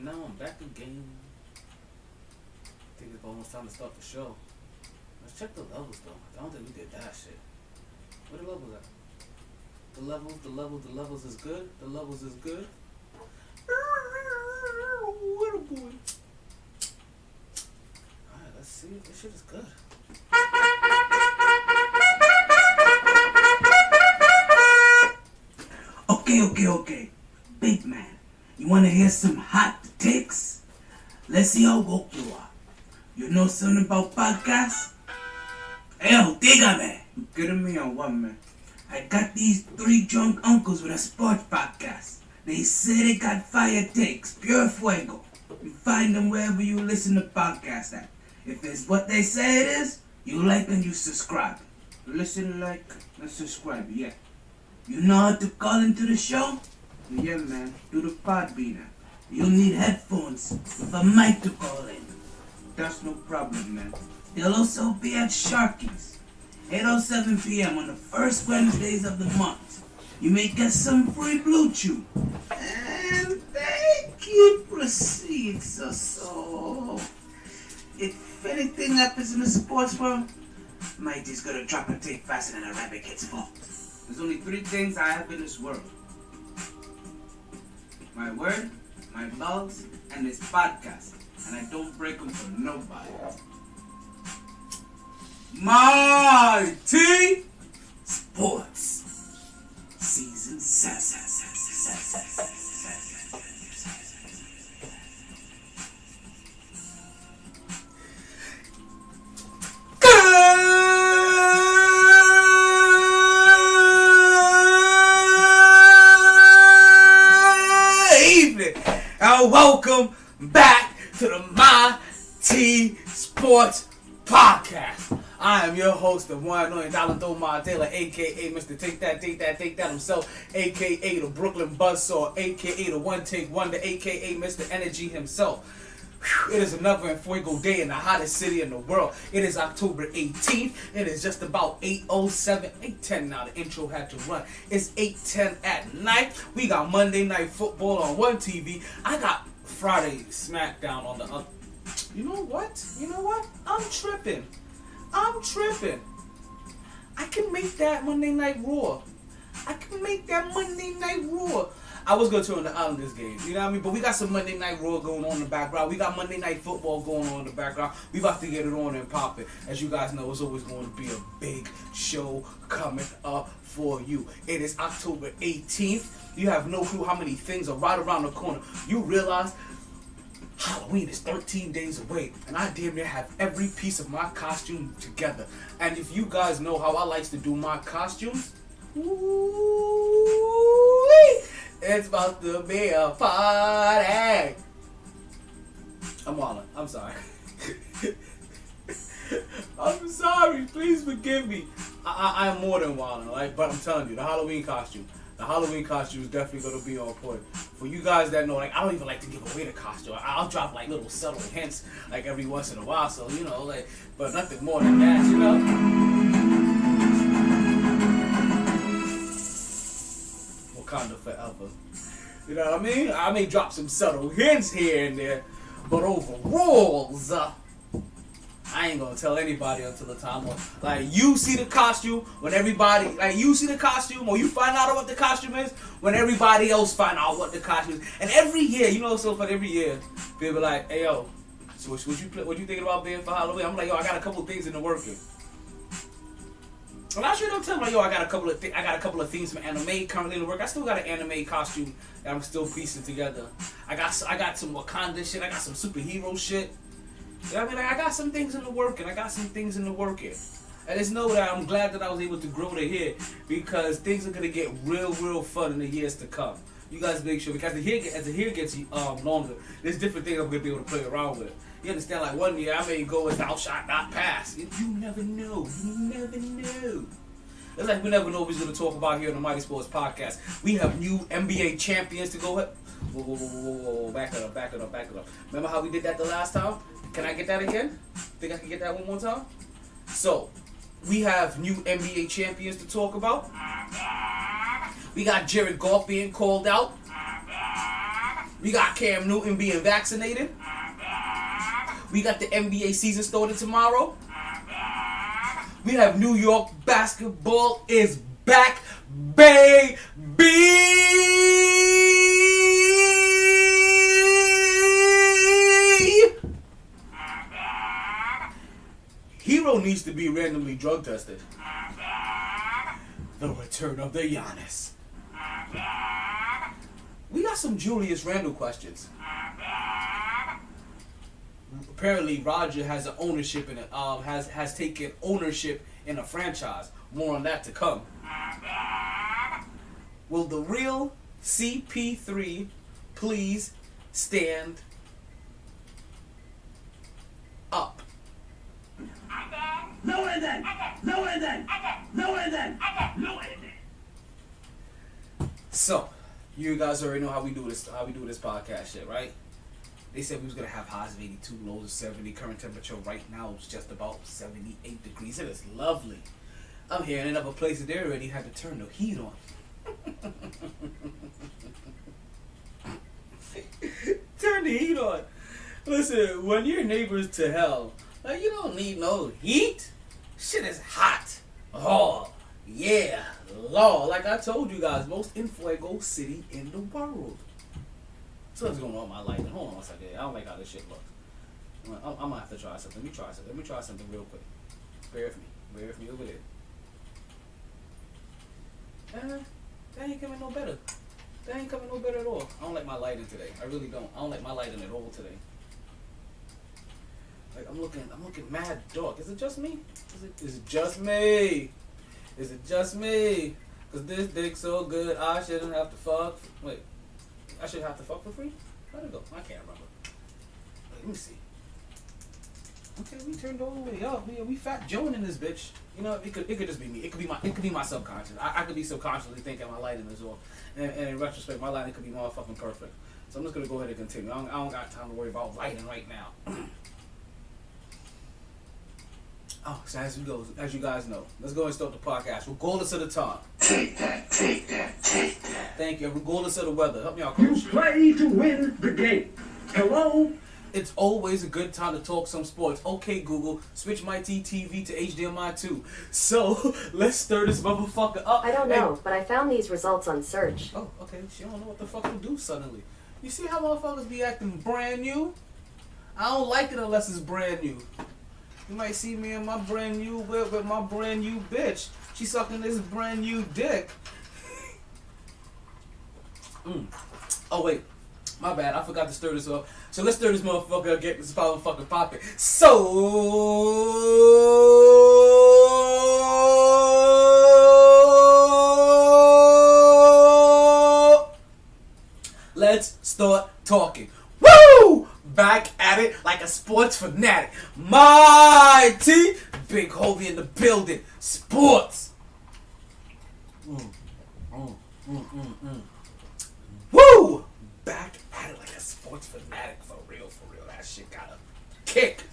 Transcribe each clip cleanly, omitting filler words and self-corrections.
now I'm back again. I think it's almost time to start the show. Let's check the levels though. I don't think we did that shit. Where the levels at? The levels is good. The levels is good. What a boy. Alright, let's see if this shit is good. Okay. Big man, you wanna hear some hot takes? Let's see how woke you are. You know something about podcasts? Yo, dígame. You kidding me or what, man? I got these 3 drunk uncles with a sports podcast. They say they got fire takes, pure fuego. You find them wherever you listen to podcasts at. If it's what they say it is, you like and you subscribe. Listen, like, and subscribe, yeah. You know how to call into the show? Yeah, man, do the podbean app. You'll need headphones with a mic to call in. That's no problem, man. They'll also be at Sharky's, 8:07 p.m. on the first Wednesdays of the month. You may get some free Blue Chew. And thank you. Proceed, so. If anything happens in the sports world, MyT's gonna drop a tape faster than a rabbit gets fucked. There's only 3 things I have in this world. My word, my blogs, and this podcast. And I don't break them for nobody. MyT Sports Season 7. And welcome back to the MyT Sports Podcast. I am your host, the one and only Untitled Chapter, aka Mr. Take That himself, aka the Brooklyn Buzzsaw, aka the One Take Wonder, aka Mr. Energy himself. It is another Fuego day in the hottest city in the world. It is October 18th. It is just about 8:07, 8:10 now. The intro had to run. It's 8:10 at night. We got Monday Night Football on one TV. I got Friday SmackDown on the other. You know what? I'm tripping. I can make that Monday Night Raw. I was going to turn the Islanders game, you know what I mean? But we got some Monday Night Raw going on in the background. We got Monday Night Football going on in the background. We about to get it on and popping. As you guys know, it's always going to be a big show coming up for you. It is October 18th. You have no clue how many things are right around the corner. You realize Halloween is 13 days away, and I damn near have every piece of my costume together. And if you guys know how I like to do my costumes, it's about to be a party. I'm wildin'. I'm sorry. I'm sorry. Please forgive me. I'm more than wildin', right? But I'm telling you, the Halloween costume is definitely gonna be on point. For you guys that know, like, I don't even like to give away the costume. I'll drop like little subtle hints, like every once in a while. So you know, like, but nothing more than that, you know. Wakanda forever. You know what I mean? I may drop some subtle hints here and there, but overall, I ain't gonna tell anybody until the time like you see the costume when everybody, like you see the costume or you find out what the costume is when everybody else find out what the costume is. And every year, you know, so fun, every year people like, hey yo, so what you thinking about being for Halloween? I'm like, yo, I got a couple of things in the working. And I sure don't tell them, like, yo, I got a couple of things from anime currently in the work. I still got an anime costume that I'm still piecing together. I got some Wakanda shit. I got some superhero shit. You know what I mean? Like, I got some things in the working. And just know that I'm glad that I was able to grow to here, because things are gonna get real fun in the years to come. You guys make sure, because as the year gets longer, there's different things I'm gonna be able to play around with. You understand? Like one year I may go as thou shalt not pass. You never know. It's like we never know what we're gonna talk about here on the MyT Sports Podcast. We have new NBA champions to go with. Whoa, back it up. Remember how we did that the last time? Can I get that again? Think I can get that one more time? So, we have new NBA champions to talk about. We got Jared Goff being called out. We got Cam Newton being vaccinated. We got the NBA season started tomorrow. We have New York basketball is back, baby. Hero needs to be randomly drug tested. The return of the Giannis. We got some Julius Randle questions. Apparently, Rodgers has an ownership in it. Has taken ownership in a franchise. More on that to come. Will the real CP3 please stand up? Lower then! Lower then! Lower then! Lower then! So, you guys already know how we do this podcast shit, right? They said we was gonna have highs of 82, lows of 70. Current temperature right now is just about 78 degrees. It is lovely. I'm here in another place that they already had to turn the heat on. Turn the heat on. Listen, when your neighbor's to hell, like, you don't need no heat. Shit is hot. Oh, yeah. Law. Like I told you guys, most infuego city in the world. Something's going on with my lighting. Hold on one second. I don't like how this shit looks. I'm going to have to try something. Let me try something real quick. Bear with me. Bear with me over there. That ain't coming no better. That ain't coming no better at all. I don't like my lighting today. I really don't. I don't like my lighting at all today. Like, I'm looking mad dark. Is it just me? Is it just me? Is it just me? Cause this dick so good, I shouldn't have to fuck. Wait, I should have to fuck for free? How'd it go? I can't remember. Wait, let me see. Okay, we turned all the way up. We fat Joan in this bitch. You know, it could just be me. It could be my subconscious. I could be subconsciously thinking my lighting is off. And in retrospect, my lighting could be motherfucking perfect. So I'm just gonna go ahead and continue. I don't got time to worry about lighting right now. Oh, so as you guys know, let's go and start the podcast. Regardless of the time. Take that. Thank you. Regardless of the weather. Help me out, Coach. You play to win the game. Hello? It's always a good time to talk some sports. Okay, Google, switch MyT TV to HDMI 2. So, let's stir this motherfucker up. I don't know, but I found these results on search. Oh, okay. She don't know what the fuck to do suddenly. You see how motherfuckers be acting brand new? I don't like it unless it's brand new. You might see me in my brand new whip with my brand new bitch. She sucking this brand new dick. Oh, wait. My bad. I forgot to stir this up. So let's stir this motherfucker up, get this motherfucker popping. So let's start talking. Woo! Back at it like a sports fanatic. MyT, Big Hovey in the building. Sports. Woo! Back at it like a sports fanatic. For real. That shit got a kick.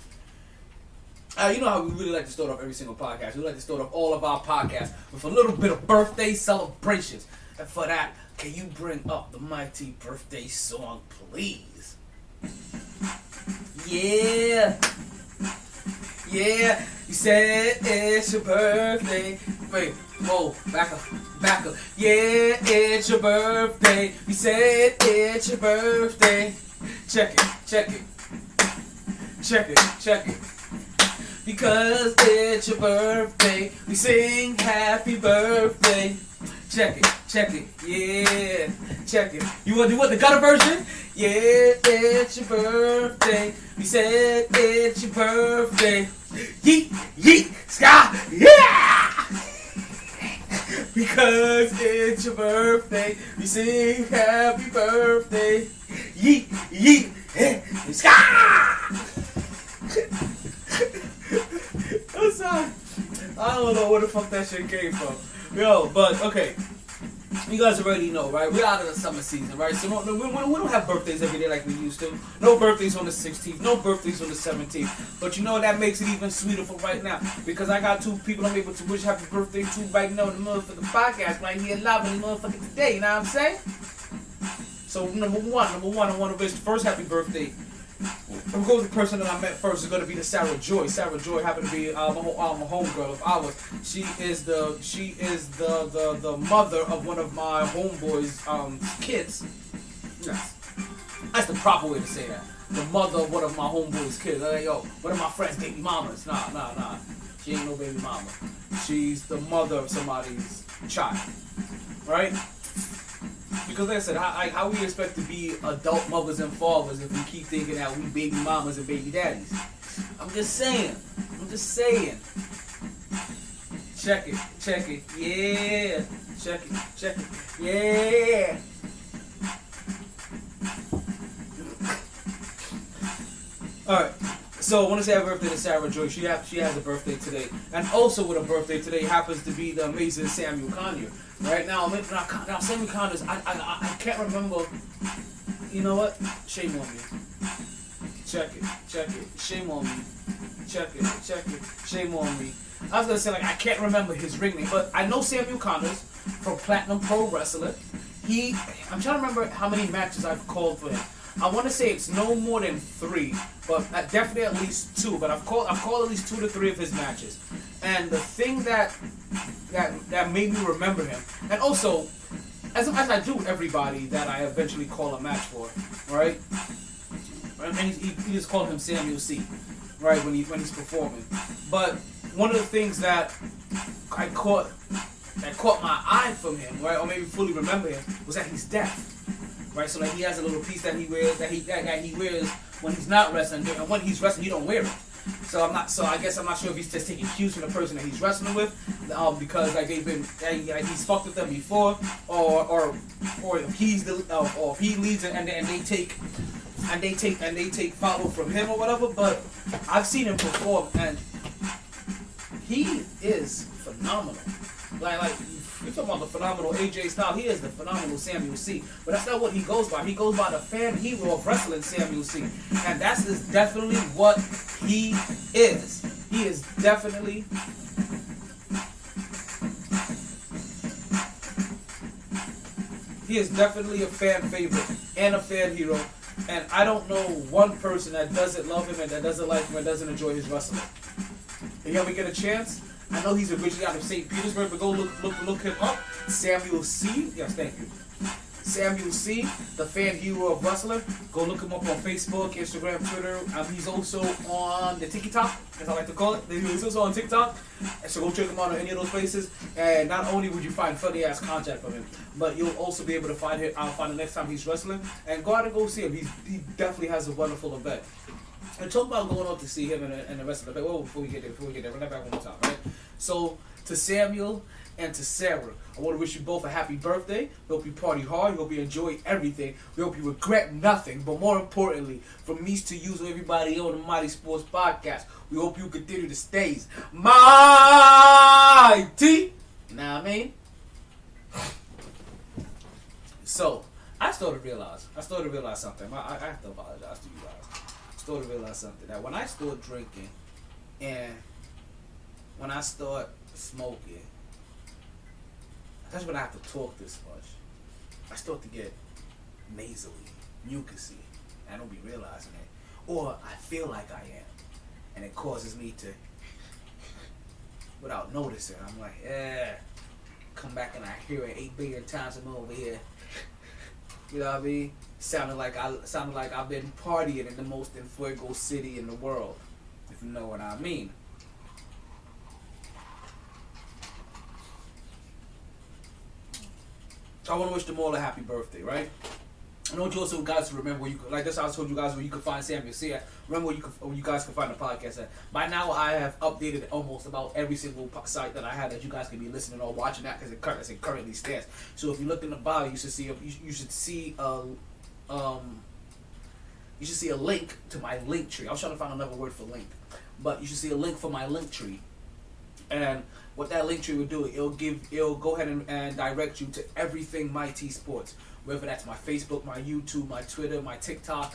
You know how we really like to start off every single podcast. We like to start off all of our podcasts with a little bit of birthday celebrations. And for that, can you bring up the MyT birthday song, please? Yeah. You said it's your birthday. Wait, whoa, back up. Yeah, it's your birthday. You said it's your birthday. Check it. Because it's your birthday, we sing happy birthday. Check it, yeah, check it. You wanna do what, the gutter version? Yeah, it's your birthday. We said it's your birthday. Yeet, sky, yeah! Because it's your birthday, we sing happy birthday. Yeet, sky! I'm sorry. I don't know where the fuck that shit came from. Yo, but okay. You guys already know, right? We're out of the summer season, right? So we don't have birthdays every day like we used to. No birthdays on the 16th, no birthdays on the 17th. But you know that makes it even sweeter for right now. Because I got two people I'm able to wish happy birthday to right now in the motherfucking podcast right here live in the motherfucking today, you know what I'm saying? So number one, I want to wish the first happy birthday. I'm going with the person that I met first is going to be the Sarah Joy. Sarah Joy happened to be a homegirl of ours. She is the mother of one of my homeboys' kids. Yes. That's the proper way to say that. The mother of one of my homeboys' kids. Like, yo, one of my friends' baby mamas. Nah. She ain't no baby mama. She's the mother of somebody's child. Right? Because like I said, how we expect to be adult mothers and fathers if we keep thinking that we baby mamas and baby daddies? I'm just saying. Check it. Yeah. Check it. Yeah. Alright. So I want to say happy birthday to Sarah Joy. She has a birthday today. And also with a birthday today happens to be the amazing Samuel Conner. Right now Samuel Conner, I can't remember. You know what? Shame on me. Check it. Shame on me. Check it. Shame on me. I was gonna say I can't remember his ring name, but I know Samuel Conner from Platinum Pro Wrestling. I'm trying to remember how many matches I've called for him. I want to say it's no more than 3, but definitely at least 2. But I've called at least 2 to 3 of his matches. And the thing that made me remember him, and also, as I do with everybody that I eventually call a match for, right? And he just called him Samuel C, right, when he's performing. But one of the things that caught my eye from him, right, or maybe fully remember him, was that he's deaf. Right, so he has a little piece that he wears that he wears when he's not wrestling, and when he's wrestling, he don't wear it. So I guess I'm not sure if he's just taking cues from the person that he's wrestling with, because he's fucked with them before, or if he's or if he leads it and they take follow from him or whatever. But I've seen him perform and he is phenomenal. Like you talking about the phenomenal AJ Styles, he is the phenomenal Samuel C. But that's not what he goes by. He goes by the fan hero of wrestling, Samuel C. And that's definitely what he is. He is definitely a fan favorite and a fan hero. And I don't know one person that doesn't love him and that doesn't like him and doesn't enjoy his wrestling. If you ever get a chance, I know he's originally out of St. Petersburg, but go look him up. Samuel C. Yes, thank you. Samuel C., the fan hero of wrestling. Go look him up on Facebook, Instagram, Twitter. He's also on the TikTok, as I like to call it. He's also on TikTok. So go check him out on any of those places. And not only would you find funny ass content from him, but you'll also be able to find the next time he's wrestling. And go out and go see him. He definitely has a wonderful event. And talk about going out to see him and the rest of the event. Well, before we get there, run that back one more time, right? So to Samuel and to Sarah, I want to wish you both a happy birthday. We hope you party hard. We hope you enjoy everything. We hope you regret nothing. But more importantly, from me to you, so everybody on the MyT Sports Podcast, we hope you continue to stay MyT. You know what I mean? So, I started to realize something. I have to apologize to you guys. I started to realize something. That when I start drinking and when I start smoking, that's when I have to talk this much. I start to get nasally, mucusy. I don't be realizing it. Or I feel like I am. And it causes me to, without noticing, I'm like, come back and I hear it 8 billion times I'm over here. You know what I mean? Sounded like I've been partying in the most fuego city in the world. If you know what I mean. I want to wish them all a happy birthday, right? I want you also guys to remember where you like this. I told you guys where you can find Samuel C. Remember where you guys can find the podcast at. By now, I have updated almost about every single site that I had that you guys can be listening or watching at, because it currently stands. So if you look in the bio, you should see a link to my link tree. I was trying to find another word for link, but you should see a link for my link tree. And what that link tree will do, it'll go ahead and direct you to everything MyT Sports. Whether that's my Facebook, my YouTube, my Twitter, my TikTok.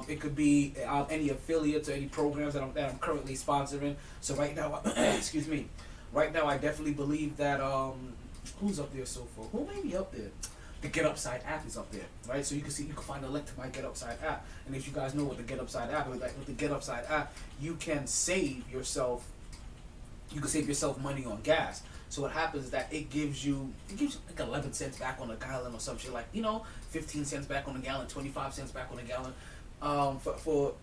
It could be any affiliates or any programs that I'm currently sponsoring. So right now, excuse me. Right now, I definitely believe that who's up there so far? Who may be up there? the Get Upside app is up there, right? So you can find the link to my Get Upside app. And if you guys know what the Get Upside app is, like with the Get Upside app, you can save yourself money on gas. So what happens is that it gives you like 11 cents back on a gallon or some shit, like, 15 cents back on a gallon, 25 cents back on a gallon, for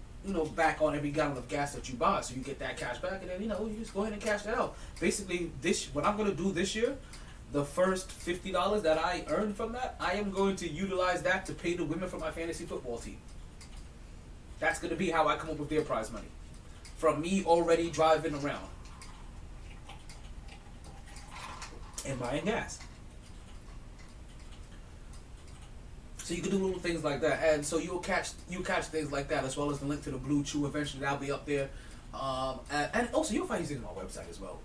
back on every gallon of gas that you buy. So you get that cash back, and then you just go ahead and cash that out. Basically, what I'm gonna do this year, the first $50 that I earned from that, I am going to utilize that to pay the women for my fantasy football team. That's gonna be how I come up with their prize money, from me already driving around and buying gas. So you can do little things like that, and so you'll catch things like that, as well as the link to the Blue Chew. Eventually, that'll be up there, and also you'll find these things on my website as well,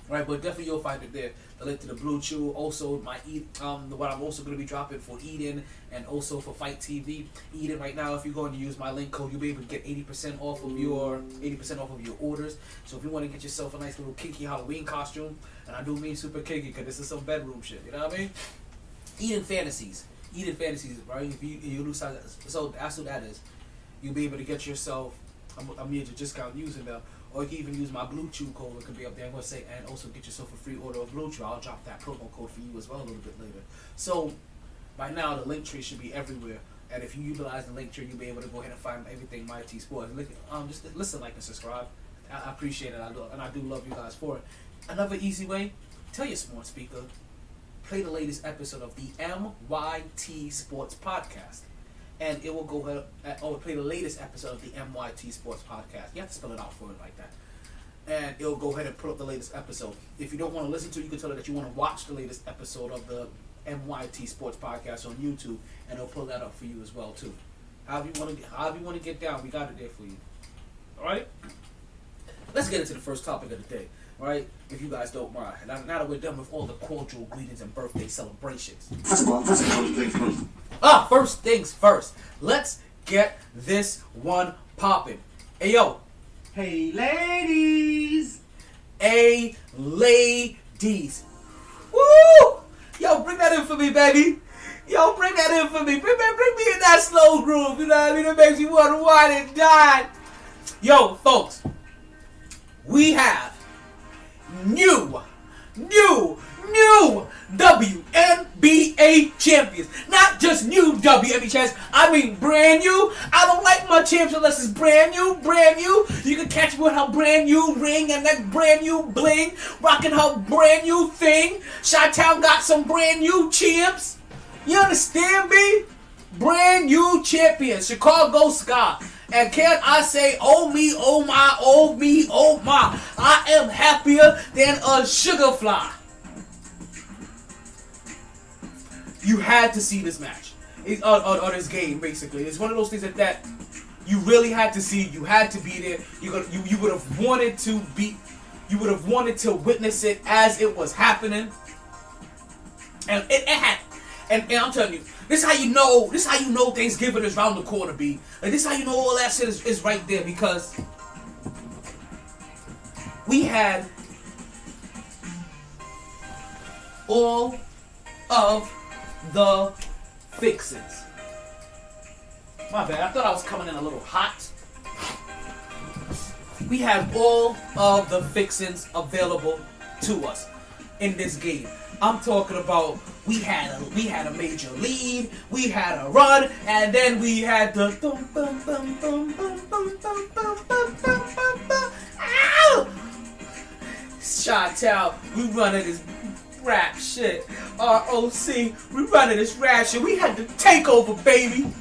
right? But definitely you'll find it there. The link to the Blue Chew, also what I'm also going to be dropping for Eden, and also for Fight TV. Eden right now, if you're going to use my link code, you'll be able to get 80% off of your orders. So if you want to get yourself a nice little kinky Halloween costume, and I do mean super kinky because this is some bedroom shit, you know what I mean? Eden Fantasies, right? If you lose size, so that's what that is. You'll be able to get yourself a major discount using them, or you can even use my Blue Chew code. It could be up there. I'm gonna say, and also get yourself a free order of Blue Chew. I'll drop that promo code for you as well a little bit later. So by now the link tree should be everywhere, and if you utilize the link tree, you'll be able to go ahead and find everything MyT Sports. Just listen, like, and subscribe. I appreciate it. I do love you guys for it. Another easy way: tell your smart speaker, play the latest episode of the MyT Sports Podcast. And it will go ahead play the latest episode of the MyT Sports Podcast. You have to spell it out for it like that. And it'll go ahead and put up the latest episode. If you don't want to listen to it, you can tell it that you want to watch the latest episode of the MyT Sports Podcast on YouTube, and it'll pull that up for you as well too. However you want to get down, we got it there for you. All right. Let's get into the first topic of the day. All right, if you guys don't mind. And now that we're done with all the cordial greetings and birthday celebrations. First things first. Let's get this one popping. Hey, yo. Hey, ladies. Hey, ladies. Woo! Yo, bring that in for me, baby. Yo, bring that in for me. Bring me in that slow groove. You know what I mean? It makes you want to whine and dine. Yo, folks. We have new WNBA champions. Not just new WNBA champions, I mean brand new. I don't like my champs unless it's brand new. You can catch me with her brand new ring and that brand new bling, rocking her brand new thing. Chi-Town got some brand new champs. You understand me? Brand new champions, Chicago Sky. And can I say, oh me, oh my, oh me, oh my, I am happier than a sugar fly. You had to see this match, or this game, basically. It's one of those things that you really had to see. You had to be there. You would have wanted to be. You would have wanted to witness it as it was happening. And it had. And I'm telling you, this is how you know Thanksgiving is round the corner, B. Like, this is how you know all that shit is right there, because we had all of the fixings. My bad, I thought I was coming in a little hot. We had all of the fixings available to us in this game. I'm talking about we had a major lead, we had a run, and then we had the Chi-Town, we running this rap shit. ROC, we running this rap shit. We had the takeover, baby.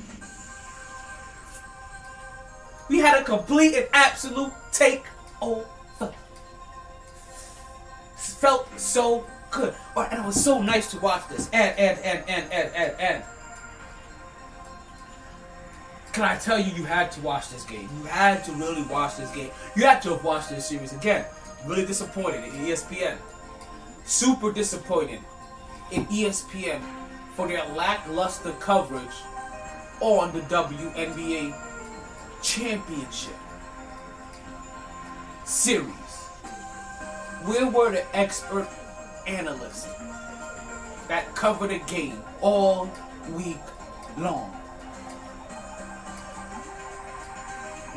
We had a complete and absolute takeover. Felt so good. And it was so nice to watch this. And can I tell you, you had to watch this game. You had to really watch this game. You had to have watched this series. Again, really disappointed in ESPN. Super disappointed in ESPN for their lackluster coverage on the WNBA Championship Series. Where were the expert analysts that cover the game all week long.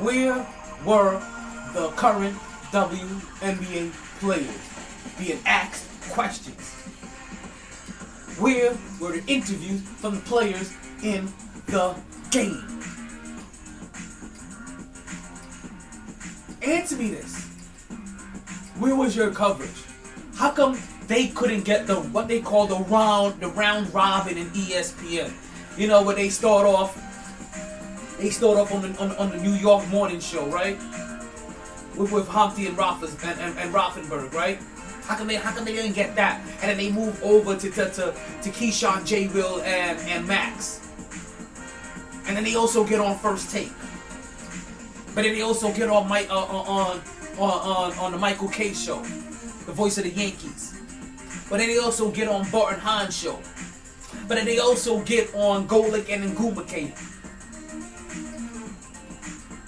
Where were the current WNBA players being asked questions? Where were the interviews from the players in the game? Answer me this. Where was your coverage? How come they couldn't get the what they call the round robin in ESPN? You know, where they start off on the New York morning show, right? With Humpty and Rothenberg, right? How come they didn't get that? And then they move over to Keyshawn, J. Will, and Max. And then they also get on First Take. But then they also get on the Michael K show, the voice of the Yankees. But then they also get on Bart and Hahn show. But then they also get on Golick and Ngumake.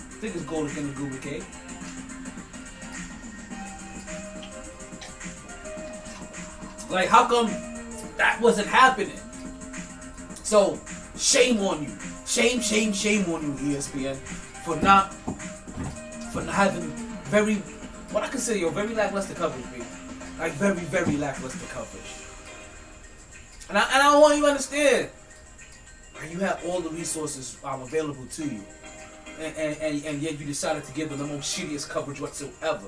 I think it's Golick and Ngumake. Like, how come that wasn't happening? So, shame on you. Shame on you, ESPN, for not having very, what I consider your very lackluster coverage, baby. Like, very, very lackluster coverage. And I want you to understand, like, you have all the resources available to you, and yet you decided to give them the most shittiest coverage whatsoever.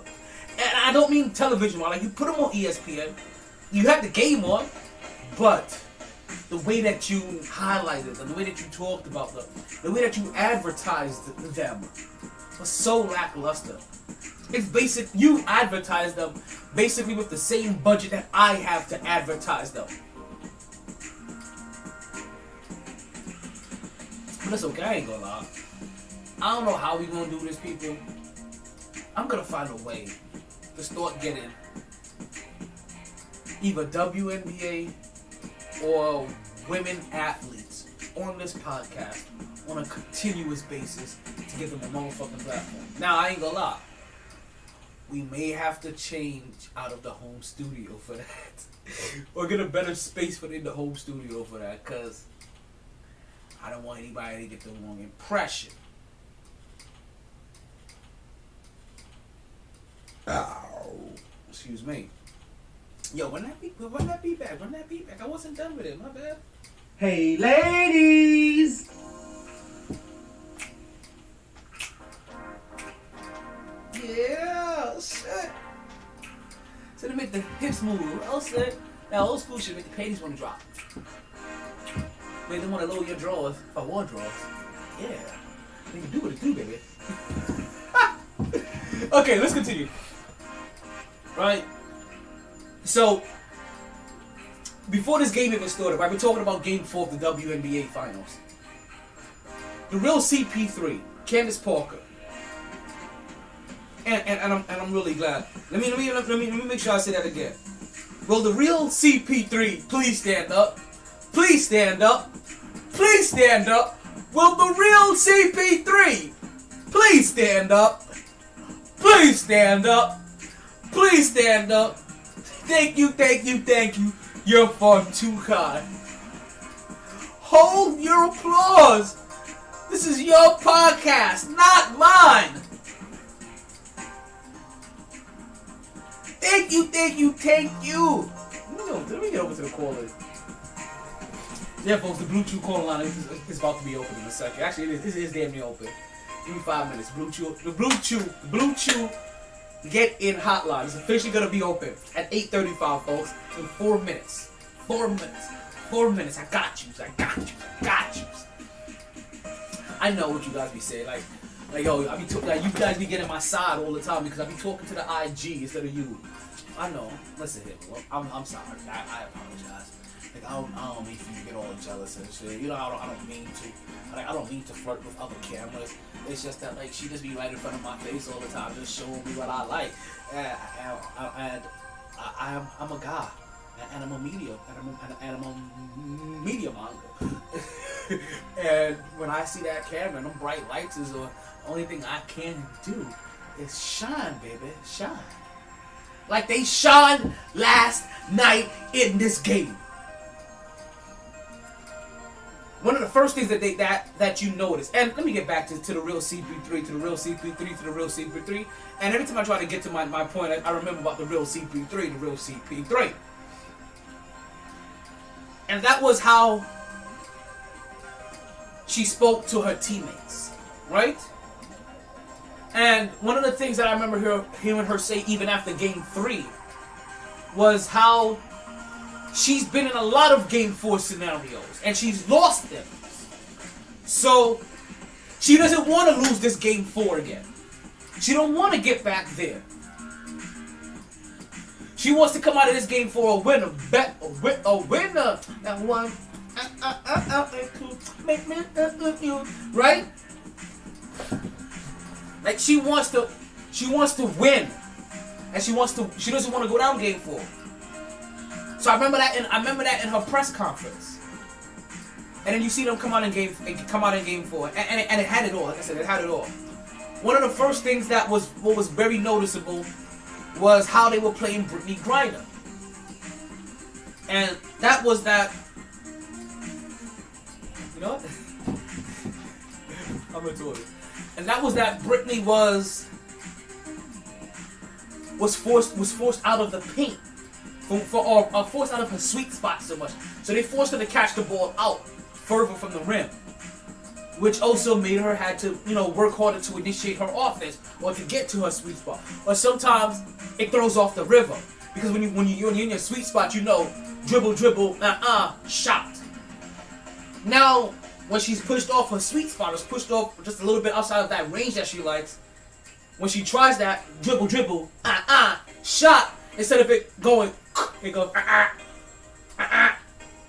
And I don't mean television, like, you put them on ESPN, you had the game on, but the way that you highlighted them, the way that you talked about them, the way that you advertised them was so lackluster. It's basic. You advertise them basically with the same budget that I have to advertise them. But it's okay, I ain't gonna lie. I don't know how we gonna do this, people. I'm gonna find a way to start getting either WNBA or women athletes on this podcast on a continuous basis to give them a motherfucking platform. Now, I ain't gonna lie. We may have to change out of the home studio for that. Or get a better space for in the home studio for that, because I don't want anybody to get the wrong impression. Excuse me. Yo, run that beat back. I wasn't done with it, my bad. Hey, ladies! Yeah, shit. So they make the hips move. Oh, shit. Now, old school shit make the panties want to drop. Make them want to lower your drawers. If I want drawers. Yeah. They can do what it do, baby. Okay, let's continue. Right? So, before this game even started, right, we're talking about Game 4 of the WNBA Finals. The real CP3, Candace Parker, and I'm really glad. Let me make sure I say that again. Will the real CP3 please stand up? Please stand up. Please stand up. Will the real CP3 please stand up? Please stand up. Please stand up. Thank you. You're far too kind. Hold your applause. This is your podcast, not mine. Thank you. Let me get over to the caller. Yeah, folks, the Bluetooth call line is about to be open in a second. Actually, this is damn near open. Give me 5 minutes. The Bluetooth get in hotline is officially gonna be open at 8:35, folks. In 4 minutes. 4 minutes. I got you. I know what you guys be saying, like yo, you guys be getting my side all the time because I be talking to the IG instead of you. I know. Listen here, I'm sorry. I apologize. Like I don't mean for you to get all jealous and shit. You know, I don't mean to. Like, I don't mean to flirt with other cameras. It's just that like she just be right in front of my face all the time, just showing me what I like. And I'm a guy, and I'm a media, and I'm a media monger. And when I see that camera and them bright lights is the only thing I can do is shine, baby, shine. Like they shined last night in this game. one of the first things that you notice, and let me get back to the real CP3, to the real CP3, to the real CP3, and every time I try to get to my point, I remember about the real CP3, the real CP3. And that was how she spoke to her teammates, right? And one of the things that I remember hearing her say even after Game 3 was how she's been in a lot of Game 4 scenarios, and she's lost them. So, she doesn't want to lose this Game 4 again. She don't want to get back there. She wants to come out of this Game 4 a winner. A winner. And one. Make me you. Right? Like, she wants to win. And she doesn't want to go down Game 4. So I remember that in her press conference. And then you see them come out in Game 4, and it had it all. Like I said, it had it all. One of the first things that was very noticeable was how they were playing Brittany Griner, and that was that. You know what? I'm into it. And that was that Brittany was forced out of the paint. Or forced out of her sweet spot so much. So they forced her to catch the ball out further from the rim. Which also made her had to, work harder to initiate her offense or to get to her sweet spot. Or sometimes it throws off the rhythm. Because when you're in your sweet spot, dribble, shot. Now, when she's pushed off her sweet spot, or pushed off just a little bit outside of that range that she likes, when she tries that dribble, shot, instead of it going, it goes,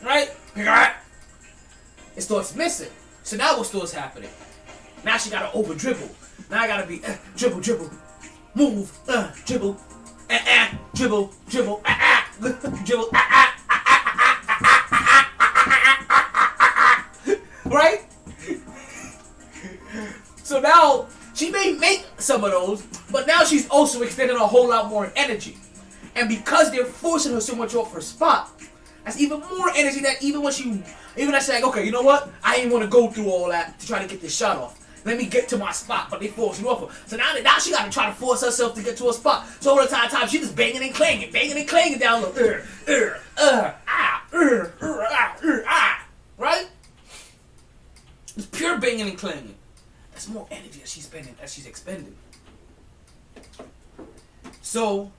right? It starts missing. So now what starts happening? Now she gotta over dribble. Now I gotta be dribble, move, dribble, dribble, dribble, right? So now she may make some of those, but now she's also extending a whole lot more energy. And because they're forcing her so much off her spot, that's even more energy that even when she's like, okay, you know what? I ain't want to go through all that to try to get this shot off. Let me get to my spot, but they forcing off her. So now she got to try to force herself to get to a spot. So all the time she just banging and clanging down the right? It's pure banging and clanging. That's more energy that she's expending. So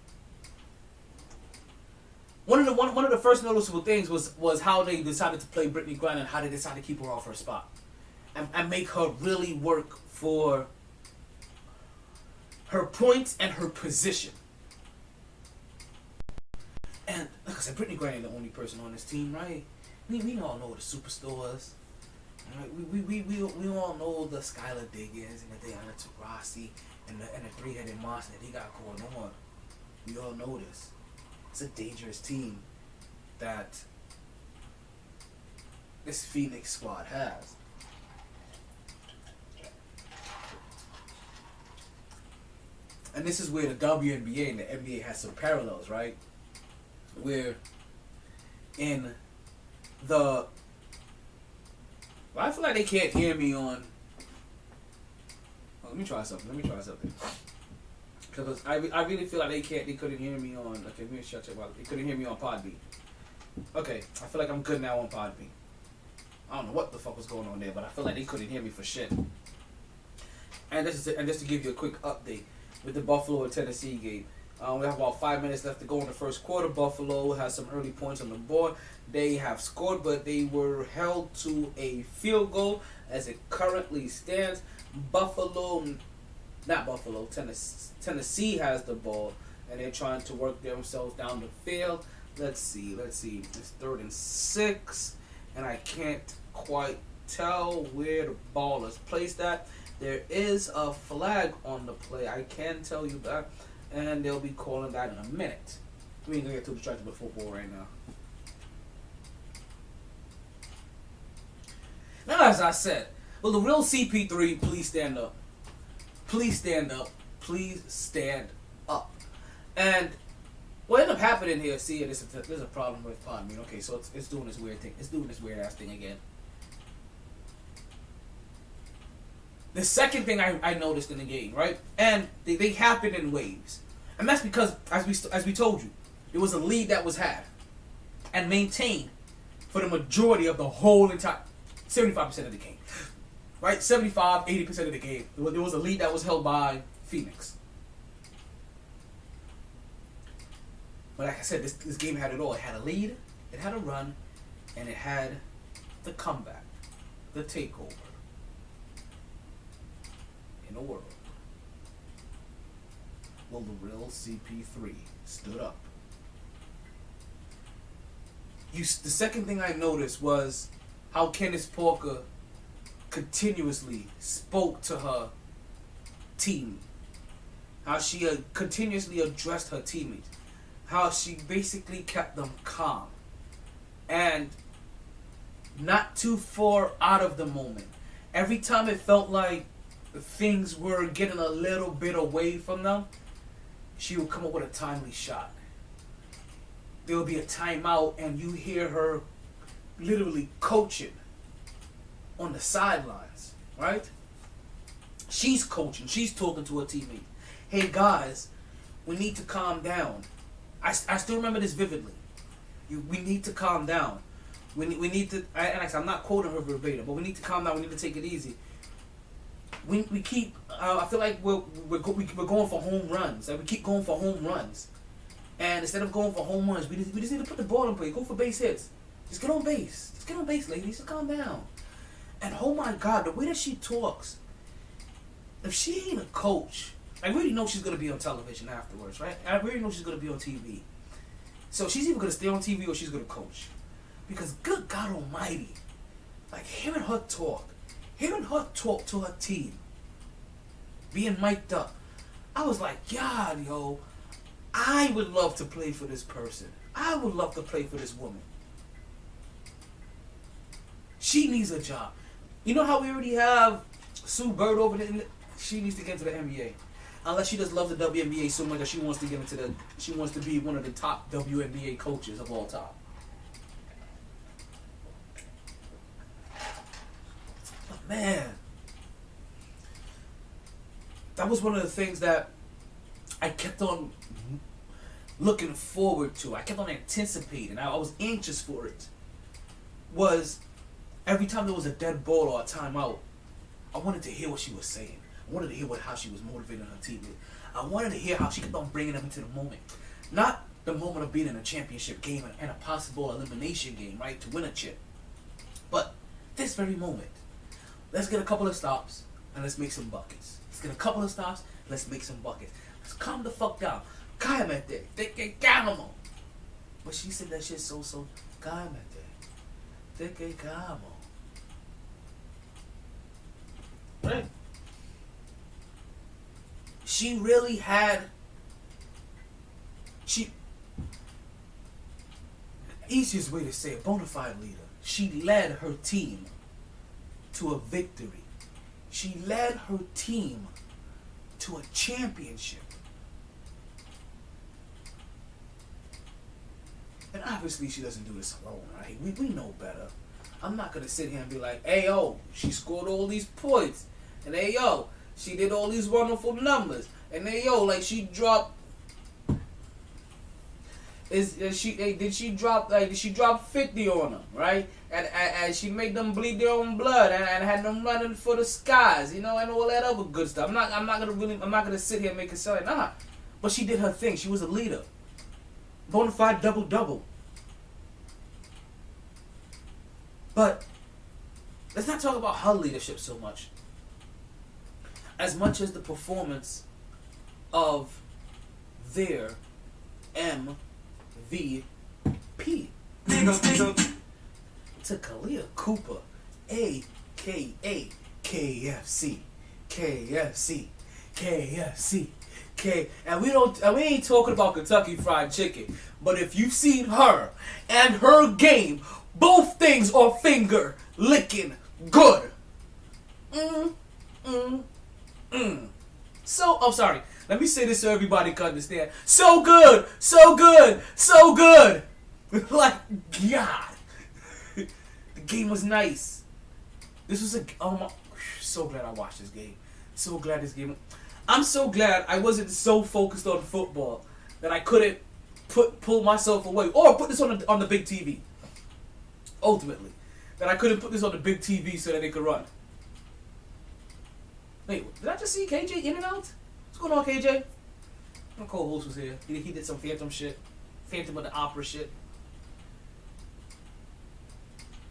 one of the first noticeable things was how they decided to play Brittany Griner and how they decided to keep her off her spot and make her really work for her points and her position. And like I said, Brittany Griner ain't the only person on this team, right? We all know the superstars. Right? We all know the Skylar Diggins and the Diana Taurasi and the three-headed monster that he got going on. We all know this. It's a dangerous team that this Phoenix squad has. And this is where the WNBA and the NBA has some parallels, right? Where in the... Well, I feel like they can't hear me on... Let me try something. Because I really feel like they couldn't hear me on... Okay, let me shut your mouth. They couldn't hear me on podbean. Okay, I feel like I'm good now on podbean. I don't know what the fuck was going on there, but I feel like they couldn't hear me for shit. And just to give you a quick update with the Buffalo and Tennessee game. We have about 5 minutes left to go in the first quarter. Buffalo has some early points on the board. They have scored, but they were held to a field goal as it currently stands. Tennessee has the ball, and they're trying to work themselves down the field. Let's see. It's 3rd and 6, and I can't quite tell where the ball is placed at. There is a flag on the play. I can tell you that. And they'll be calling that in a minute. We ain't gonna get too distracted with football right now. Now, as I said, will the real CP3 please stand up? Please stand up. Please stand up. And what ended up happening here, see, there's a problem with podbean. Okay, so it's doing this weird thing. It's doing this weird ass thing again. The second thing I noticed in the game, right? And they happen in waves. And that's because, as we told you, it was a lead that was had and maintained for the majority of the whole entire 75% of the game. Right? 75, 80% of the game. There was a lead that was held by Phoenix. But like I said, this game had it all. It had a lead, it had a run, and it had the comeback, the takeover in the world. Well, the real CP3 stood up. The second thing I noticed was how Candace Parker continuously spoke to her team. How she continuously addressed her teammates. How she basically kept them calm. And not too far out of the moment. Every time it felt like things were getting a little bit away from them, she would come up with a timely shot. There would be a timeout and you hear her literally coaching on the sidelines, right? She's coaching. She's talking to her teammates. Hey guys, we need to calm down. I still remember this vividly. We need to calm down. We need to, and I'm not quoting her verbatim, but we need to calm down. We need to take it easy. We keep, I feel like we're going for home runs. Like we keep going for home runs. And instead of going for home runs, we just need to put the ball in play. Go for base hits. Just get on base. Just get on base, ladies. Just calm down. And oh my God, the way that she talks. If she ain't a coach, I really know she's going to be on television afterwards, right? I really know she's going to be on TV. So she's either going to stay on TV or she's going to coach. Because good God almighty, like hearing her talk to her team, being mic'd up, I was like, God, yo, I would love to play for this person. I would love to play for this woman. She needs a job. You know how we already have Sue Bird over there? She needs to get into the NBA. Unless she just loves the WNBA so much that she wants to get into she wants to be one of the top WNBA coaches of all time. But man, that was one of the things that I kept on looking forward to. I kept on anticipating. I was anxious for it. Was every time there was a dead ball or a timeout, I wanted to hear what she was saying. I wanted to hear how she was motivating her teammates. I wanted to hear how she kept on bringing them into the moment. Not the moment of being in a championship game and a possible elimination game, right, to win a chip. But this very moment. Let's get a couple of stops and let's make some buckets. Let's get a couple of stops, let's make some buckets. Let's calm the fuck down. Cállate, te que calmo. But she said that shit so, cállate, te que calmo. Right? She really had, easiest way to say it, bona fide leader. She led her team to a victory. She led her team to a championship. And obviously she doesn't do this alone, right? We know better. I'm not going to sit here and be like, hey, yo, she scored all these points. And hey, yo, she did all these wonderful numbers. And hey, yo, like she dropped... Did she drop 50 on them, right? And she made them bleed their own blood and had them running for the skies, you know, and all that other good stuff. I'm not gonna sit here and make it sound like, nah. But she did her thing. She was a leader. Bona fide double-double. But let's not talk about her leadership so much as the performance of their MVP. To Kalia Cooper, a.k.a. KFC. And we ain't talking about Kentucky Fried Chicken, but if you've seen her and her game, both things are finger licking good. So, I'm sorry. Let me say this so everybody can understand. So good. Like, God. The game was nice. This was so glad I watched this game. So glad this game. I'm so glad I wasn't so focused on football that I couldn't pull myself away or put this on the big TV. Ultimately, that I couldn't put this on the big TV so that it could run. Wait, did I just see KJ in and out? What's going on, KJ? My co-host was here. He did some Phantom shit. Phantom of the Opera shit.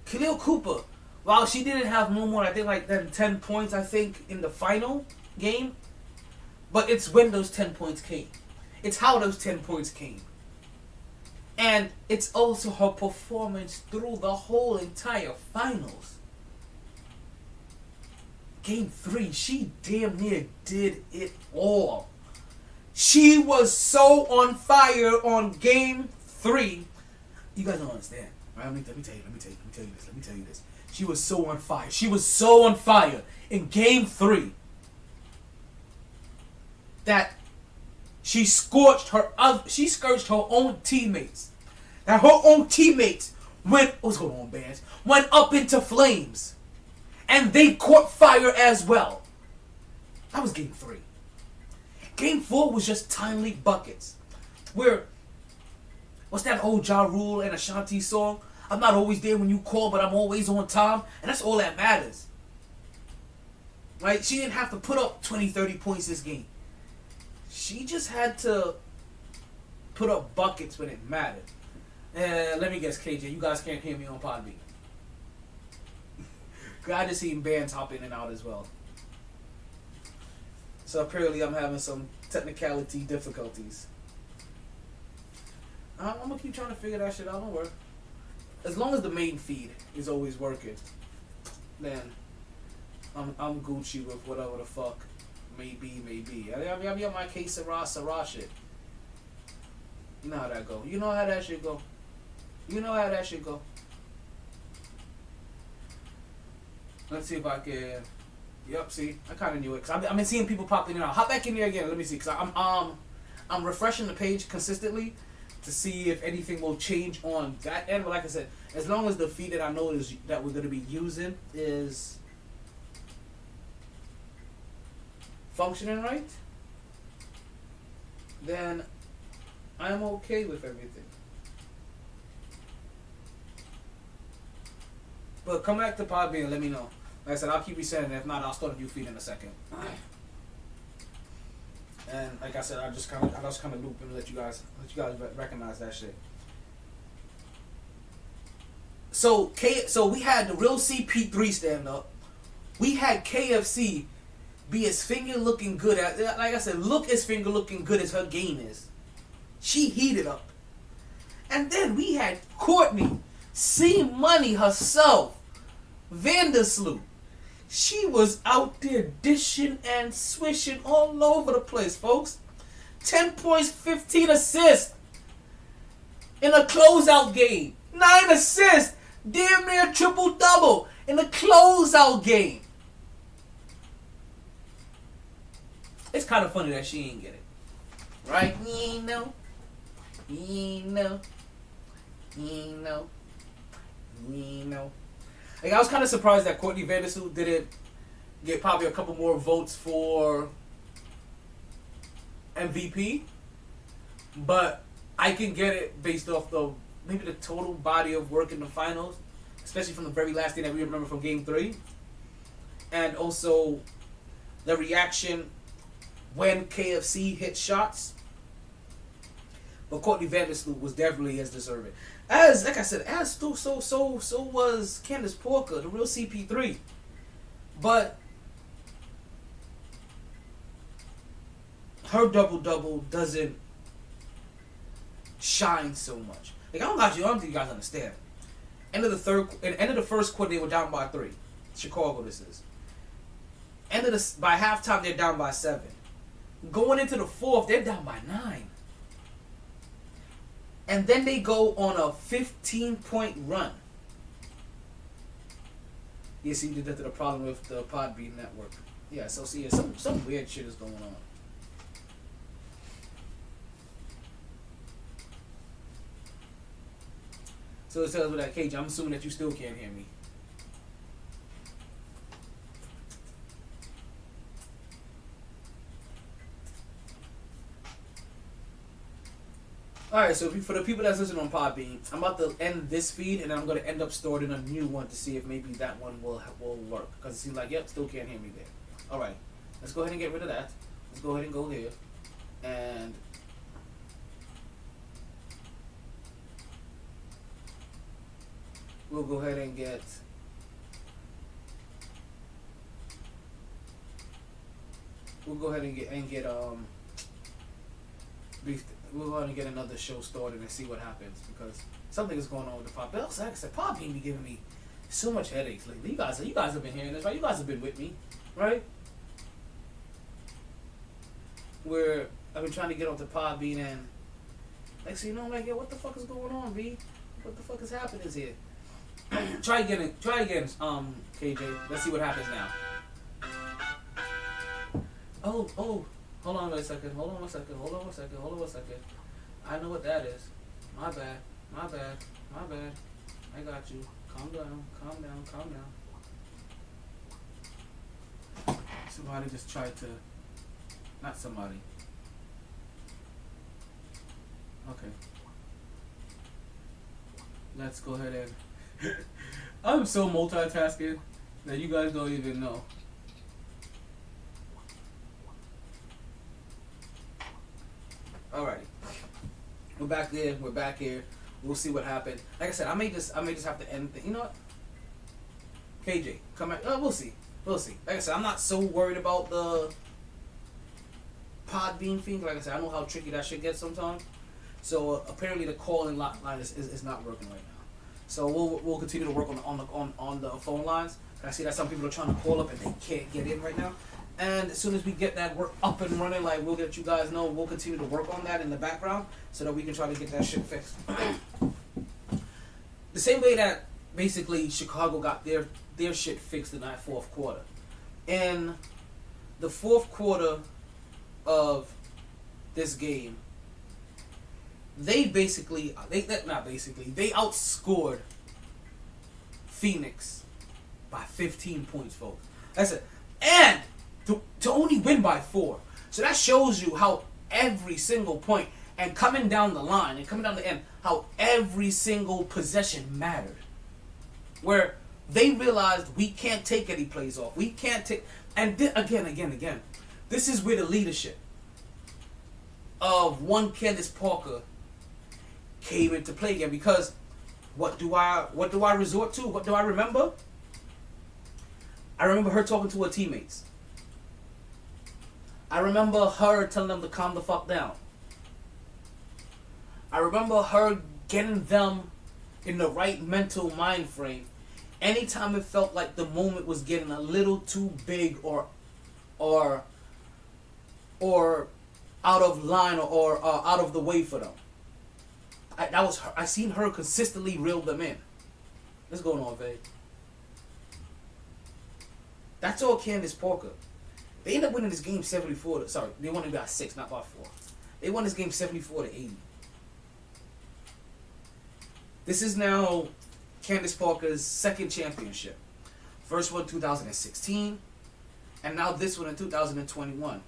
Khalil Cooper, while she didn't have no more, I think like than 10 points, I think, in the final game, but it's when those 10 points came. It's how those 10 points came. And it's also her performance through the whole entire finals. Game 3, she damn near did it all. She was so on fire on Game 3. You guys don't understand. Right? Let me tell you this. She was so on fire. She was so on fire in Game 3 that she scorched her own teammates. That her own teammates what's going on, bands? Went up into flames. And they caught fire as well. That was Game 3. Game 4 was just timely buckets. What's that old Ja Rule and Ashanti song? I'm not always there when you call, but I'm always on time. And that's all that matters. Right? She didn't have to put up 20, 30 points this game. She just had to put up buckets when it mattered. And let me guess, KJ, you guys can't hear me on podbean. I just seen bands hop in and out as well. So apparently I'm having some technicality difficulties. I'm gonna keep trying to figure that shit out. Don't worry. As long as the main feed is always working, then I'm Gucci with whatever the fuck may be. I'll be on my case Sarah shit. You know how that go. You know how that shit go. Let's see if I can. Yep, see, I kind of knew it because I've been seeing people pop in and out. Hop back in there again. Let me see, because I'm refreshing the page consistently to see if anything will change on that end. But like I said, as long as the feed that I know is that we're going to be using is functioning right, then I'm okay with everything. But come back to Podbean and let me know. Like I said, I'll keep resetting it. If not, I'll start a new feed in a second. And like I said, I just kind of loop and let you guys recognize that shit. So we had the real CP3 stand up. We had KFC be as finger looking good as, like I said, look as finger looking good as her game is. She heated up. And then we had Courtney, C Money herself, Vandersloot. She was out there dishing and swishing all over the place, folks. 10 points, 15 assists in a closeout game. 9 assists, damn near triple-double in a closeout game. It's kind of funny that she ain't get it. Right? You know. Like, I was kind of surprised that Courtney Vandersloot didn't get probably a couple more votes for MVP, but I can get it based off maybe the total body of work in the finals, especially from the very last thing that we remember from Game 3, and also the reaction when KFC hit shots. But Courtney Vandersloot was definitely as deserving. Like I said, so was Candace Porker, the real CP3. But her double-double doesn't shine so much. Like, I don't think you guys understand. End of the first quarter, they were down by 3. Chicago, this is. By halftime, they're down by 7. Going into the fourth, they're down by 9. And then they go on a 15-point run. Yeah, see, that's the problem with the Podbean network. Yeah, so see, some weird shit is going on. So it tells me that, Cage, I'm assuming that you still can't hear me. Alright, so for the people that's listening on Podbean, I'm about to end this feed, and I'm going to end up storing a new one to see if maybe that one will work. Because it seems like, yep, still can't hear me there. Alright, let's go ahead and get rid of that. Let's go ahead and go there. And we'll go ahead and get... We'll go ahead and get another show started and see what happens, because something is going on with the pod. But like I said, Podbean be giving me so much headaches lately. You guys have been hearing this, right? You guys have been with me, right? Where I've been trying to get onto Podbean, and next thing you know, I'm like, yo, what the fuck is going on, B? What the fuck is happening here? Try again, KJ. Let's see what happens now. Oh, hold on a second. I know what that is. My bad. I got you. Calm down. Somebody just tried to... Not somebody. Okay. Let's go ahead and... I'm so multitasking that you guys don't even know. Alrighty, we're back there. We're back here. We'll see what happened. Like I said, I may just have to end. You know what? KJ, come back. We'll see. Like I said, I'm not so worried about the Podbean thing. Like I said, I know how tricky that shit gets sometimes. So apparently the calling line is not working right now. So we'll continue to work on the phone lines. I see that some people are trying to call up and they can't get in right now. And as soon as we get that work up and running, like, we'll let you guys know, we'll continue to work on that in the background so that we can try to get that shit fixed. The same way that basically Chicago got their shit fixed in that fourth quarter. In the fourth quarter of this game, they outscored Phoenix by 15 points, folks. That's it. And to only win by 4. So that shows you how every single point, and coming down the line, and coming down the end, how every single possession mattered. Where they realized we can't take any plays off. We can't take... And again. This is where the leadership of one Candace Parker came into play again. Because what do I resort to? What do I remember? I remember her talking to her teammates. I remember her telling them to calm the fuck down. I remember her getting them in the right mental mind frame. Anytime it felt like the moment was getting a little too big or out of line or out of the way for them. That was her. I seen her consistently reel them in. What's going on, Vay? That's all Candace Parker. They ended up winning this game 74 to... Sorry, they won it by 6, not by 4. They won this game 74 to 80. This is now Candace Parker's second championship. First one 2016, and now this one in 2021.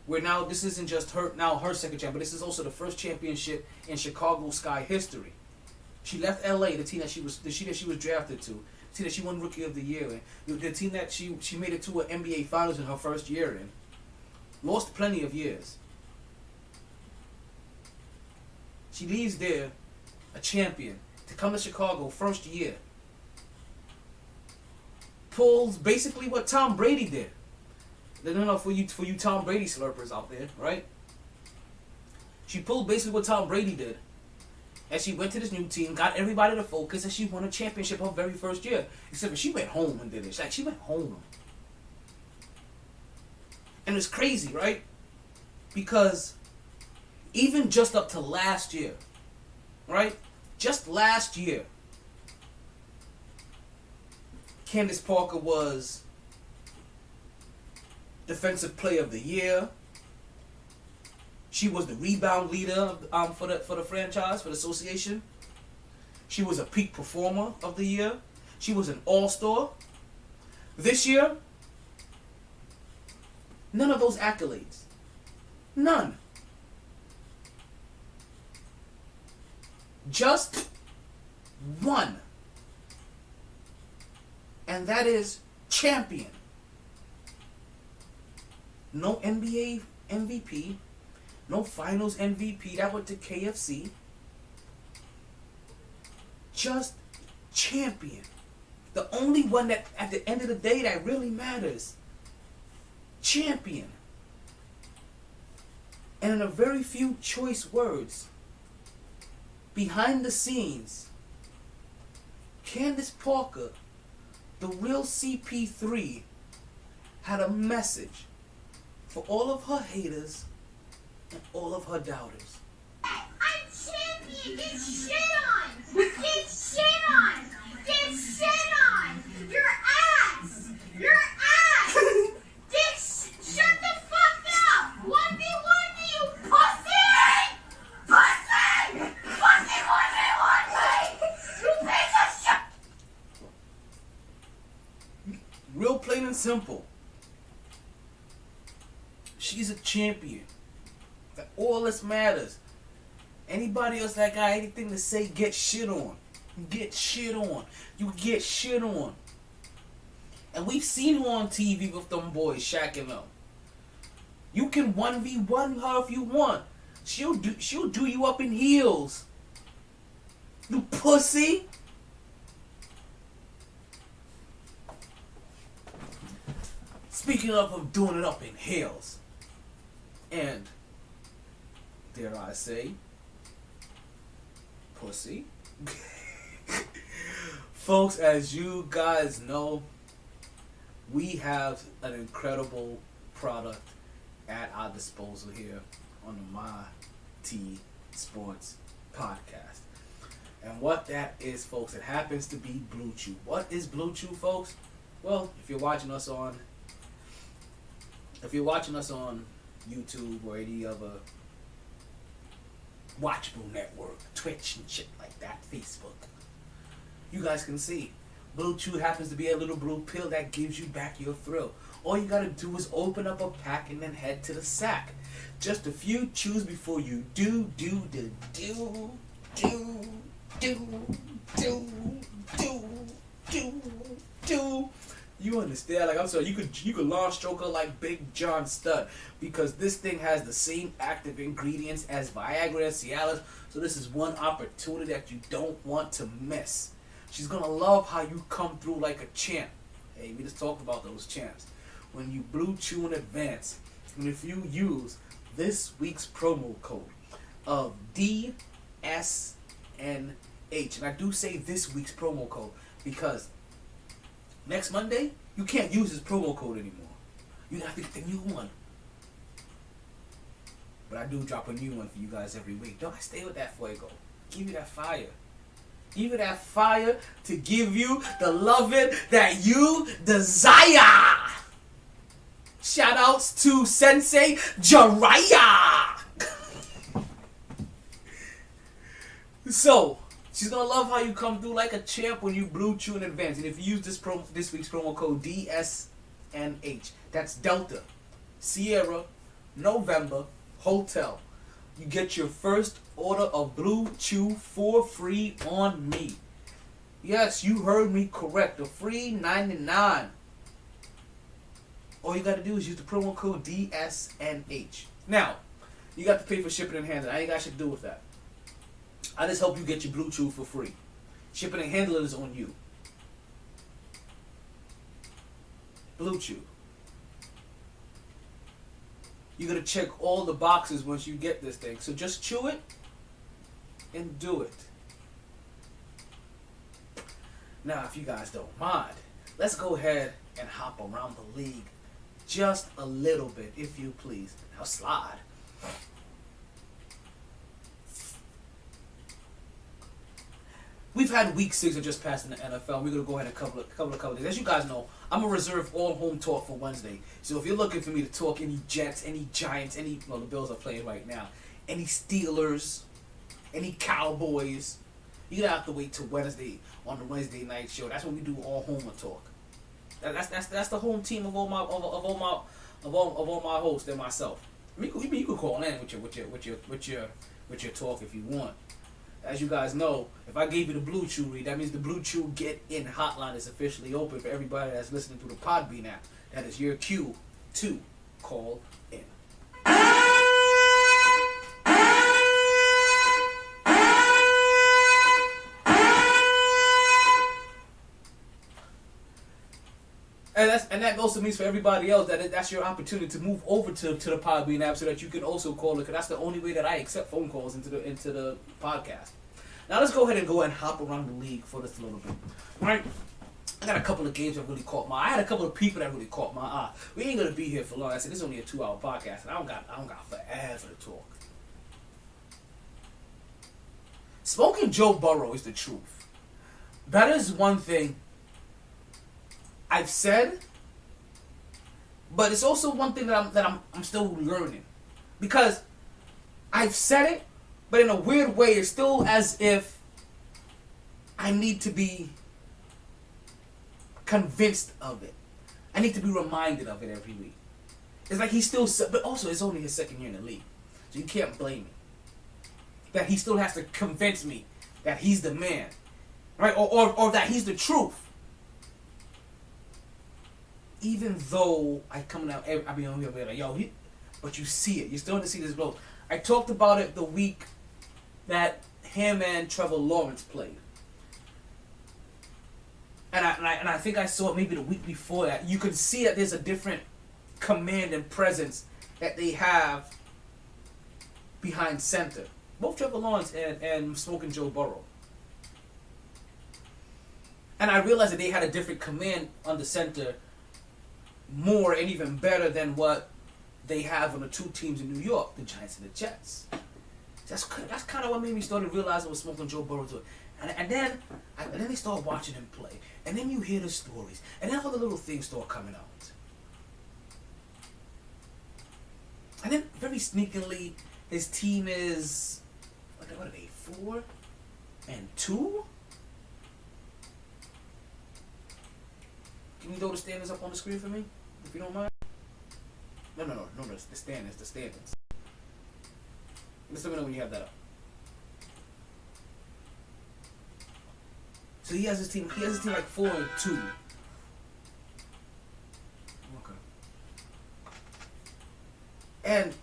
Where now this isn't just her second champ, but this is also the first championship in Chicago Sky history. She left LA, the team that she was drafted to. The team that she won Rookie of the Year in. The team that she made it to an NBA Finals in her first year in. Lost plenty of years. She leaves there a champion to come to Chicago first year. Pulls basically what Tom Brady did. No, for you Tom Brady slurpers out there, right? She pulled basically what Tom Brady did. And she went to this new team, got everybody to focus, and she won a championship her very first year. Except for she went home and did it. She went home. And it's crazy, right? Because even just up to last year, right? Just last year, Candace Parker was Defensive Player of the Year. She was the rebound leader for the franchise, for the association. She was a peak performer of the year. She was an all-star. This year, none of those accolades. None. Just one. And that is champion. No NBA MVP. No finals MVP. That went to KFC. Just champion. The only one that at the end of the day that really matters. Champion. And in a very few choice words, behind the scenes, Candace Parker, the real CP3, had a message for all of her haters and all of her doubters. I'm champion! Get shit on! Get shit on! Get shit on! Your ass! Your ass! Shut the fuck up! 1v1 you pussy! Pussy! Pussy 1v1 you piece of shit! Real plain and simple. She's a champion. That all this matters. Anybody else that got anything to say, get shit on. Get shit on. You get shit on. And we've seen her on TV with them boys shacking up. You can 1v1 her if you want. She'll do you up in heels. You pussy. Speaking of doing it up in heels. And, dare I say, pussy. Folks, as you guys know, we have an incredible product at our disposal here on the MyT Sports Podcast. And what that is, folks, it happens to be Blue Chew. What is Blue Chew, folks? Well, if you're watching us on YouTube or any other watchable network, Twitch and shit like that, Facebook, you guys can see Blue Chew happens to be a little blue pill that gives you back your thrill. All you gotta do is open up a pack and then head to the sack. Just a few chews before you do. You understand? Like, I'm sorry, you could launch stroker like Big John Stud, because this thing has the same active ingredients as Viagra and Cialis. So this is one opportunity that you don't want to miss. She's gonna love how you come through like a champ. Hey, we just talked about those champs. When you Blue Chew in advance, and if you use this week's promo code of DSNH, and I do say this week's promo code because next Monday, you can't use this promo code anymore. You have to get the new one. But I do drop a new one for you guys every week. Don't I stay with that fuego? Give you that fire. Give you that fire to give you the loving that you desire. Shout outs to Sensei Jiraiya. So, she's gonna love how you come through like a champ when you Blue Chew in advance. And if you use this week's promo code DSNH, that's Delta, Sierra, November, Hotel, you get your first order of Blue Chew for free on me. Yes, you heard me correct. The free $99. All you gotta do is use the promo code DSNH. Now, you got to pay for shipping and handling. I ain't got shit to do with that. I just help you get your Blue Chew for free. Shipping and handling is on you. Blue Chew. You gotta check all the boxes once you get this thing. So just chew it and do it. Now, if you guys don't mind, let's go ahead and hop around the league just a little bit, if you please. Now slide. We've had week 6 that just passed in the NFL. We're going to go ahead and cover days. As you guys know, I'm going to reserve all home talk for Wednesday. So if you're looking for me to talk any Jets, any Giants, well, the Bills are playing right now, any Steelers, any Cowboys, you're going to have to wait till Wednesday on the Wednesday night show. That's when we do all home talk. That's the home team of all my hosts and myself. I mean, you could call in with your talk if you want. as you guys know, if I gave you the Blue Chew read, that means the Blue Chew Get In hotline is officially open for everybody that's listening through the Podbean app. That is your cue to call in. And that also means for everybody else that's your opportunity to move over to the Podbean app so that you can also call it, because that's the only way that I accept phone calls into the podcast. Now let's go ahead and hop around the league for this a little bit. Right? I got a couple of games that really caught my eye. I had a couple of people that really caught my eye. We ain't gonna be here for long. I said this is only a 2-hour podcast, and I don't got forever to talk. Smoking Joe Burrow is the truth. That is one thing I've said, but it's also one thing that I'm still learning, because I've said it, but in a weird way, it's still as if I need to be convinced of it. I need to be reminded of it every week. It's like he's still, but also it's only his second year in the league, so you can't blame me. That he still has to convince me that he's the man, right? Or that he's the truth. Even though I come out, I be on here like, yo, but you see it. You're starting to see this growth. I talked about it the week that him and Trevor Lawrence played. And I think I saw it maybe the week before that. You could see that there's a different command and presence that they have behind center. Both Trevor Lawrence and Smoking Joe Burrow. And I realized that they had a different command on the center, more and even better than what they have on the two teams in New York, the Giants and the Jets. That's kind of what made me start realizing what Smoking Joe Burrow doing. And then they start watching him play. And then you hear the stories. And then all the little things start coming out. And then very sneakily, his team is, what are they, 4-2? Can you throw the standings up on the screen for me, if you don't mind? No, the standings. Just let me know when you have that up. So he has his team like 4-2. Okay. And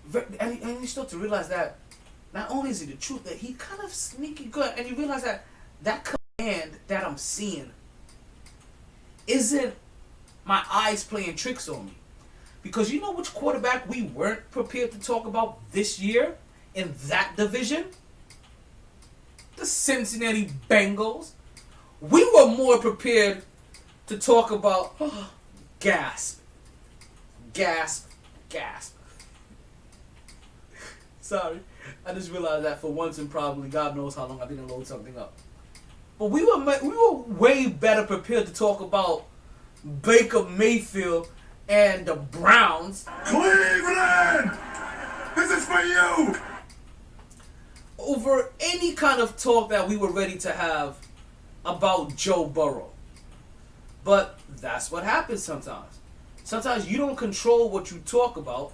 you start to realize that not only is it the truth, that he kind of sneaky good, and you realize that command that I'm seeing isn't my eyes playing tricks on me. Because you know which quarterback we weren't prepared to talk about this year in that division? The Cincinnati Bengals. We were more prepared to talk about gasp. Sorry, I just realized that for once in probably God knows how long I didn't load something up. But we were way better prepared to talk about Baker Mayfield and the Browns. Cleveland! This is for you! Over any kind of talk that we were ready to have about Joe Burrow. But that's what happens sometimes. Sometimes you don't control what you talk about.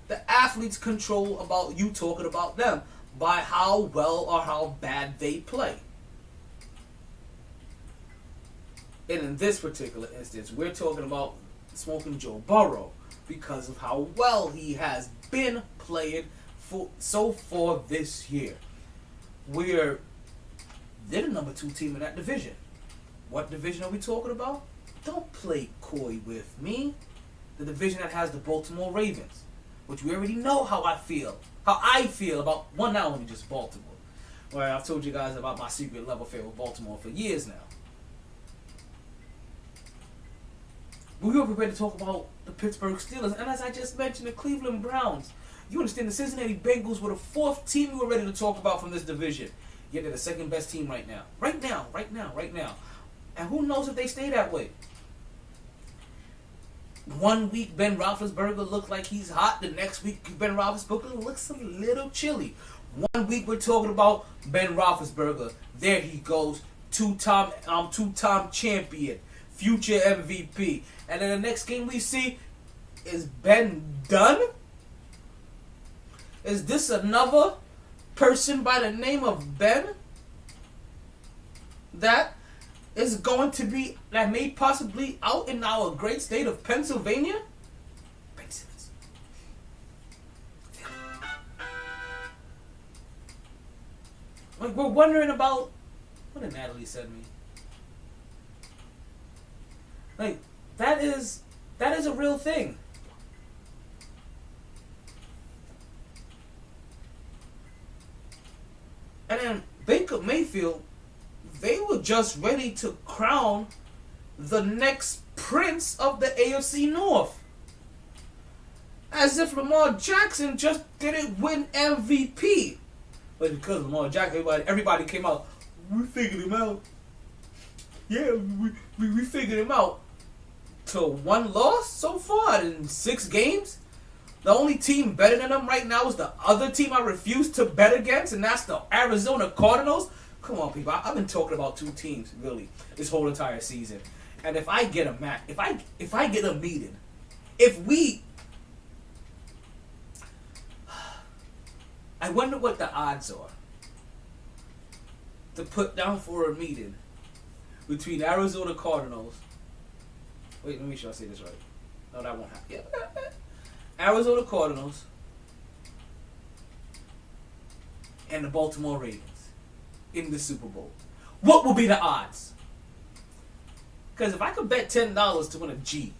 The athletes control about you talking about them by how well or how bad they play. And in this particular instance, we're talking about Smoking Joe Burrow because of how well he has been playing so far this year. They're the number 2 team in that division. What division are we talking about? Don't play coy with me. The division that has the Baltimore Ravens, which we already know how I feel about, well, not only just Baltimore. Where I've told you guys about my secret love affair with Baltimore for years now. We were prepared to talk about the Pittsburgh Steelers, and as I just mentioned, the Cleveland Browns. You understand, the Cincinnati Bengals were the 4th team we were ready to talk about from this division. Yet they're the 2nd best team right now. Right now. And who knows if they stay that way. One week, Ben Roethlisberger looks like he's hot. The next week, Ben Roethlisberger looks a little chilly. One week, we're talking about Ben Roethlisberger. There he goes. Two-time champion. Future MVP. And then the next game we see, is Ben done? Is this another person by the name of Ben that may possibly out in our great state of Pennsylvania? Ben Simmons. Like, we're wondering about, what did Natalie send me? Like, that is a real thing. And then Baker Mayfield, they were just ready to crown the next prince of the AFC North. As if Lamar Jackson just didn't win MVP. But because Lamar Jackson, everybody came out, we figured him out. Yeah, we figured him out. To one loss so far in 6 games. The only team better than them right now is the other team I refuse to bet against, and that's the Arizona Cardinals. Come on, people. I've been talking about 2 teams, really, this whole entire season. And if I get a match, if I get a meeting, I wonder what the odds are to put down for a meeting between Arizona Cardinals. Wait, let me make sure I say this right. No, that won't happen. Yeah. Arizona Cardinals and the Baltimore Ravens in the Super Bowl. What will be the odds? Because if I could bet $10 to win a G,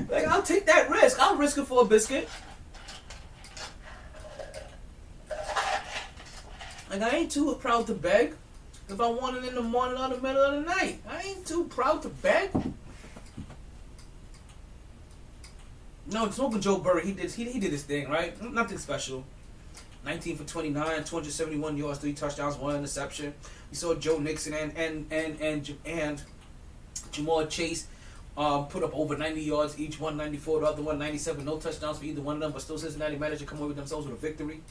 like, I'll take that risk. I'll risk it for a biscuit. Like, I ain't too proud to beg. If I want it in the morning or the middle of the night, I ain't too proud to beg. No, Smoking Joe Burrow, he did his thing, right? Nothing special. 19 for 29, 271 yards, 3 touchdowns, 1 interception. We saw Joe Mixon and Jamar Chase put up over 90 yards each, 194, the other 197. No touchdowns for either one of them, but still Cincinnati managed to come away with themselves with a victory.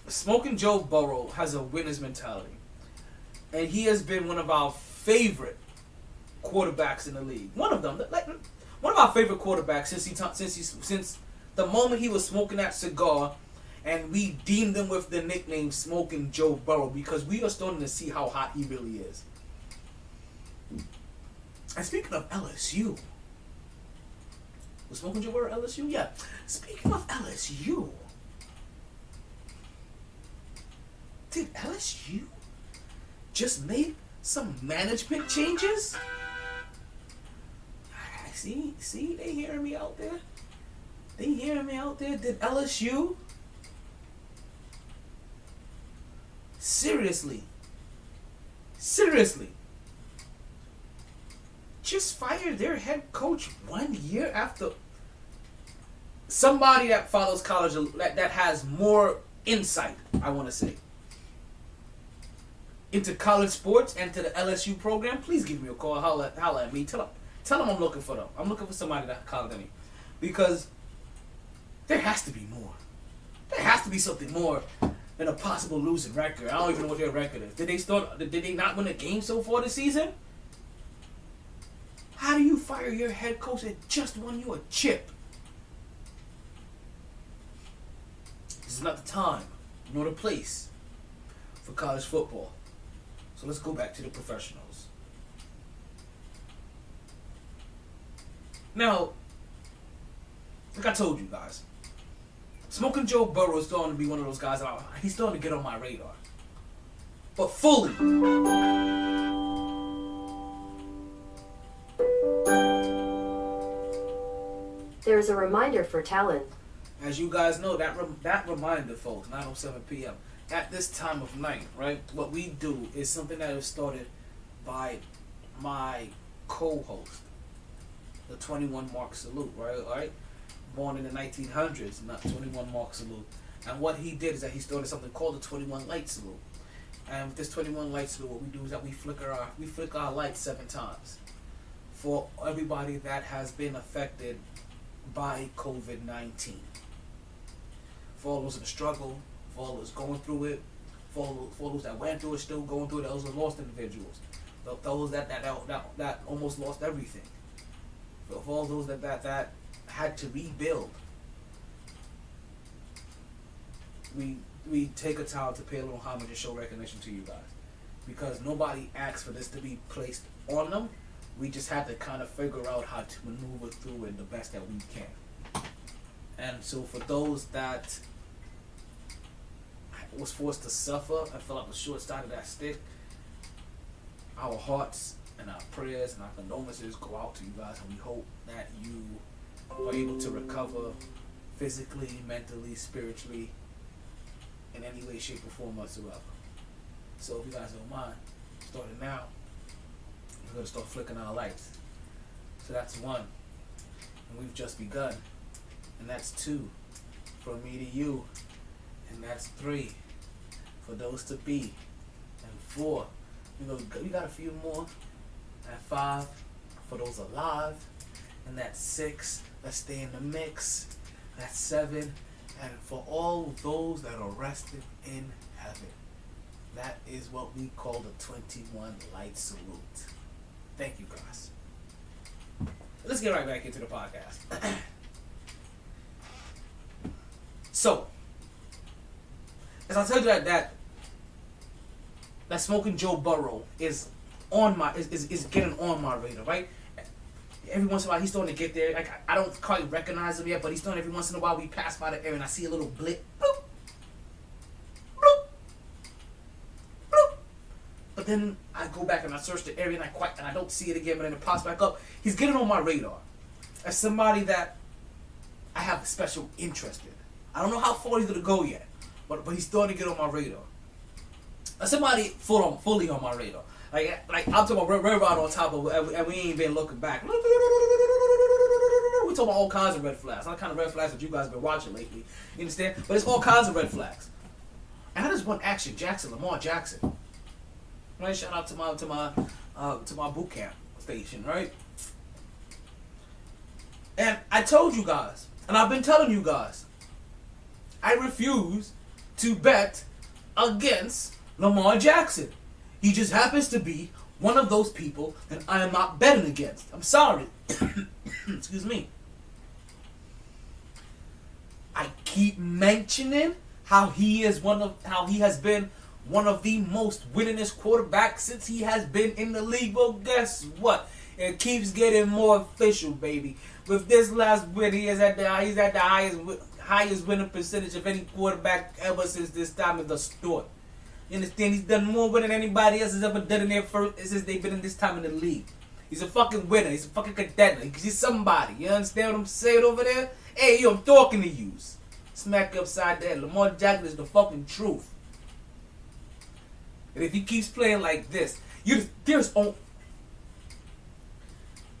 Smoking Joe Burrow has a winner's mentality, and he has been one of our favorite quarterbacks in the league. One of our favorite quarterbacks since the moment he was smoking that cigar, and we deemed him with the nickname Smoking Joe Burrow because we are starting to see how hot he really is. And speaking of LSU, was Smoking Joe Burrow LSU? Yeah. Speaking of LSU. Did LSU just make some management changes? See, they hearing me out there. Did LSU seriously just fire their head coach 1 year after? Somebody that follows college, that has more insight, I want to say, into college sports and to the LSU program, please give me a call. Holla at me. Tell them I'm looking for them. I'm looking for somebody that college than me, because there has to be more. There has to be something more than a possible losing record. I don't even know what their record is. Did they not win a game so far this season? How do you fire your head coach that just won you a chip? This is not the time nor the place for college football. So let's go back to the professionals. Now, like I told you guys, Smoking Joe Burrow is starting to be one of those guys that he's starting to get on my radar. But fully. There's a reminder for Talon. As you guys know, that reminder, folks, 9:07 p.m. At this time of night, right? What we do is something that was started by my co-host, the 21 Mark Salute, right? All right? Born in the 1900s, not 21 Mark Salute. And what he did is that he started something called the 21 Light Salute. And with this 21 Light Salute, what we do is that we flicker our lights 7 times for everybody that has been affected by COVID-19. For all those in the struggle, for all those going through it, for those that went through it, still going through it, those that lost individuals, those that almost lost everything. of all those that had to rebuild. We take a time to pay a little homage and show recognition to you guys, because nobody asked for this to be placed on them. We just had to kind of figure out how to maneuver through it the best that we can. And so for those that was forced to suffer and fell out the short side of that stick, our hearts and our prayers and our condolences go out to you guys, and we hope that you are able to recover physically, mentally, spiritually, in any way, shape, or form whatsoever. So if you guys don't mind, starting now, we're going to start flicking our lights. So that's 1, and we've just begun. And that's 2, from me to you. And that's 3, for those to be. And 4, we got a few more. And 5, for those alive. And that's 6, let's stay in the mix. That's 7, and for all those that are rested in heaven. That is what we call the 21 light salute. Thank you, guys. Let's get right back into the podcast. So, as I told you that smoking Joe Burrow is on my is getting on my radar, right? Every once in a while he's starting to get there. Like I don't quite recognize him yet, but he's starting every once in a while. We pass by the area and I see a little blip, bloop, bloop, bloop. But then I go back and I search the area and I don't see it again. But then it pops back up. He's getting on my radar as somebody that I have a special interest in. I don't know how far he's gonna go yet, but he's starting to get on my radar. Somebody fully on my radar. Like I'm talking about red rod on top of it, and we ain't been looking back. We talking about all kinds of red flags. Not the kind of red flags that you guys been watching lately. You understand? But it's all kinds of red flags. And I just want action. Lamar Jackson. Right? Shout out to my boot camp station, right? And I told you guys, and I've been telling you guys, I refuse to bet against Lamar Jackson. He just happens to be one of those people that I am not betting against. I'm sorry. Excuse me. I keep mentioning how he has been one of the most winningest quarterbacks since he has been in the league. Well, guess what? It keeps getting more official, baby. With this last win, he's at the highest winning percentage of any quarterback ever since this time of the start. You understand? He's done more winning than anybody else has ever done in their first since they've been in this time in the league. He's a fucking winner. He's a fucking contender. He's somebody. You understand what I'm saying over there? Hey, yo, I'm talking to you. Smack you upside the head. Lamar Jackson is the fucking truth. And if he keeps playing like this, there's a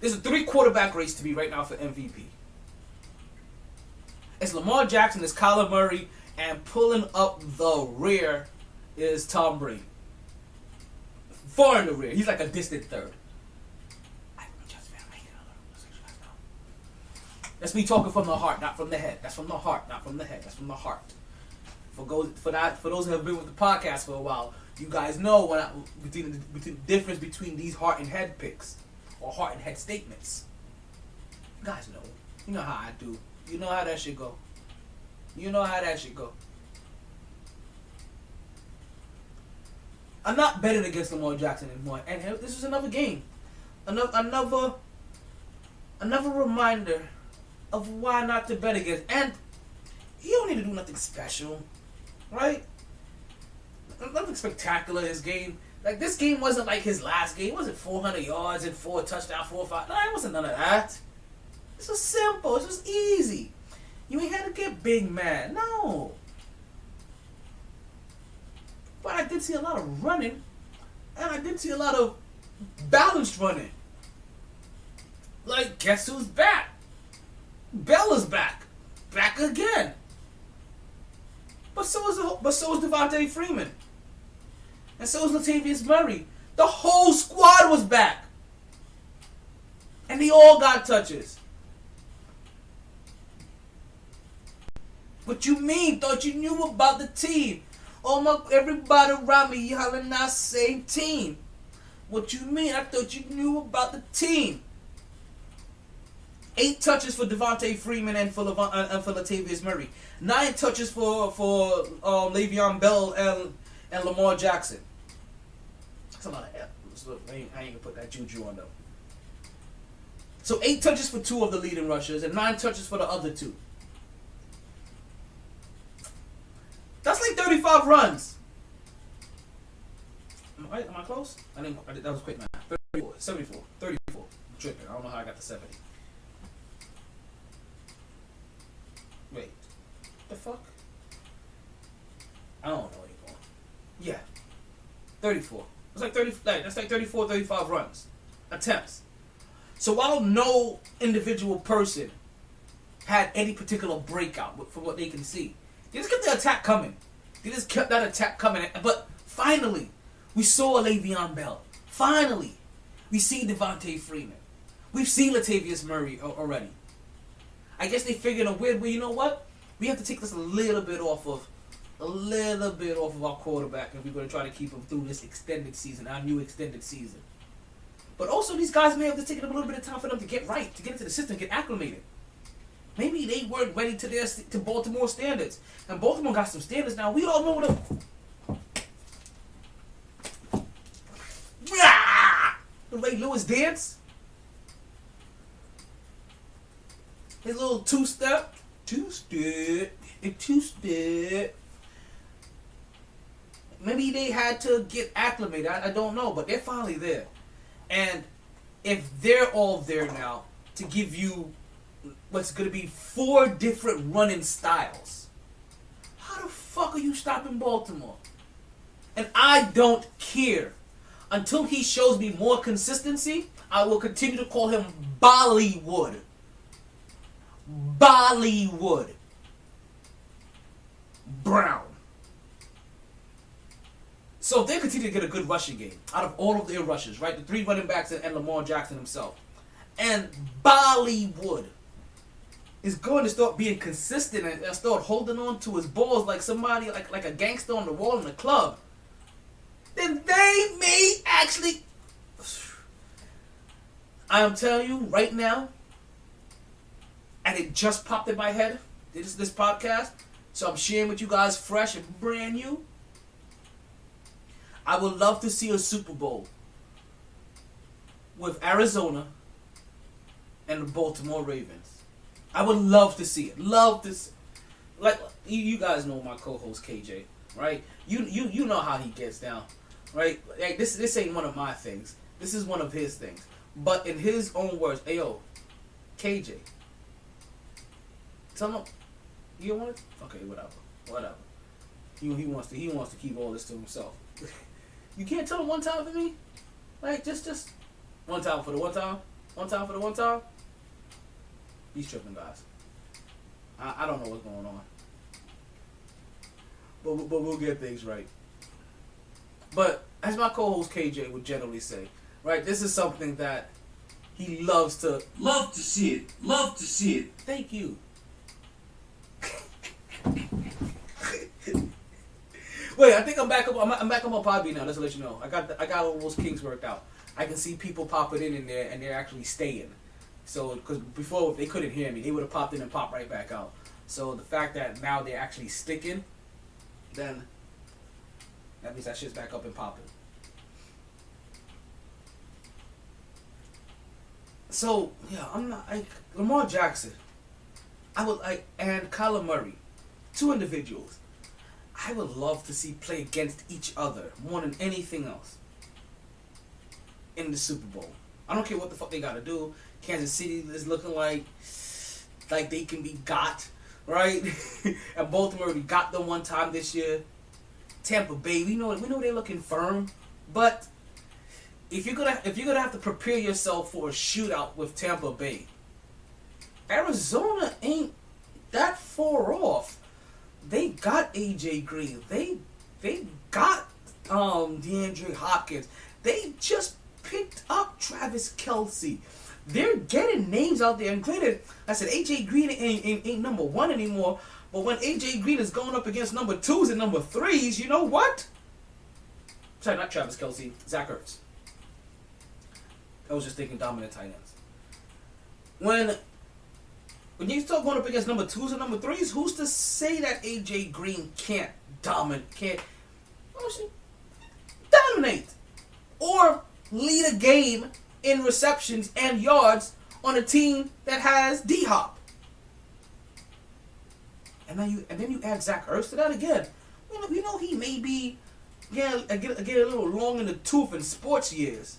3 quarterback race to be right now for MVP. It's Lamar Jackson, it's Kyler Murray, and pulling up the rear is Tom Brady. Far in the rear. He's like a distant third. That's me talking from the heart, not from the head. That's from the heart, not from the head. That's from the heart. For those who have been with the podcast for a while, you guys know between the difference between these heart and head picks or heart and head statements. You guys know. You know how I do. You know how that shit go. You know how that shit go. I'm not betting against Lamar Jackson anymore. And this is another game. Another reminder of why not to bet against. And he don't need to do nothing special. Right? Nothing spectacular in his game. Like, this game wasn't like his last game. It wasn't 400 yards and 4 touchdowns, 4 or 5. No, it wasn't none of that. This was simple. This was easy. You ain't had to get big mad. No. But I did see a lot of running. And I did see a lot of balanced running. Like, guess who's back? Bella's back. Back again. But so is Devontae Freeman. And so is Latavius Murray. The whole squad was back. And they all got touches. What you mean? Thought you knew about the team. Everybody around me hollering out same team. What you mean? I thought you knew about the team. 8 touches for Devontae Freeman and for Latavius Murray. 9 touches for Le'Veon Bell and Lamar Jackson. That's a lot of F. So I ain't gonna put that juju on them. So 8 touches for 2 of the leading rushers and 9 touches for the other 2. That's like 35 runs. Am I close? That was quick math. 34, 74, 34. I'm tripping. I don't know how I got to 70. Wait. The fuck? I don't know anymore. Yeah. 34. It's like 30. That's like 34, 35 runs. Attempts. So while no individual person had any particular breakout from what they can see, they just kept the attack coming. They just kept that attack coming. But finally, we saw a Le'Veon Bell. Finally, we see Devontae Freeman. We've seen Latavius Murray already. I guess they figured a weird way, you know what? We have to take this a little bit off of our quarterback if we're going to try to keep him through this extended season, our new extended season. But also, these guys may have to take a little bit of time for them to get right, to get into the system, get acclimated. Maybe they weren't ready to Baltimore standards. And Baltimore got some standards now. We all know them. The Ray Lewis dance. His little two-step. Maybe they had to get acclimated. I don't know, but they're finally there. And if they're all there now to give you what's going to be 4 different running styles, how the fuck are you stopping Baltimore? And I don't care. Until he shows me more consistency, I will continue to call him Bollywood. Bollywood. Brown. So if they continue to get a good rushing game out of all of their rushes, right? The 3 running backs and Lamar Jackson himself. And Bollywood is going to start being consistent and start holding on to his balls like somebody, like a gangster on the wall in the club. Then they may actually... I am telling you right now, and it just popped in my head, this podcast, so I'm sharing with you guys fresh and brand new. I would love to see a Super Bowl with Arizona and the Baltimore Ravens. I would love to see it. Love to see. Like, you guys know my co-host KJ, right? You know how he gets down, right? Like, this ain't one of my things. This is one of his things. But in his own words, hey yo, KJ, tell him you don't want it? Okay, whatever. He wants to keep all this to himself. You can't tell him one time for me? Like, just one time for the one time? One time for the one time? He's tripping, guys. I don't know what's going on. But we'll get things right. But as my co-host KJ would generally say, right, this is something that he loves to... Love to see it. Love to see it. Thank you. Wait, I think I'm back up. I'm back on my podbean now. Just to let you know, I got all those kinks worked out. I can see people popping in there, and they're actually staying. So, because before if they couldn't hear me, they would have popped in and popped right back out. So the fact that now they're actually sticking, then that means that shit's back up and popping. So yeah, I'm not like Lamar Jackson. I would like, and Kyler Murray, 2 individuals I would love to see play against each other more than anything else in the Super Bowl. I don't care what the fuck they gotta do. Kansas City is looking like they can be got, right? And Baltimore, we got them one time this year. Tampa Bay, we know they're looking firm, but if you're gonna have to prepare yourself for a shootout with Tampa Bay, Arizona ain't that far off. They got AJ Green. They got DeAndre Hopkins. They just picked up Travis Kelce. They're getting names out there. And granted, I said AJ Green ain't number 1 anymore. But when AJ Green is going up against number 2s and number 3s, you know what? Sorry, not Travis Kelce. Zach Ertz. I was just thinking dominant tight ends. When when you start going up against number 2s and number 3s, who's to say that AJ Green can't dominate or lead a game in receptions and yards on a team that has D-Hop? And then you add Zach Ertz to that again. We know he may be get a little long in the tooth in sports years,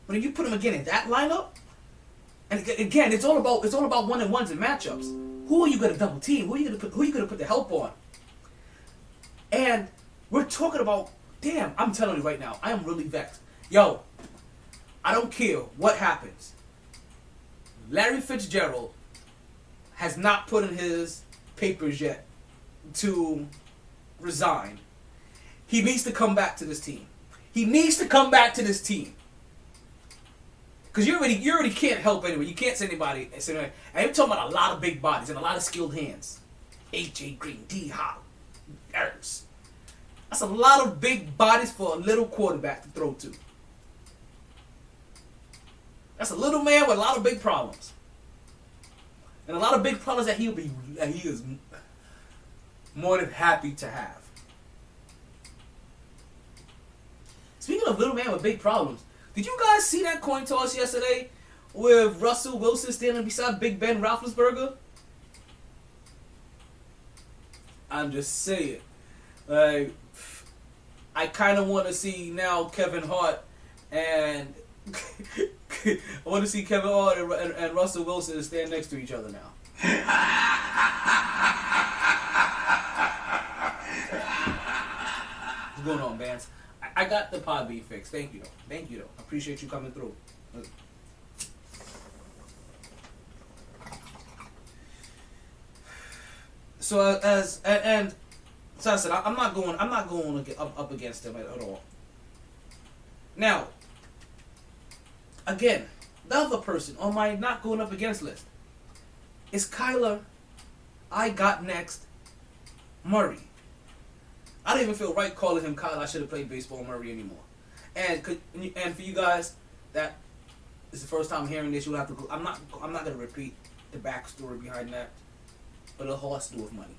but if you put him again in that lineup, and again, it's all about 1-on-1s and matchups. Who are you gonna double team? Who are you gonna put the help on? And we're talking about, damn, I'm telling you right now, I am really vexed. Yo, I don't care what happens. Larry Fitzgerald has not put in his papers yet to resign. He needs to come back to this team. Because you already can't help anyway. You can't say anybody. And you're talking about a lot of big bodies and a lot of skilled hands. AJ Green, D-Hop, Ertz. That's a lot of big bodies for a little quarterback to throw to. That's a little man with a lot of big problems. And a lot of big problems that he is more than happy to have. Speaking of little man with big problems, did you guys see that coin toss yesterday with Russell Wilson standing beside Big Ben Roethlisberger? I'm just saying. Like, I kind of want to see now Kevin Hart and and Russell Wilson stand next to each other now. What's going on, Vance? I got the podbean fixed. Thank you, though. I appreciate you coming through. So as I said, I'm not going to get up against him at all. Now, again, the other person on my not going up against list is Kyler. I got next Murray. I don't even feel right calling him Kyler. I should have played baseball Murray anymore. And for you guys that is the first time hearing this, you'll have to go. I'm not going to repeat the backstory behind that, but it all has to do with money.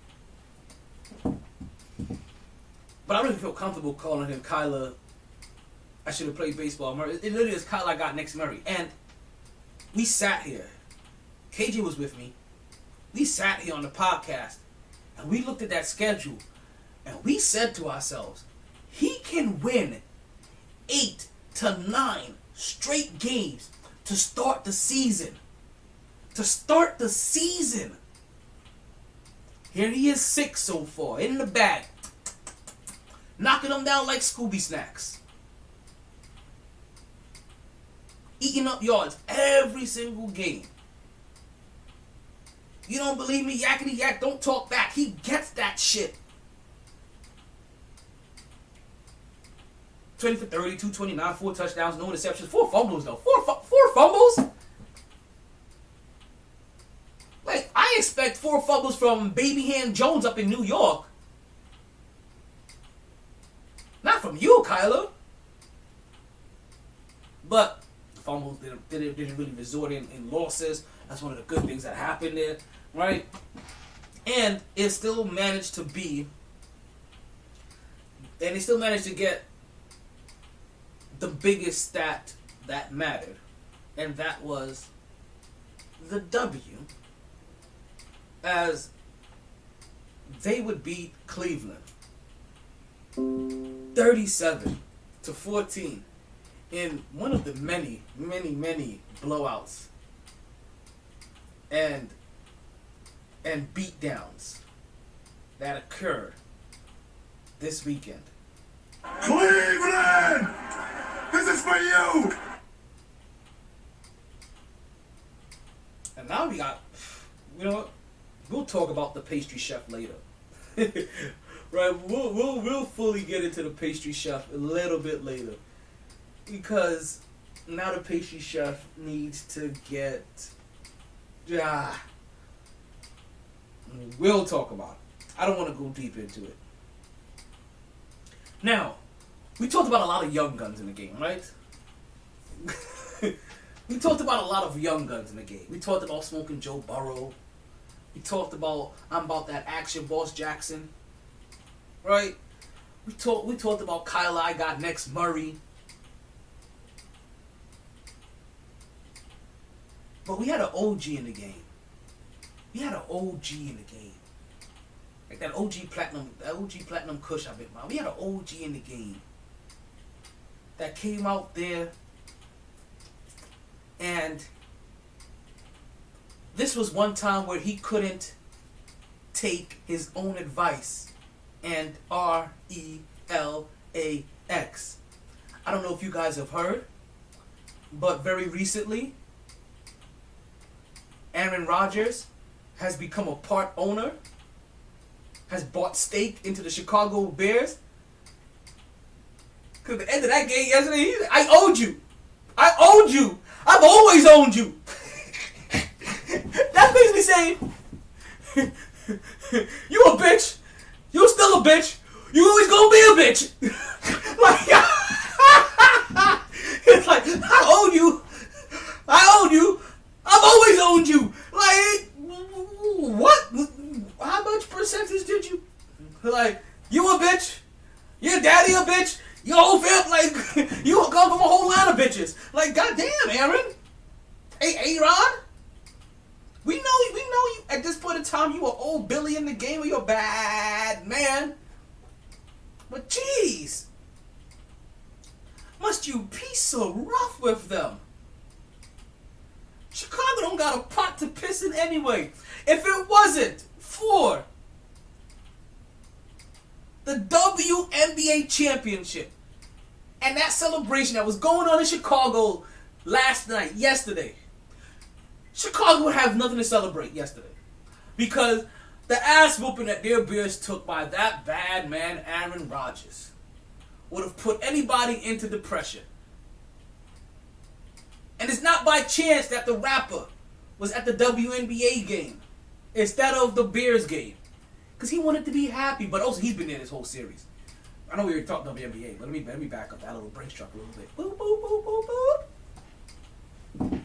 But I don't even feel comfortable calling him Kyler. I should have played baseball Murray. It literally is Kyler I got next Murray. And we sat here. KJ was with me. We sat here on the podcast, and we looked at that schedule. And we said to ourselves, he can win 8 to 9 straight games to start the season. Here he is 6 so far, in the bag. Knocking them down like Scooby snacks. Eating up yards every single game. You don't believe me? Yakety yak, don't talk back. He gets that shit. 20 for 30, 229, 4 touchdowns, no interceptions, 4 fumbles though. 4 fumbles? Like, I expect 4 fumbles from Baby Hand Jones up in New York. Not from you, Kyler. But the fumbles didn't really resort in losses. That's one of the good things that happened there, right? And it still managed to get the biggest stat that mattered, and that was the W, as they would beat Cleveland 37-14 in one of the many blowouts and beatdowns that occurred this weekend. Cleveland! This is for you! And now we got, you know what? We'll talk about the pastry chef later. Right? We'll fully get into the pastry chef a little bit later. Because now the pastry chef needs to get... We'll talk about it. I don't want to go deep into it. Now, we talked about a lot of young guns in the game, right? We talked about a lot of young guns in the game. We talked about smoking Joe Burrow. We talked about I'm about that action, Boss Jackson. Right? We talked about Kyle I got next Murray. But we had an OG in the game. We had an OG in the game. Like that OG Platinum Kush I've been about. We had an OG in the game that came out there, and this was one time where he couldn't take his own advice and RELAX. I don't know if you guys have heard, but very recently, Aaron Rodgers has become a part owner, has bought stake into the Chicago Bears. Because at the end of that game yesterday, he's like, I owed you. I've always owned you. That's basically saying, you a bitch. You still a bitch. You always gonna be a bitch. Like, it's like, I own you. I've always owned you. Like, what? How much percentage did you? Like, you a bitch? Your daddy a bitch? Your whole family, like, you come from a whole line of bitches. Like, goddamn, Aaron. Hey, A-Rod. We know you. At this point in time, you are old Billy in the game. You're a bad man. But jeez, must you be so rough with them? Chicago don't got a pot to piss in anyway. If it wasn't for the WNBA championship and that celebration that was going on in Chicago yesterday, Chicago would have nothing to celebrate yesterday. Because the ass whooping that their Bears took by that bad man, Aaron Rodgers, would have put anybody into depression. And it's not by chance that the rapper was at the WNBA game instead of the Bears game. Because he wanted to be happy, but also he's been there this whole series. I know we were talking WNBA, but let me back up that little Brinks truck a little bit. Boop, boop, boop, boop, boop.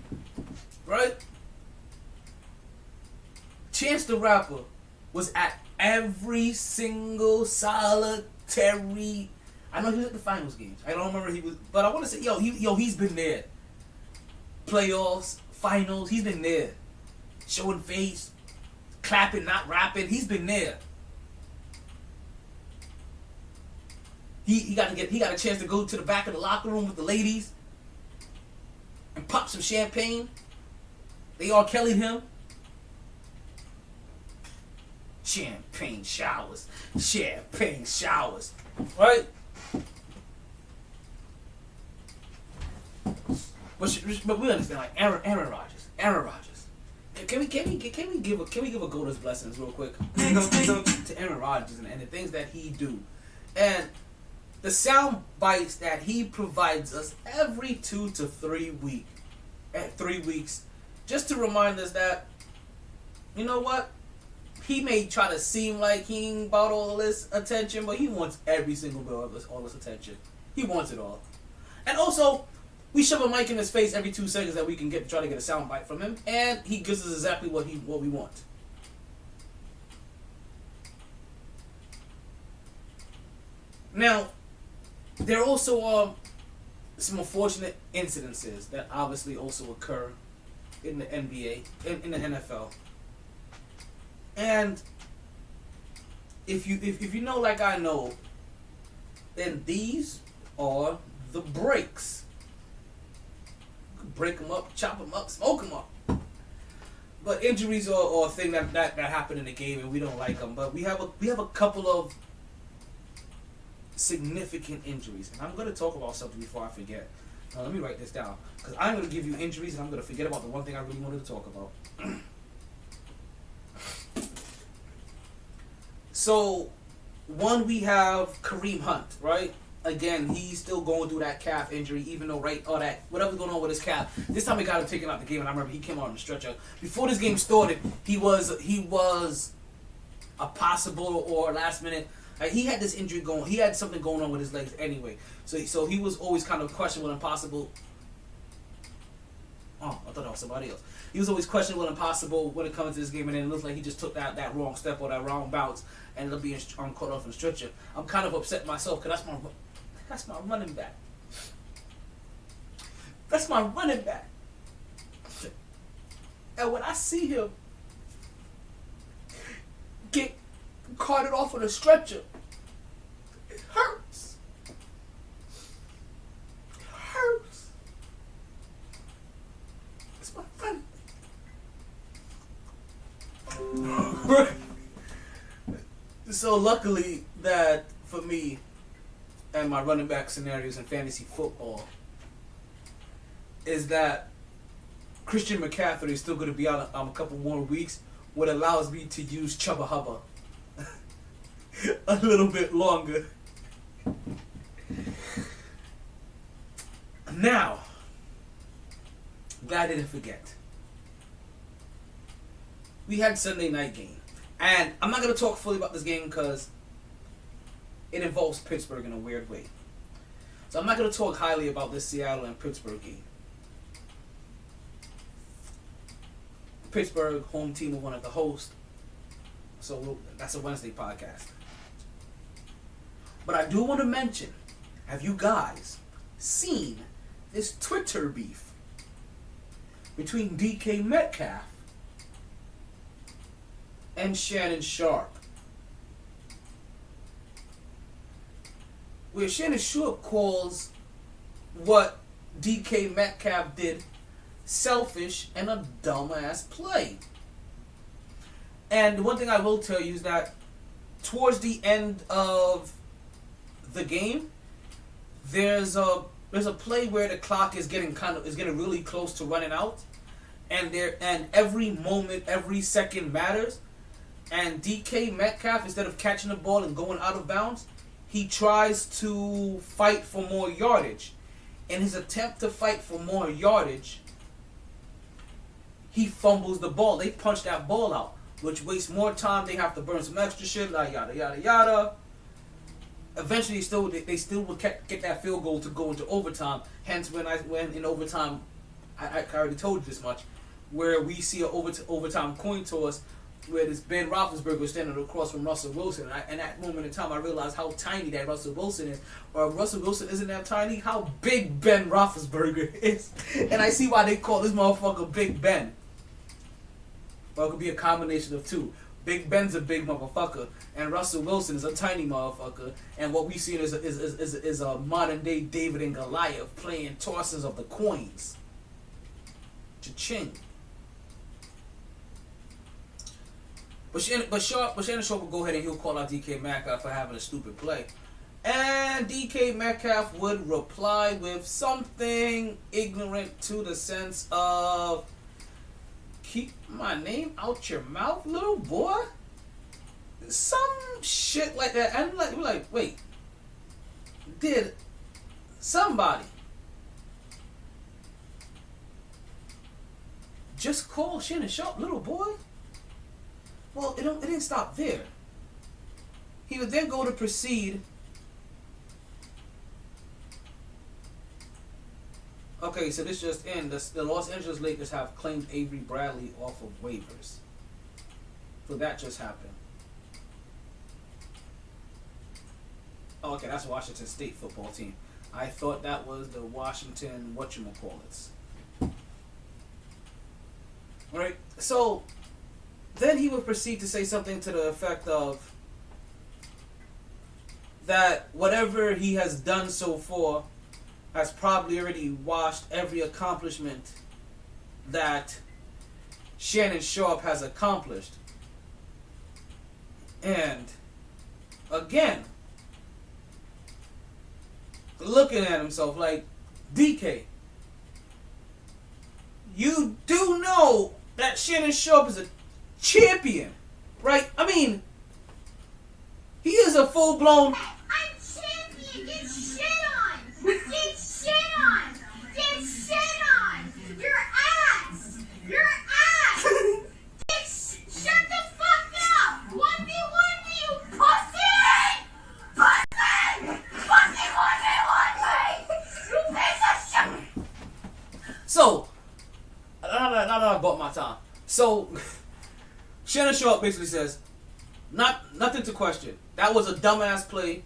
Right? Chance the Rapper was at every single solitary. I know he was at the finals games. I don't remember he was, but I want to say, he's been there. Playoffs, finals, he's been there. Showing face, clapping, not rapping, he's been there. He got a chance to go to the back of the locker room with the ladies and pop some champagne. They all Kelly'd him. Champagne showers. Right? But we understand, like, Aaron Rodgers. Can we give a Golders blessings real quick to Aaron Rodgers and the things that he do, and the sound bites that he provides us every 2 to 3 weeks, just to remind us that, you know what, he may try to seem like he ain't about all this attention, but he wants every single bit of all this attention. He wants it all, and also, we shove a mic in his face every 2 seconds that we can try to get a sound bite from him, and he gives us exactly what we want. Now, there also are some unfortunate incidences that obviously also occur in the NBA, in the NFL. And if you know like I know, then these are the breaks. Break them up, chop them up, smoke them up. But injuries are a thing that happen in the game, and we don't like them. But we have a couple of significant injuries, and I'm going to talk about something before I forget. Let me write this down, because I'm going to give you injuries, and I'm going to forget about the one thing I really wanted to talk about. So, one, we have Kareem Hunt, right? Again, he's still going through that calf injury, even though whatever's going on with his calf. This time he got him taken out the game, and I remember he came out on the stretcher. Before this game started, he was a possible or last minute. He had this injury going. He had something going on with his legs anyway. So he was always kind of questionable and possible. Oh, I thought that was somebody else. He was always questionable and possible when it comes to this game, and then it looks like he just took that wrong step or that wrong bounce and ended up being caught off in stretcher. I'm kind of upset myself because that's my running back. That's my running back. And when I see him get carted off on a stretcher, it hurts. It hurts. It's my friend. So luckily that for me and my running back scenarios in fantasy football is that Christian McCaffrey is still going to be out a couple more weeks, what allows me to use Chubba Hubba a little bit longer. Now, glad I didn't forget. We had Sunday night game. And I'm not going to talk fully about this game because it involves Pittsburgh in a weird way. So I'm not going to talk highly about this Seattle and Pittsburgh game. Pittsburgh, home team of one of the hosts. So that's a Wednesday podcast. But I do want to mention, have you guys seen this Twitter beef between DK Metcalf and Shannon Sharp? Where Shannon Sharp calls what DK Metcalf did selfish and a dumbass play. And the one thing I will tell you is that towards the end of the game, there's a play where the clock is getting really close to running out, and every moment, every second matters. And DK Metcalf, instead of catching the ball and going out of bounds, he tries to fight for more yardage. In his attempt to fight for more yardage, he fumbles the ball. They punch that ball out, which wastes more time. They have to burn some extra shit, like yada yada yada. Eventually, they still would get that field goal to go into overtime. Hence, when in overtime, I already told you this much, where we see an overtime coin toss where this Ben Roethlisberger was standing across from Russell Wilson. And at that moment in time, I realized how tiny that Russell Wilson is. Or if Russell Wilson isn't that tiny, how big Ben Roethlisberger is. And I see why they call this motherfucker Big Ben. Well, it could be a combination of two. Big Ben's a big motherfucker, and Russell Wilson is a tiny motherfucker. And what we see is a modern day David and Goliath playing tosses of the coins. Cha-ching. But Shannon Sharp will go ahead and he'll call out DK Metcalf for having a stupid play. And DK Metcalf would reply with something ignorant to the sense of, keep my name out your mouth, little boy. Some shit like that. And we're like, wait. Did somebody just call Shannon Sharp little boy? Well, it didn't stop there. He would then go to proceed. Okay, so this just in. The Los Angeles Lakers have claimed Avery Bradley off of waivers. So that just happened. Oh, okay, that's Washington State football team. I thought that was the Washington whatchamacallits. Alright, so then he would proceed to say something to the effect of that whatever he has done so far has probably already washed every accomplishment that Shannon Sharp has accomplished. And again, looking at himself like, DK, you do know that Shannon Sharp is a champion, right? I mean, he is a full-blown... I'm champion! Get shit on! Get shit on! Get shit on! Your ass! Your ass! Shut the fuck up! 1v1 you pussy! Pussy! Pussy 1v1 me! You piece of shit! So, So, Shannon Sharp basically says, nothing to question. That was a dumbass play,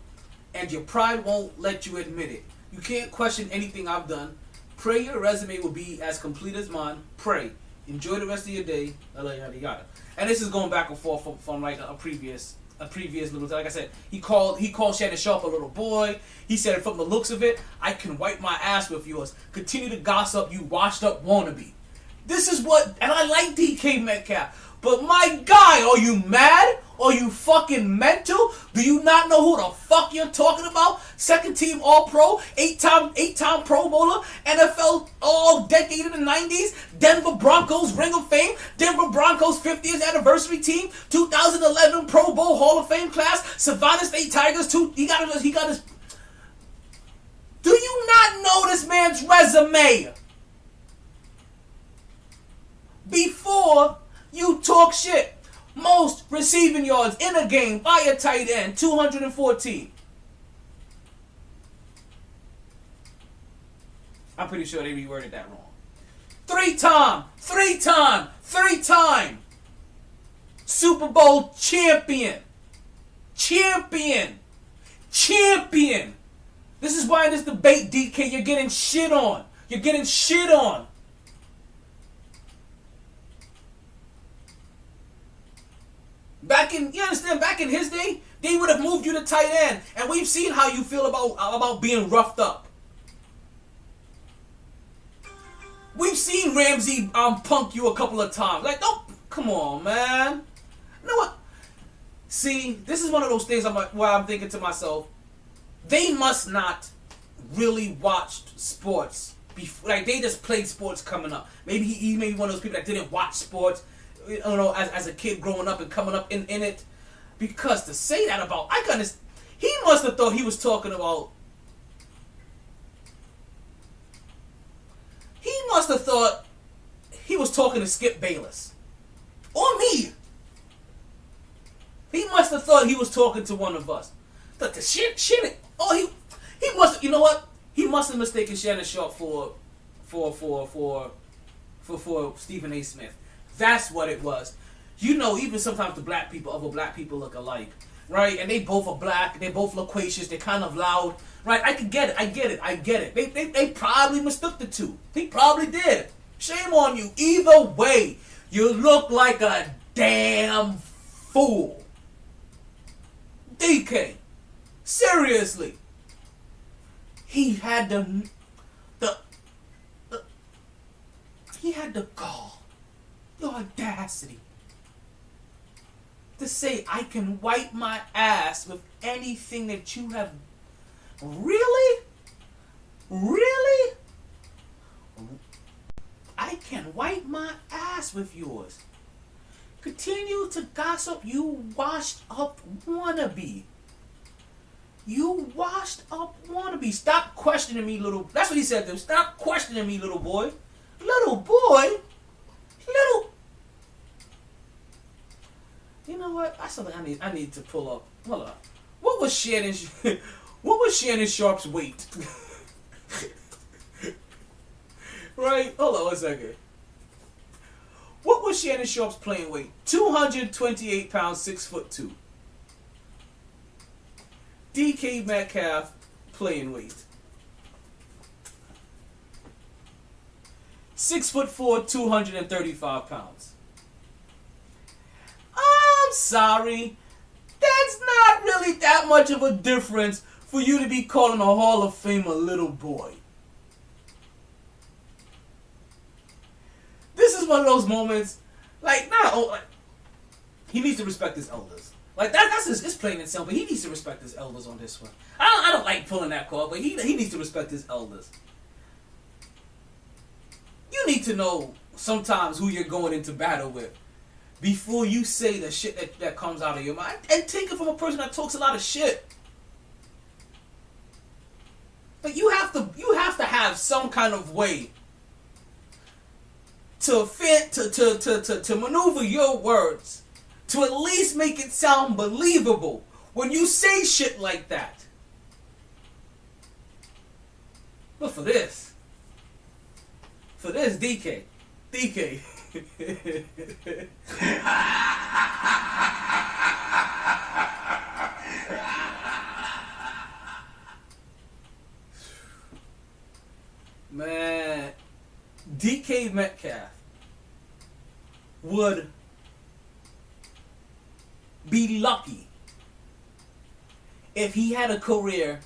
and your pride won't let you admit it. You can't question anything I've done. Pray your resume will be as complete as mine. Pray. Enjoy the rest of your day. Yada yada yada. And this is going back and forth from like a previous little. Like I said, he called Shannon Sharp a little boy. He said, from the looks of it, I can wipe my ass with yours. Continue to gossip, you washed up wannabe. This is what, and I like DK Metcalf. But my guy, are you mad? Are you fucking mental? Do you not know who the fuck you're talking about? Second team All-Pro, eight-time Pro Bowler, NFL all-decade in the 90s, Denver Broncos Ring of Fame, Denver Broncos 50th anniversary team, 2011 Pro Bowl Hall of Fame class, Savannah State Tigers, he got his... Do you not know this man's resume? Before you talk shit. Most receiving yards in a game by a tight end, 214. I'm pretty sure they reworded that wrong. Three-time Super Bowl champion. This is why in this debate, DK, you're getting shit on. Back in his day, they would have moved you to tight end, and we've seen how you feel about being roughed up. We've seen Ramsey punk you a couple of times. Like, don't, come on, man. You know what? See, this is one of those things where I'm thinking to myself, they must not really watch sports before. Like, they just played sports coming up. Maybe he may be one of those people that didn't watch sports, you know, as a kid growing up and coming up in it. Because to say that about, he must have thought he was talking about, he must have thought he was talking to Skip Bayless. Or me. He must have thought he was talking to one of us. But the shit. Oh, he must. You know what? He must have mistaken Shannon Sharp for Stephen A. Smith. That's what it was. You know, even sometimes other black people look alike, right? And they both are black. They both loquacious. They're kind of loud, right? I can get it. They probably mistook the two. They probably did. Shame on you. Either way, you look like a damn fool. DK. Seriously. He had the gall, the audacity to say, I can wipe my ass with anything that you have. Really? I can wipe my ass with yours. Continue to gossip, you washed up wannabe. Stop questioning me, little. That's what he said to him. Stop questioning me, little boy. Little boy? You know what? That's something I need to pull up. Hold on. What was Shannon Sharp's weight? Right? Hold on 1 second. What was Shannon Sharp's playing weight? 228 pounds, 6'2". DK Metcalf playing weight. 6'4", 235 pounds. I'm sorry. That's not really that much of a difference for you to be calling a Hall of Famer little boy. This is one of those moments, he needs to respect his elders. Like, that's it's plain and simple. He needs to respect his elders on this one. I don't like pulling that card, but he needs to respect his elders. You need to know sometimes who you're going into battle with before you say the shit that comes out of your mind. And take it from a person that talks a lot of shit. But you have to have some kind of way to maneuver your words to at least make it sound believable when you say shit like that. But for this, DK, Man, DK Metcalf would be lucky if he had a career,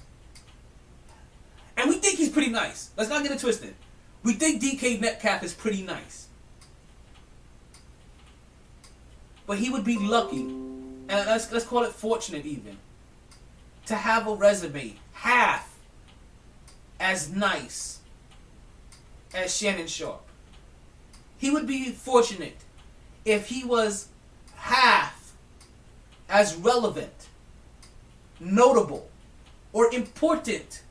and we think he's pretty nice. Let's not get it twisted. We think DK Metcalf is pretty nice. But he would be lucky, and let's call it fortunate even, to have a resume half as nice as Shannon Sharpe. He would be fortunate if he was half as relevant, notable, or important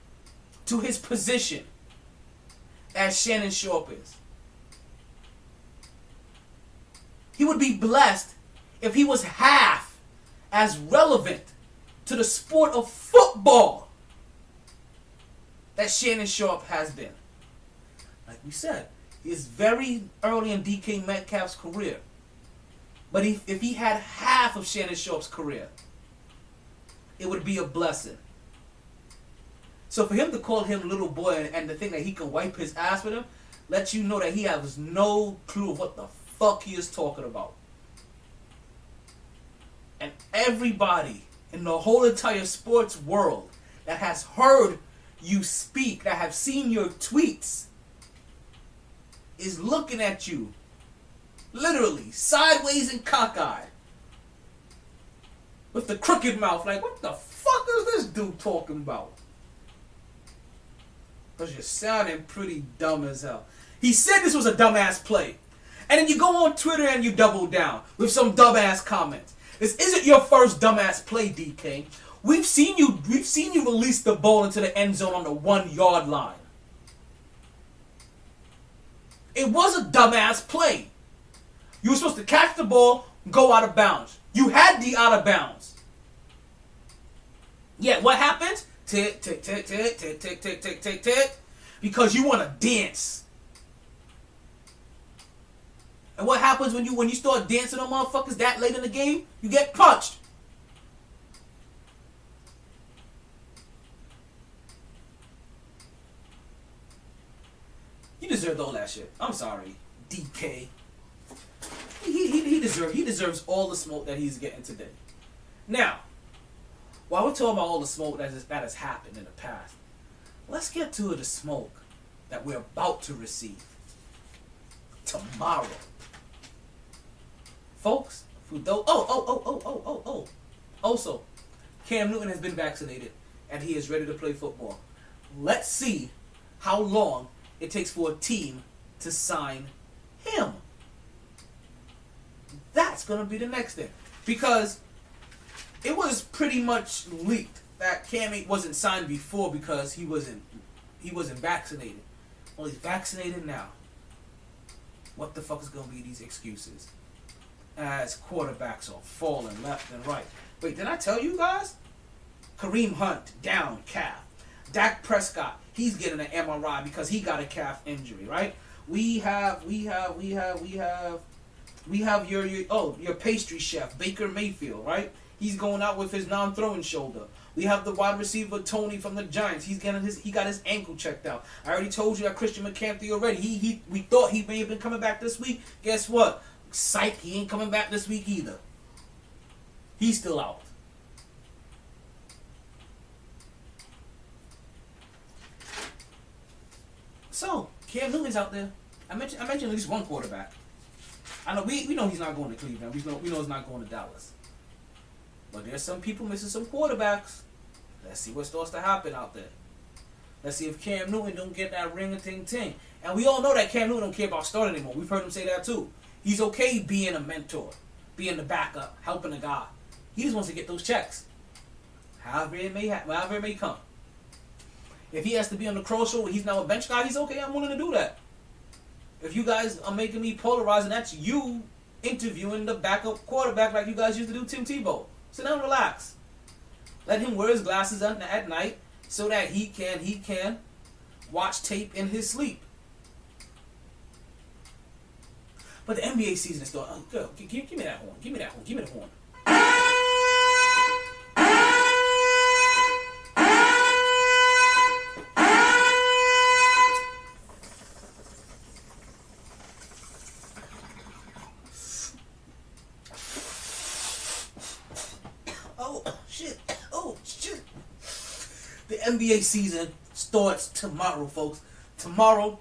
to his position as Shannon Sharpe is. He would be blessed if he was half as relevant to the sport of football that Shannon Sharpe has been. Like we said, he is very early in DK Metcalf's career. But if he had half of Shannon Sharpe's career, it would be a blessing. So for him to call him little boy and to think that he can wipe his ass with him, lets you know that he has no clue of what the fuck he is talking about. And everybody in the whole entire sports world that has heard you speak, that have seen your tweets, is looking at you literally sideways and cockeyed with the crooked mouth like, what the fuck is this dude talking about? Because you're sounding pretty dumb as hell. He said this was a dumbass play. And then you go on Twitter and you double down with some dumbass comments. This isn't your first dumbass play, DK. We've seen you release the ball into the end zone on the 1 yard line. It was a dumbass play. You were supposed to catch the ball, go out of bounds. You had the out of bounds. Yeah, what happens? Tick, tick, tick, tick, tick, tick, tick, tick, tick, tick. Because you want to dance. And what happens when you start dancing on motherfuckers that late in the game? You get punched. You deserved all that shit. I'm sorry, DK. He deserves all the smoke that he's getting today. Now, while we're talking about all the smoke that has happened in the past, let's get to the smoke that we're about to receive tomorrow. Folks, also, Cam Newton has been vaccinated and he is ready to play football. Let's see how long it takes for a team to sign him. That's going to be the next thing. Because it was pretty much leaked that Cam wasn't signed before because he wasn't vaccinated. Well, he's vaccinated now. What the fuck is going to be these excuses? As quarterbacks are falling left and right. Wait, did I tell you guys? Kareem Hunt, down, calf. Dak Prescott, he's getting an MRI because he got a calf injury, right? We have your pastry chef, Baker Mayfield, right? He's going out with his non-throwing shoulder. We have the wide receiver Tony from the Giants. He got his ankle checked out. I already told you that Christian McCaffrey already. We thought he may have been coming back this week. Guess what? Psych, he ain't coming back this week either. He's still out. So, Cam Newton's out there. I mentioned at least one quarterback. I know we know he's not going to Cleveland. We know he's not going to Dallas. But there's some people missing some quarterbacks. Let's see what starts to happen out there. Let's see if Cam Newton don't get that ring-a-ting-ting. And we all know that Cam Newton don't care about starting anymore. We've heard him say that too. He's okay being a mentor, being the backup, helping a guy. He just wants to get those checks. However it may come. If he has to be on the cross show, he's now a bench guy, he's okay. I'm willing to do that. If you guys are making me polarized, and that's you interviewing the backup quarterback like you guys used to do Tim Tebow. Sit down and relax. Let him wear his glasses at night so that he can watch tape in his sleep. But the NBA season is still. Oh, girl, give me that horn. Give me that horn. Give me the horn. Oh shit. The NBA season starts tomorrow, folks. Tomorrow.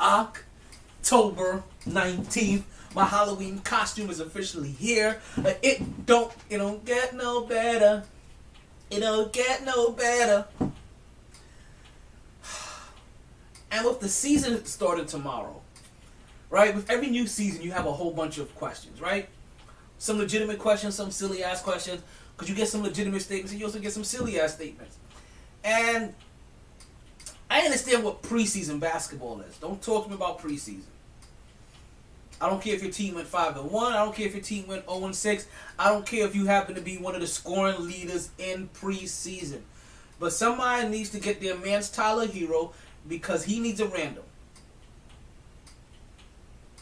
October 19th. My Halloween costume is officially here. It don't get no better. It don't get no better. And with the season starting tomorrow, right? With every new season, you have a whole bunch of questions, right? Some legitimate questions, some silly ass questions. Because you get some legitimate statements and you also get some silly ass statements. And I understand what preseason basketball is. Don't talk to me about preseason. I don't care if your team went 5-1. I don't care if your team went 0-6. I don't care if you happen to be one of the scoring leaders in preseason. But somebody needs to get their man's Tyler Hero because he needs a random.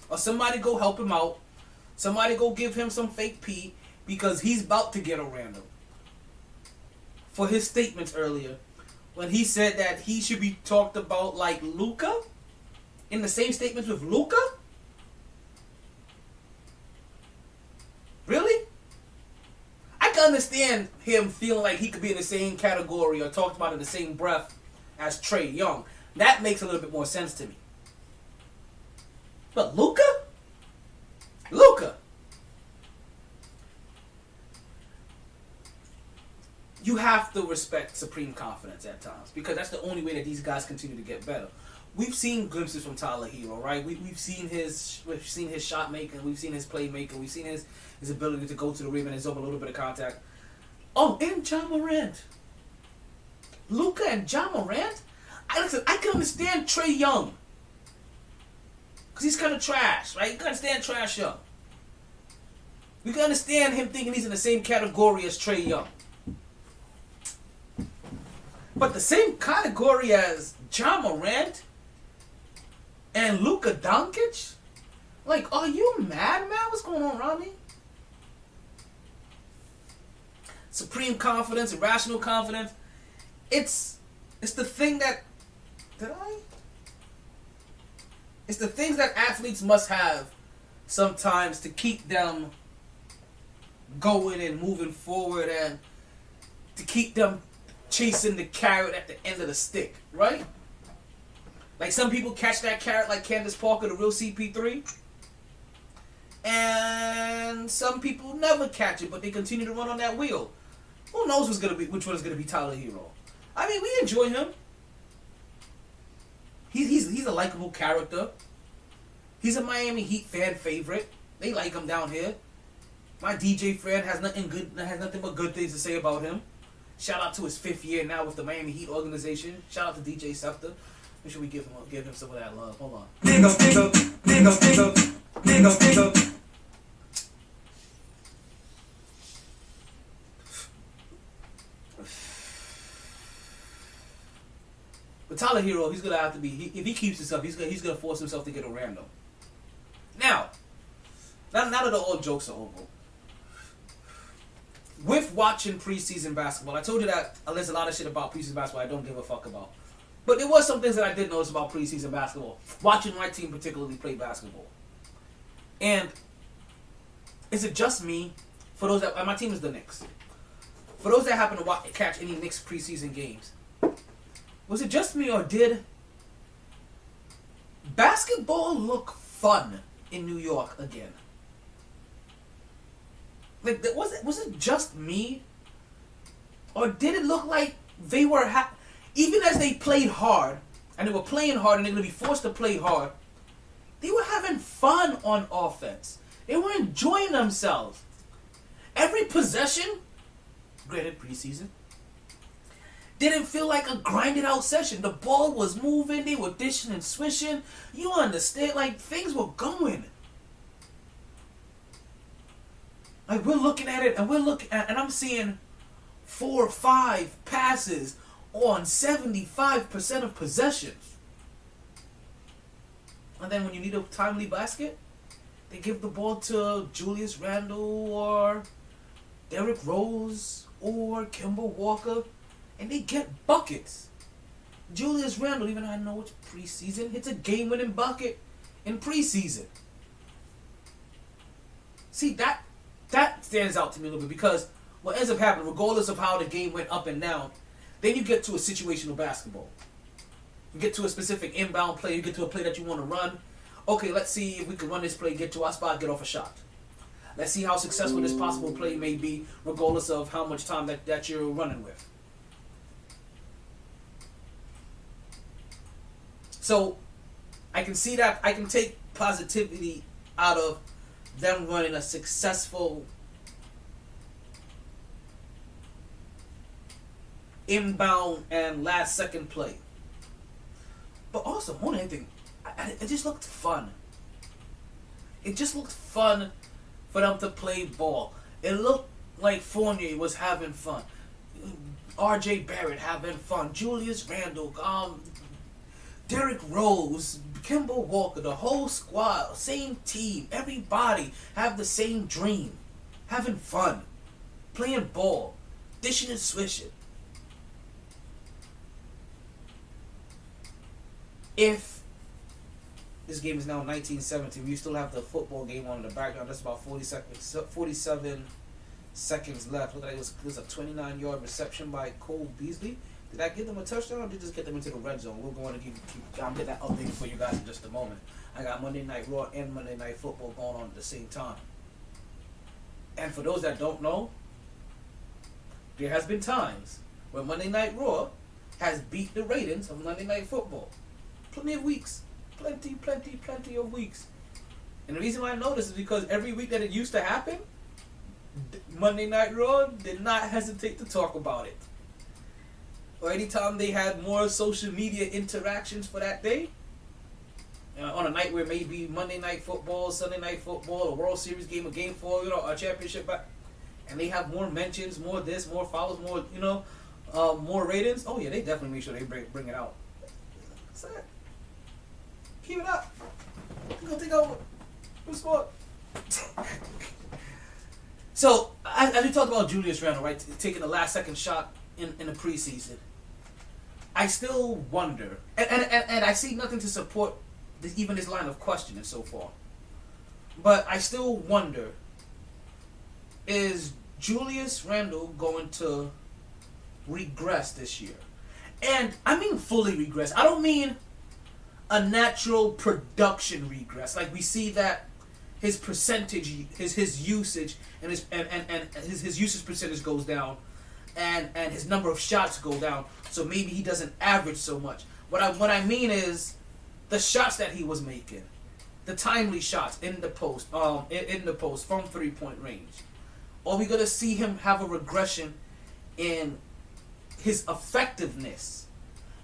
Or somebody go help him out. Somebody go give him some fake pee because he's about to get a random. For his statements earlier, when he said that he should be talked about like Luka, in the same statements with Luka? Really? I can understand him feeling like he could be in the same category or talked about in the same breath as Trae Young. That makes a little bit more sense to me. But Luka? You have to respect supreme confidence at times because that's the only way that these guys continue to get better. We've seen glimpses from Tyler Hero, right? We've seen his shot making, we've seen his play making, we've seen his ability to go to the rim and absorb a little bit of contact. Oh, and Ja Morant. Luka and Ja Morant? I can understand Trae Young. Because he's kind of trash, right? You can understand Trash Young. We can understand him thinking he's in the same category as Trae Young. But the same category as Ja Morant and Luka Doncic? Like, are you mad, man? What's going on, Rodney? Supreme confidence, irrational confidence. It's the thing that... It's the things that athletes must have sometimes to keep them going and moving forward and to keep them chasing the carrot at the end of the stick, right? Like some people catch that carrot like Candace Parker, the real CP3. And some people never catch it, but they continue to run on that wheel. Who knows which one is gonna be Tyler Hero? I mean, we enjoy him. He's a likable character. He's a Miami Heat fan favorite. They like him down here. My DJ friend has nothing but good things to say about him. Shout out to his 5th year now with the Miami Heat organization. Shout out to DJ Scepter. Make sure we give him some of that love. Hold on. Big up. But Tyler Hero, he's gonna have to be. If he keeps this up, he's gonna force himself to get a random. Now that all jokes are over, with watching preseason basketball, I told you that there's a lot of shit about preseason basketball I don't give a fuck about. But there was some things that I did notice about preseason basketball. Watching my team particularly play basketball. And is it just me? For those that my team is the Knicks. For those that happen to catch any Knicks preseason games, was it just me or did basketball look fun in New York again? Like, was it just me? Or did it look like they were, even as they played hard, and they were playing hard and they're going to be forced to play hard, they were having fun on offense. They were enjoying themselves. Every possession, granted preseason, didn't feel like a grinded out session. The ball was moving, they were dishing and swishing. You understand? Like, things were going. Like, we're looking at it, and and I'm seeing 4 or 5 passes on 75% of possessions. And then when you need a timely basket, they give the ball to Julius Randle or Derrick Rose or Kemba Walker, and they get buckets. Julius Randle, even though I know it's preseason, hits a game-winning bucket in preseason. See, that stands out to me a little bit because what ends up happening, regardless of how the game went up and down, then you get to a situational basketball. You get to a specific inbound play, you get to a play that you want to run. Okay, let's see if we can run this play, get to our spot, get off a shot. Let's see how successful this possible play may be, regardless of how much time that you're running with. So, I can see that, I can take positivity out of them running a successful inbound and last second play. But also, more than anything, it just looked fun. It just looked fun for them to play ball. It looked like Fournier was having fun. R.J. Barrett having fun. Julius Randle, Derrick Rose, Kemba Walker, the whole squad, same team, everybody have the same dream. Having fun. Playing ball. Dishing and swishing. If this game is now 1917, we still have the football game on in the background. That's about 47 seconds left. Look like it was a 29-yard reception by Cole Beasley. Did I get them a touchdown or did I just get them into the red zone? We're going to I'll get that updated for you guys in just a moment. I got Monday Night Raw and Monday Night Football going on at the same time. And for those that don't know, there has been times where Monday Night Raw has beat the ratings of Monday Night Football. Plenty of weeks. Plenty of weeks. And the reason why I know this is because every week that it used to happen, Monday Night Raw did not hesitate to talk about it. Or anytime they had more social media interactions for that day, on a night where maybe Monday Night Football, Sunday Night Football, a World Series game, a Game 4, a championship, and they have more mentions, more this, more follows, more, more ratings. Oh yeah, they definitely make sure they bring it out. What's that? Keep it up. We're gonna take over. Good sport. So, as we talked about Julius Randle, right, taking the last second shot in the preseason, I still wonder, and I see nothing to support even this line of questioning so far, but I still wonder, is Julius Randle going to regress this year? And I mean fully regress. I don't mean a natural production regress. Like we see that his percentage, his usage, and his usage percentage goes down, and his number of shots go down. So maybe he doesn't average so much. What I mean is the shots that he was making, the timely shots in the post from 3-point range. Are we gonna see him have a regression in his effectiveness?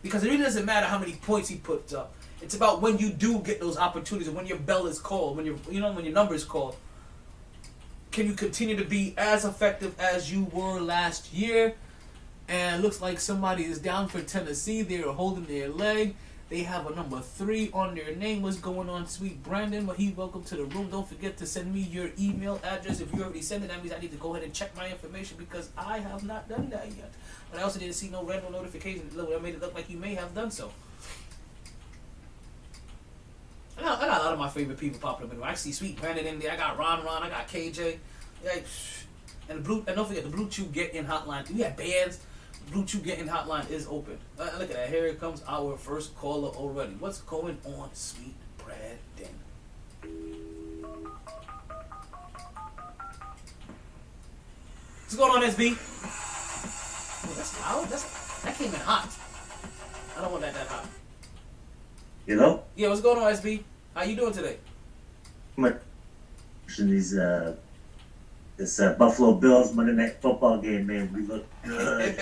Because it really doesn't matter how many points he puts up. It's about when you do get those opportunities, when your bell is called, when your number is called. Can you continue to be as effective as you were last year? And it looks like somebody is down for Tennessee. They're holding their leg. They have a number 3 on their name. What's going on, sweet Brandon? Well, welcome to the room. Don't forget to send me your email address. If you already sent it, that means I need to go ahead and check my information because I have not done that yet. But I also didn't see no random notification. I made it look like you may have done so. I got a lot of my favorite people popping up. I see Sweet Brandon in there. I got Ron. I got KJ. And don't forget the Blue Chew Get In hotline. We have bands. Blue Chew Get In hotline is open. Look at that. Here comes our first caller already. What's going on, Sweet Brandon? What's going on, SB? Oh, that's loud. That came in hot. I don't want that hot. You know? Yeah, what's going on, SB? How you doing today? This Buffalo Bills Monday Night Football game, man. We look good.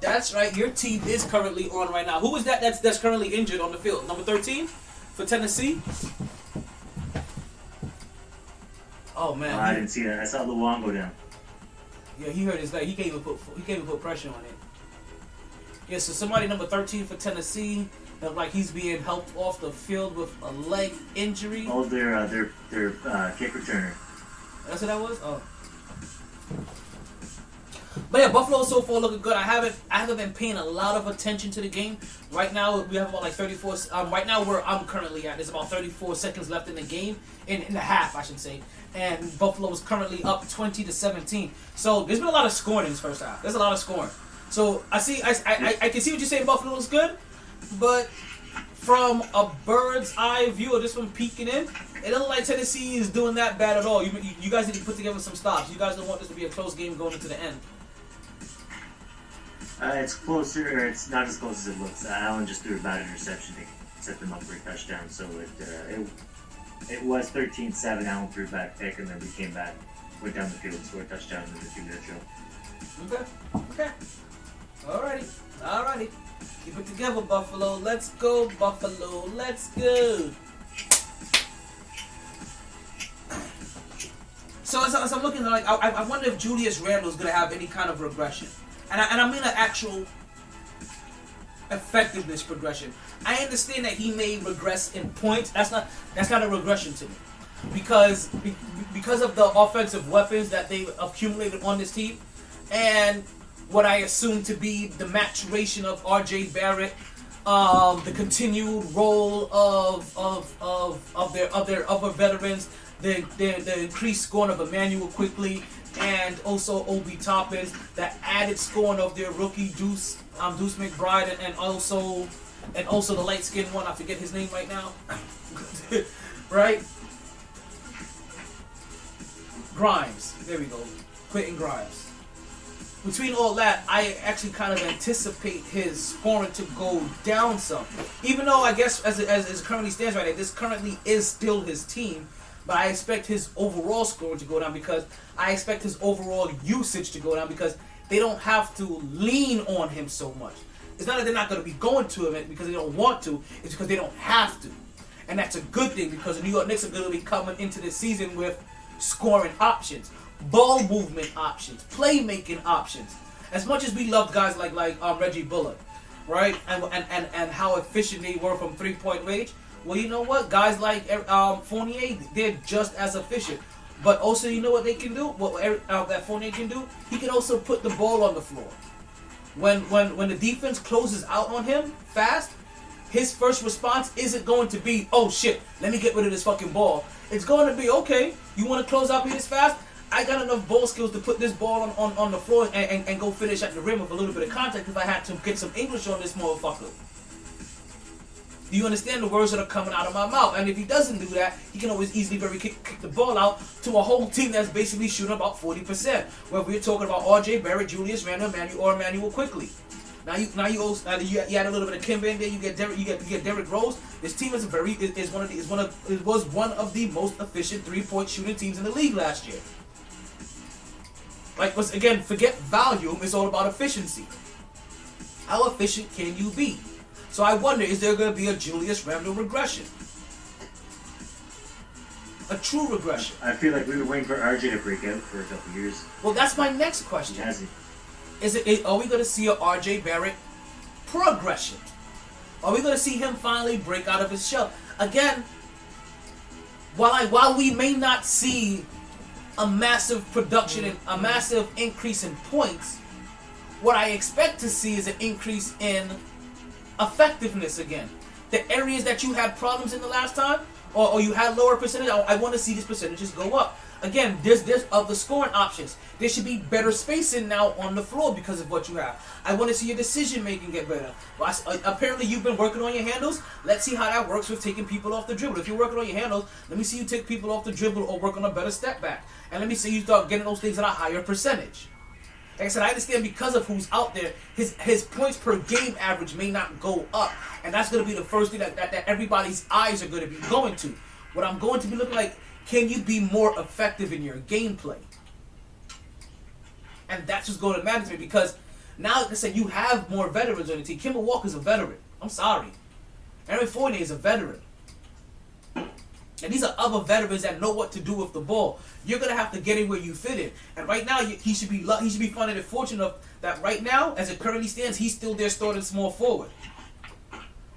That's right. Your team is currently on right now. Who is that's currently injured on the field? Number 13 for Tennessee? Oh, man. I didn't see that. I saw Luan go down. Yeah, he hurt his leg. He can't even put pressure on it. Yeah, so somebody number 13 for Tennessee. like he's being helped off the field with a leg injury. Oh, their kick returner. That's what that was. Oh. But yeah, Buffalo so far looking good. I haven't been paying a lot of attention to the game. Right now we have about like 34. Right now where I'm currently at, there's about 34 seconds left in the game, in the half I should say. And Buffalo is currently up 20-17. So there's been a lot of scoring in this first half. There's a lot of scoring. So I can see what you're saying. Buffalo looks good, but from a bird's eye view or just from peeking in, it doesn't look like Tennessee is doing that bad at all. You guys need to put together some stops. You guys don't want this to be a close game going into the end. It's closer, or it's not as close as it looks. Allen just threw a bad interception to set them up for a touchdown, so it was 13-7. Allen threw a bad pick, and then we came back, went down the field, and scored a touchdown in the 2-minute drill. Okay. Alrighty. Keep it together, Buffalo. Let's go, Buffalo. Let's go. So as I'm looking, like I wonder if Julius Randle is going to have any kind of regression. And I mean an actual effectiveness progression. I understand that he may regress in points. That's not a regression to me, because of the offensive weapons that they've accumulated on this team, and what I assume to be the maturation of R.J. Barrett, the continued role of their other veterans, the increased scoring of Emmanuel Quickly, and also Obi Toppin, the added scoring of their rookie Deuce McBride, and also the light skinned one, I forget his name right now. Right? Grimes. There we go. Quentin Grimes. Between all that, I actually kind of anticipate his scoring to go down some. Even though I guess as it currently stands right now, this currently is still his team. But I expect his overall scoring to go down, because I expect his overall usage to go down, because they don't have to lean on him so much. It's not that they're not going to be going to him because they don't want to. It's because they don't have to. And that's a good thing, because the New York Knicks are going to be coming into this season with scoring options, ball movement options, playmaking options. As much as we love guys like Reggie Bullock, right? And how efficient they were from 3-point range. Well, you know what? Guys like Fournier, they're just as efficient. But also, you know what they can do? What that Fournier can do? He can also put the ball on the floor. When the defense closes out on him fast, his first response isn't going to be, oh shit, let me get rid of this fucking ball. It's going to be, okay, you want to close out me this fast? I got enough ball skills to put this ball on the floor and go finish at the rim with a little bit of contact if I had to get some English on this motherfucker. Do you understand the words that are coming out of my mouth? And if he doesn't do that, he can always easily kick the ball out to a whole team that's basically shooting about 40%. Where we're talking about R.J. Barrett, Julius Randle, Emmanuel Quickly. Now you add a little bit of Kimba in there. You get Derrick Rose. This team was one of the most efficient 3-point shooting teams in the league last year. Like, again, forget volume. It's all about efficiency. How efficient can you be? So I wonder, is there going to be a Julius Randle regression? A true regression. I feel like we were waiting for RJ to break out for a couple years. Well, that's my next question. Has he? Are we going to see a RJ Barrett progression? Are we going to see him finally break out of his shell? Again, while we may not see a massive production and a massive increase in points, what I expect to see is an increase in effectiveness again. The areas that you had problems in the last time, or you had lower percentage, I want to see these percentages go up. Again, there's other scoring options. There should be better spacing now on the floor because of what you have. I want to see your decision making get better. Apparently you've been working on your handles. Let's see how that works with taking people off the dribble. If you're working on your handles, let me see you take people off the dribble or work on a better step back. And let me see you start getting those things at a higher percentage. Like I said, I understand because of who's out there, his points per game average may not go up. And that's going to be the first thing that everybody's eyes are going to be going to. What I'm going to be looking like, can you be more effective in your gameplay? And that's what's going to matter to me, because now, like I said, you have more veterans on the team. Kemba Walker's a veteran. I'm sorry. Aaron Fournier is a veteran. And these are other veterans that know what to do with the ball. You're gonna have to get in where you fit in. And right now, he should be finding it fortunate that right now, as it currently stands, he's still there starting small forward.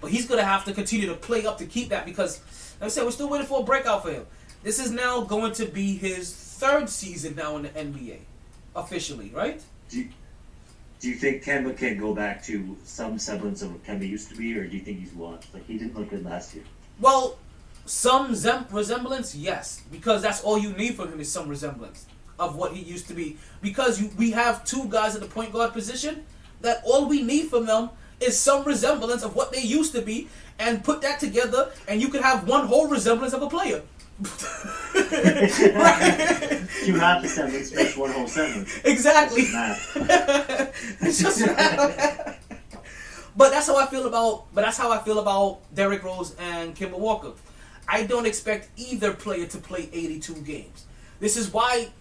But he's going to have to continue to play up to keep that because, like I said, we're still waiting for a breakout for him. This is now going to be his 3rd season now in the NBA, officially, right? Do you think Kemba can go back to some semblance of what Kemba used to be, or do you think he's washed? Like, he didn't look good last year. Well, some resemblance, yes, because that's all you need from him is some resemblance of what he used to be. Because we have 2 guys at the point guard position that all we need from them is some resemblance of what they used to be, and put that together, and you could have one whole resemblance of a player. Right? You have the semblance, makes one whole semblance. Exactly. It's just math. It's just But that's how I feel about Derrick Rose and Kemba Walker. I don't expect either player to play 82 games. This is why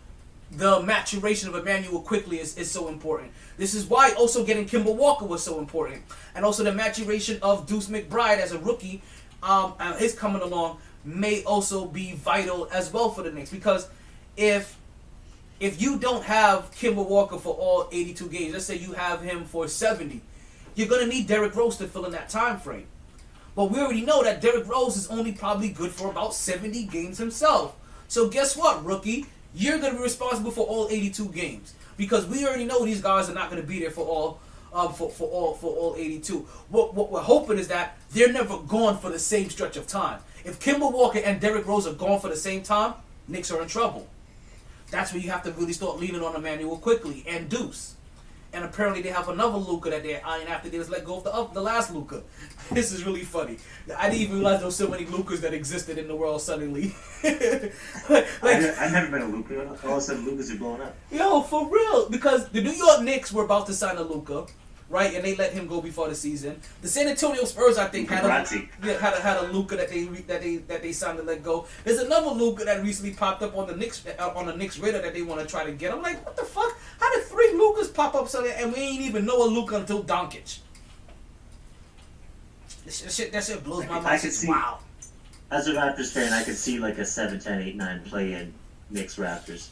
the maturation of Emmanuel quickly is so important. This is why also getting Kemba Walker was so important. And also the maturation of Deuce McBride as a rookie, and his coming along may also be vital as well for the Knicks. Because if you don't have Kemba Walker for all 82 games, let's say you have him for 70, you're going to need Derrick Rose to fill in that time frame. But we already know that Derrick Rose is only probably good for about 70 games himself. So guess what, rookie? You're going to be responsible for all 82 games. Because we already know these guys are not going to be there for all all 82. What we're hoping is that they're never gone for the same stretch of time. If Kemba Walker and Derrick Rose are gone for the same time, Knicks are in trouble. That's where you have to really start leaning on Emmanuel quickly and Deuce. And apparently they have another Luka that they're eyeing after they just let go of the last Luka. This is really funny. I didn't even realize there were so many Lukas that existed in the world suddenly. I've never been a Luka. All of a sudden Lukas are blowing up. Yo, for real. Because the New York Knicks were about to sign a Luka, right? And they let him go before the season. The San Antonio Spurs, I think, had a Luka that they signed to let go. There's another Luka that recently popped up on the Knicks radar that they want to try to get. I'm like, what the fuck? How did 3 Lukas pop up suddenly and we ain't even know a Luka until Doncic? That shit blows my mind. I could see. Wow. As a Raptors fan, I could see like a 7-10-8-9 play-in Knicks Raptors.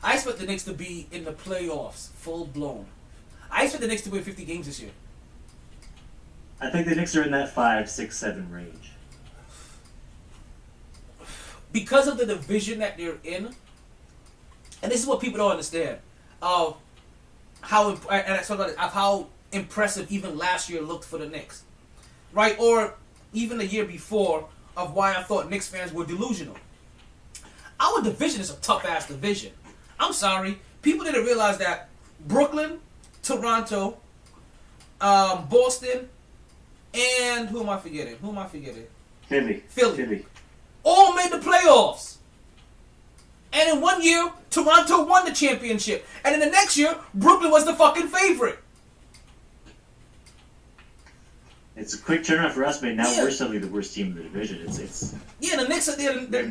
I expect the Knicks to be in the playoffs, full blown. I expect the Knicks to win 50 games this year. I think the Knicks are in that 5, 6, 7 range. Because of the division that they're in, and this is what people don't understand, of how impressive even last year looked for the Knicks, right? Or even the year before, of why I thought Knicks fans were delusional. Our division is a tough-ass division. I'm sorry. People didn't realize that Brooklyn, Toronto, Boston, and who am I forgetting? Philly. All made the playoffs. And in one year, Toronto won the championship. And in the next year, Brooklyn was the fucking favorite. It's a quick turnaround for us, but now we're suddenly the worst team in the division. Yeah, the Knicks are there. The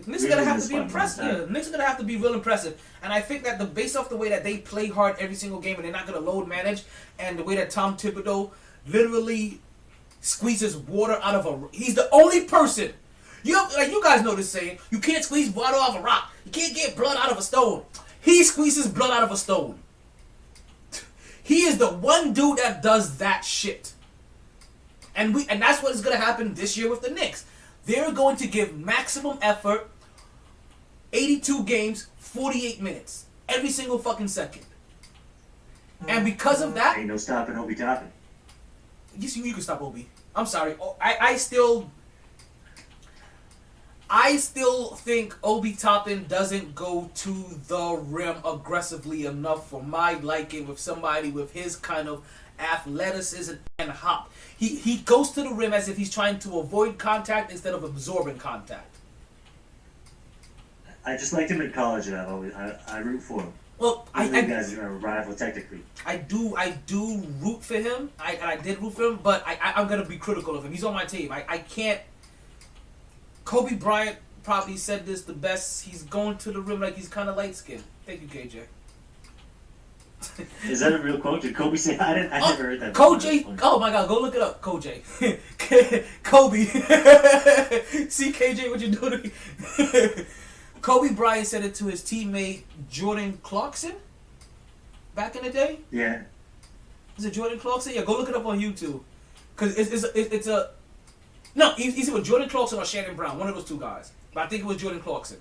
Knicks are gonna have to be impressive. Yeah, the Knicks are gonna have to be real impressive. And I think that based off the way that they play hard every single game and they're not gonna load manage, and the way that Tom Thibodeau literally squeezes water out of he's the only person. You guys know this saying, you can't squeeze water off a rock. You can't get blood out of a stone. He squeezes blood out of a stone. He is the one dude that does that shit. And that's what is going to happen this year with the Knicks. They're going to give maximum effort, 82 games, 48 minutes. Every single fucking second. And because of that... Ain't no stopping Obi Toppin. You can stop Obi. I'm sorry. I still think Obi Toppin doesn't go to the rim aggressively enough for my liking with somebody with his kind of athleticism and hop. He goes to the rim as if he's trying to avoid contact instead of absorbing contact. I just liked him in college, and I root for him. Well, you guys are a rival technically. I do root for him. I did root for him, but I'm gonna be critical of him. He's on my team. I can't. Kobe Bryant probably said this the best. He's going to the rim like he's kind of light skinned. Thank you, KJ. Is that a real quote? Did Kobe say? I never heard that. KJ. Oh my God, go look it up. KJ. Kobe. See, KJ, what you doing to me? Kobe Bryant said it to his teammate Jordan Clarkson back in the day. Yeah. Is it Jordan Clarkson? Yeah, go look it up on YouTube. Cause it's a no, either with Jordan Clarkson or Shannon Brown, one of those two guys. But I think it was Jordan Clarkson.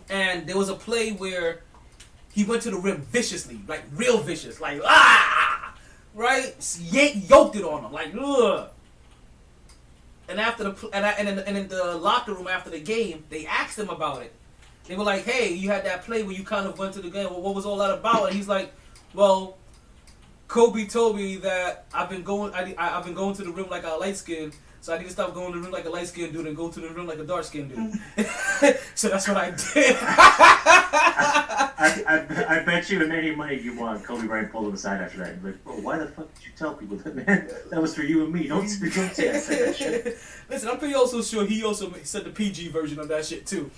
And there was a play where he went to the rim viciously, like real vicious, like right, yoked it on him, like ugh. And after and in the locker room after the game, they asked him about it. They were like, "Hey, you had that play where you kind of went to the game. Well, what was all that about?" And he's like, "Well, Kobe told me that I've been going to the rim like a light skin, so I need to stop going to the rim like a light skinned dude and go to the rim like a dark skinned dude." So that's what I did. I bet you in any money you want, Kobe Bryant pulled him aside after that. And like, bro, why the fuck did you tell people that, man? That was for you and me. Don't say that shit. Listen, I'm pretty also sure he also said the PG version of that shit too.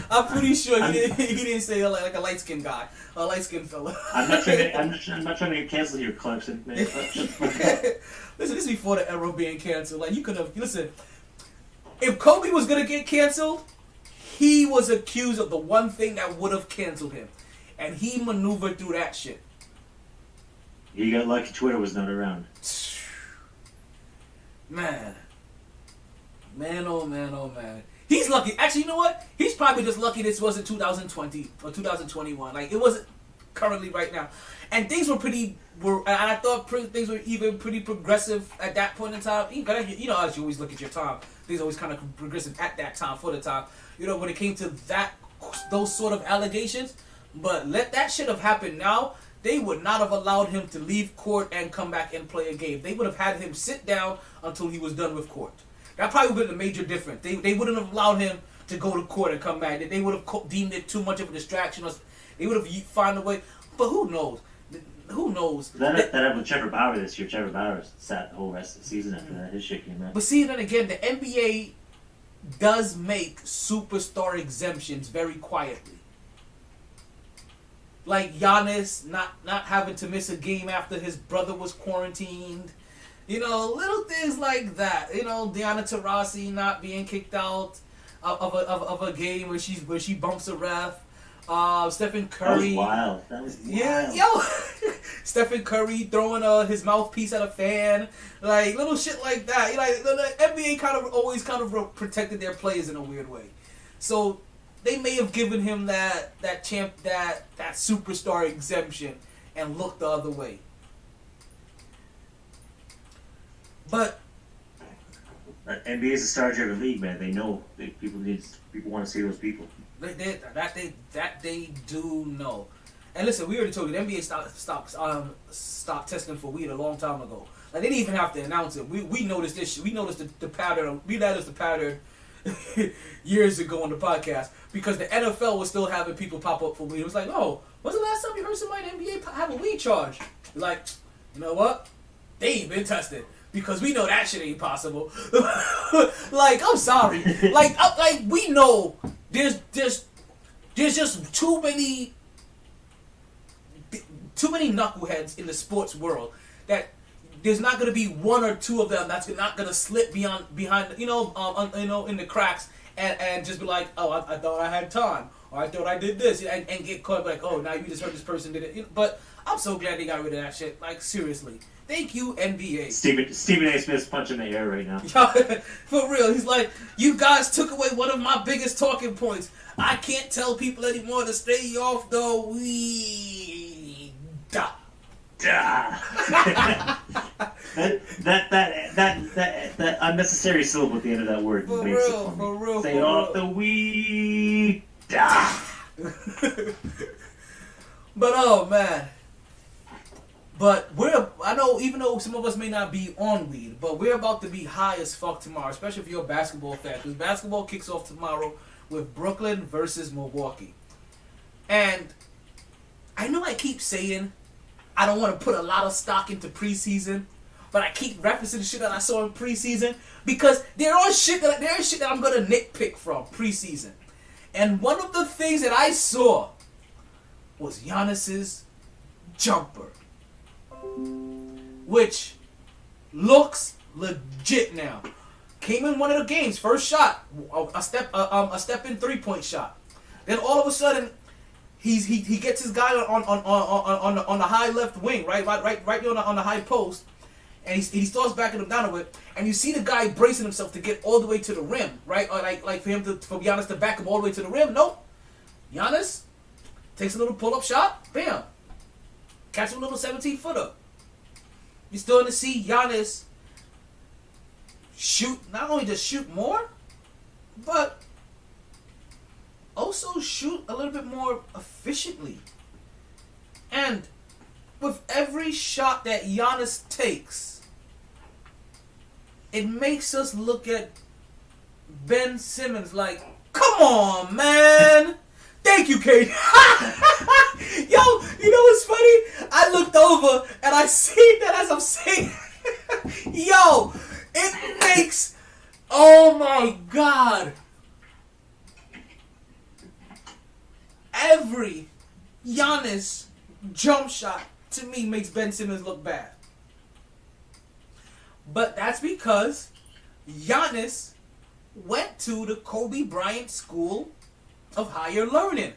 I'm pretty sure he didn't say like a light skinned guy, a light skinned fella. I'm not trying to cancel your Clarkson, man. Listen, this is before the era of being canceled. Like you could have listen. If Kobe was gonna get canceled, he was accused of the one thing that would have canceled him, and he maneuvered through that shit. You got lucky Twitter was not around. Man, oh man. He's lucky. Actually, you know what? He's probably just lucky this wasn't 2020 or 2021. Like it wasn't currently right now, and things and I thought things were even pretty progressive at that point in time. You know, as you always look at your time, things always kind of progressive at that time for the time. You know, when it came to those sort of allegations, but let that shit have happened now, they would not have allowed him to leave court and come back and play a game. They would have had him sit down until he was done with court. That probably would have been a major difference. They wouldn't have allowed him to go to court and come back. They would have deemed it too much of a distraction. Or they would have found a way. But who knows? Who knows? That happened with Trevor Bauer this year. Trevor Bauer sat the whole rest of the season after that. His shit came out. But see, then again, the NBA does make superstar exemptions very quietly. Like Giannis not having to miss a game after his brother was quarantined. You know, little things like that. You know, Diana Taurasi not being kicked out of a game where she bumps a ref. Stephen Curry. That was wild. Yeah, yo. Stephen Curry throwing his mouthpiece at a fan, like little shit like that. You know, like the NBA always protected their players in a weird way. So they may have given him that superstar exemption and looked the other way. But NBA is a star-driven league, man. They know people want to see those people. They do know. And listen, we already told you the NBA stopped testing for weed a long time ago. Like they didn't even have to announce it. We noticed this shit. We noticed the pattern. We noticed the pattern years ago on the podcast because the NFL was still having people pop up for weed. It was like, oh, when's the last time you heard somebody in the NBA have a weed charge? Like, you know what? They ain't been tested. Because we know that shit ain't possible. Like, I'm sorry. Like we know there's just too many knuckleheads in the sports world that there's not gonna be one or two of them that's not gonna slip behind in the cracks and just be like, oh, I thought I had time, or I thought I did this, and get caught like, oh, now you just heard this person did it. But I'm so glad they got rid of that shit. Like seriously. Thank you, NBA. Stephen A. Smith's punching the air right now. For real, he's like, you guys took away one of my biggest talking points. I can't tell people anymore to stay off the weed. that unnecessary syllable at the end of that word makes it for me. Stay off the weed. But oh man. But I know, even though some of us may not be on weed, but we're about to be high as fuck tomorrow, especially if you're a basketball fan. Because basketball kicks off tomorrow with Brooklyn versus Milwaukee. And I know I keep saying I don't want to put a lot of stock into preseason, but I keep referencing the shit that I saw in preseason because there is shit that I'm going to nitpick from preseason. And one of the things that I saw was Giannis's jumper, which looks legit now. Came in one of the games, first shot, a step in 3-point shot. Then all of a sudden, he gets his guy on the high left wing, right on the high post, and he starts backing him down a bit, and you see the guy bracing himself to get all the way to the rim, right? Or like for Giannis to back him all the way to the rim. Nope. Giannis takes a little pull-up shot, bam, catch a little 17-footer. You're starting to see Giannis shoot, not only just shoot more, but also shoot a little bit more efficiently. And with every shot that Giannis takes, it makes us look at Ben Simmons like, come on, man. Thank you, Kate. Yo, you know what's funny? I looked over and I see that as I'm saying, yo, it makes, oh my God. Every Giannis jump shot to me makes Ben Simmons look bad. But that's because Giannis went to the Kobe Bryant School of Higher Learning.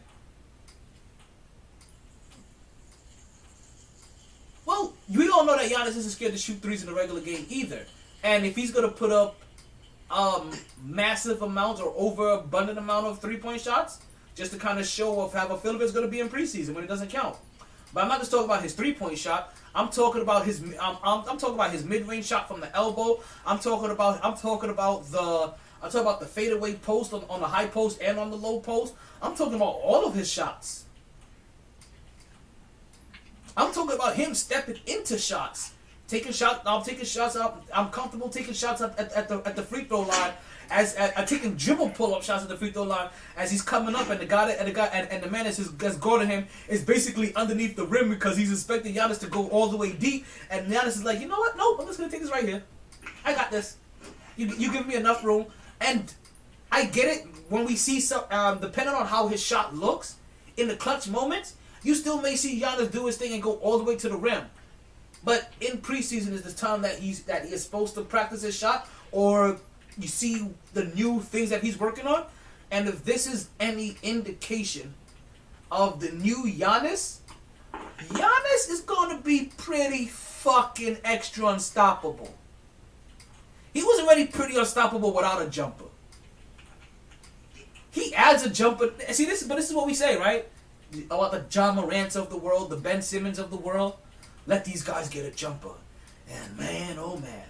Well, we all know that Giannis isn't scared to shoot threes in the regular game either. And if he's going to put up massive amounts or overabundant amount of three-point shots, just to kind of show off, have a feel of it's going to be in preseason when it doesn't count. But I'm not just talking about his three-point shot. I'm talking about his mid-range shot from the elbow. I'm talking about the fadeaway post on the high post and on the low post. I'm talking about all of his shots. I'm talking about him stepping into shots, taking shots. I'm taking shots up. I'm comfortable taking shots at the free throw line, as taking dribble pull-up shots at the free throw line as he's coming up, and the man that's guarding him is basically underneath the rim because he's expecting Giannis to go all the way deep, and Giannis is like, you know what? Nope, I'm just gonna take this right here. I got this. You give me enough room, and I get it. When we see some, depending on how his shot looks in the clutch moments, you still may see Giannis do his thing and go all the way to the rim. But in preseason is the time that he is supposed to practice his shot, or you see the new things that he's working on. And if this is any indication of the new Giannis is going to be pretty fucking extra unstoppable. He was already pretty unstoppable without a jumper. He adds a jumper. See, this is what we say, right? About the John Morants of the world, the Ben Simmons of the world. Let these guys get a jumper. And man, oh man.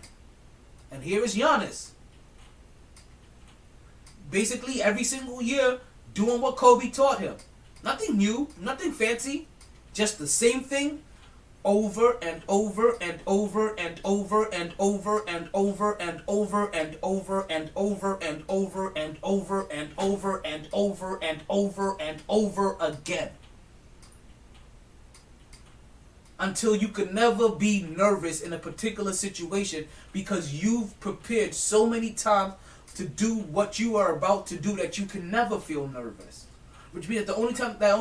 And here is Giannis. Basically, every single year, doing what Kobe taught him. Nothing new, nothing fancy. Just the same thing over and over and over and over and over and over and over and over and over and over and over and over and over and over and over again. Until you can never be nervous in a particular situation because you've prepared so many times to do what you are about to do that you can never feel nervous. Which means that the only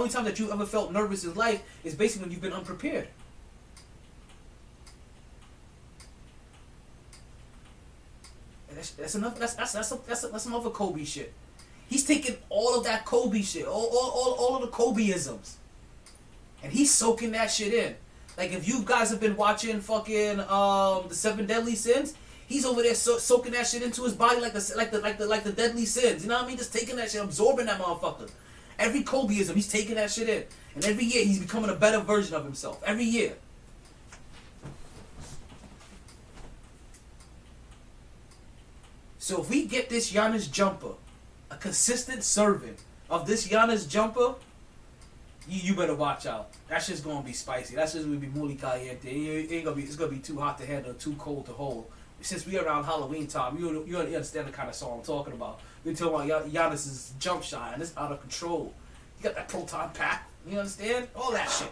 time that you ever felt nervous in life is basically when you've been unprepared. And that's enough. That's enough of Kobe shit. He's taking all of that Kobe shit, all of the Kobeisms, and he's soaking that shit in. Like if you guys have been watching fucking the 7 Deadly Sins, he's over there soaking that shit into his body like the deadly sins. You know what I mean? Just taking that shit, absorbing that motherfucker. Every Kobeism, he's taking that shit in, and every year he's becoming a better version of himself. Every year. So if we get this Giannis jumper, a consistent serving of this Giannis jumper, you better watch out. That shit's gonna be spicy. That shit's gonna be muy caliente. It's gonna be too hot to handle, too cold to hold. Since we around Halloween time, you understand the kind of song I'm talking about. We're talking about Giannis's jump shot, and it's out of control. You got that proton pack. You understand? All that shit.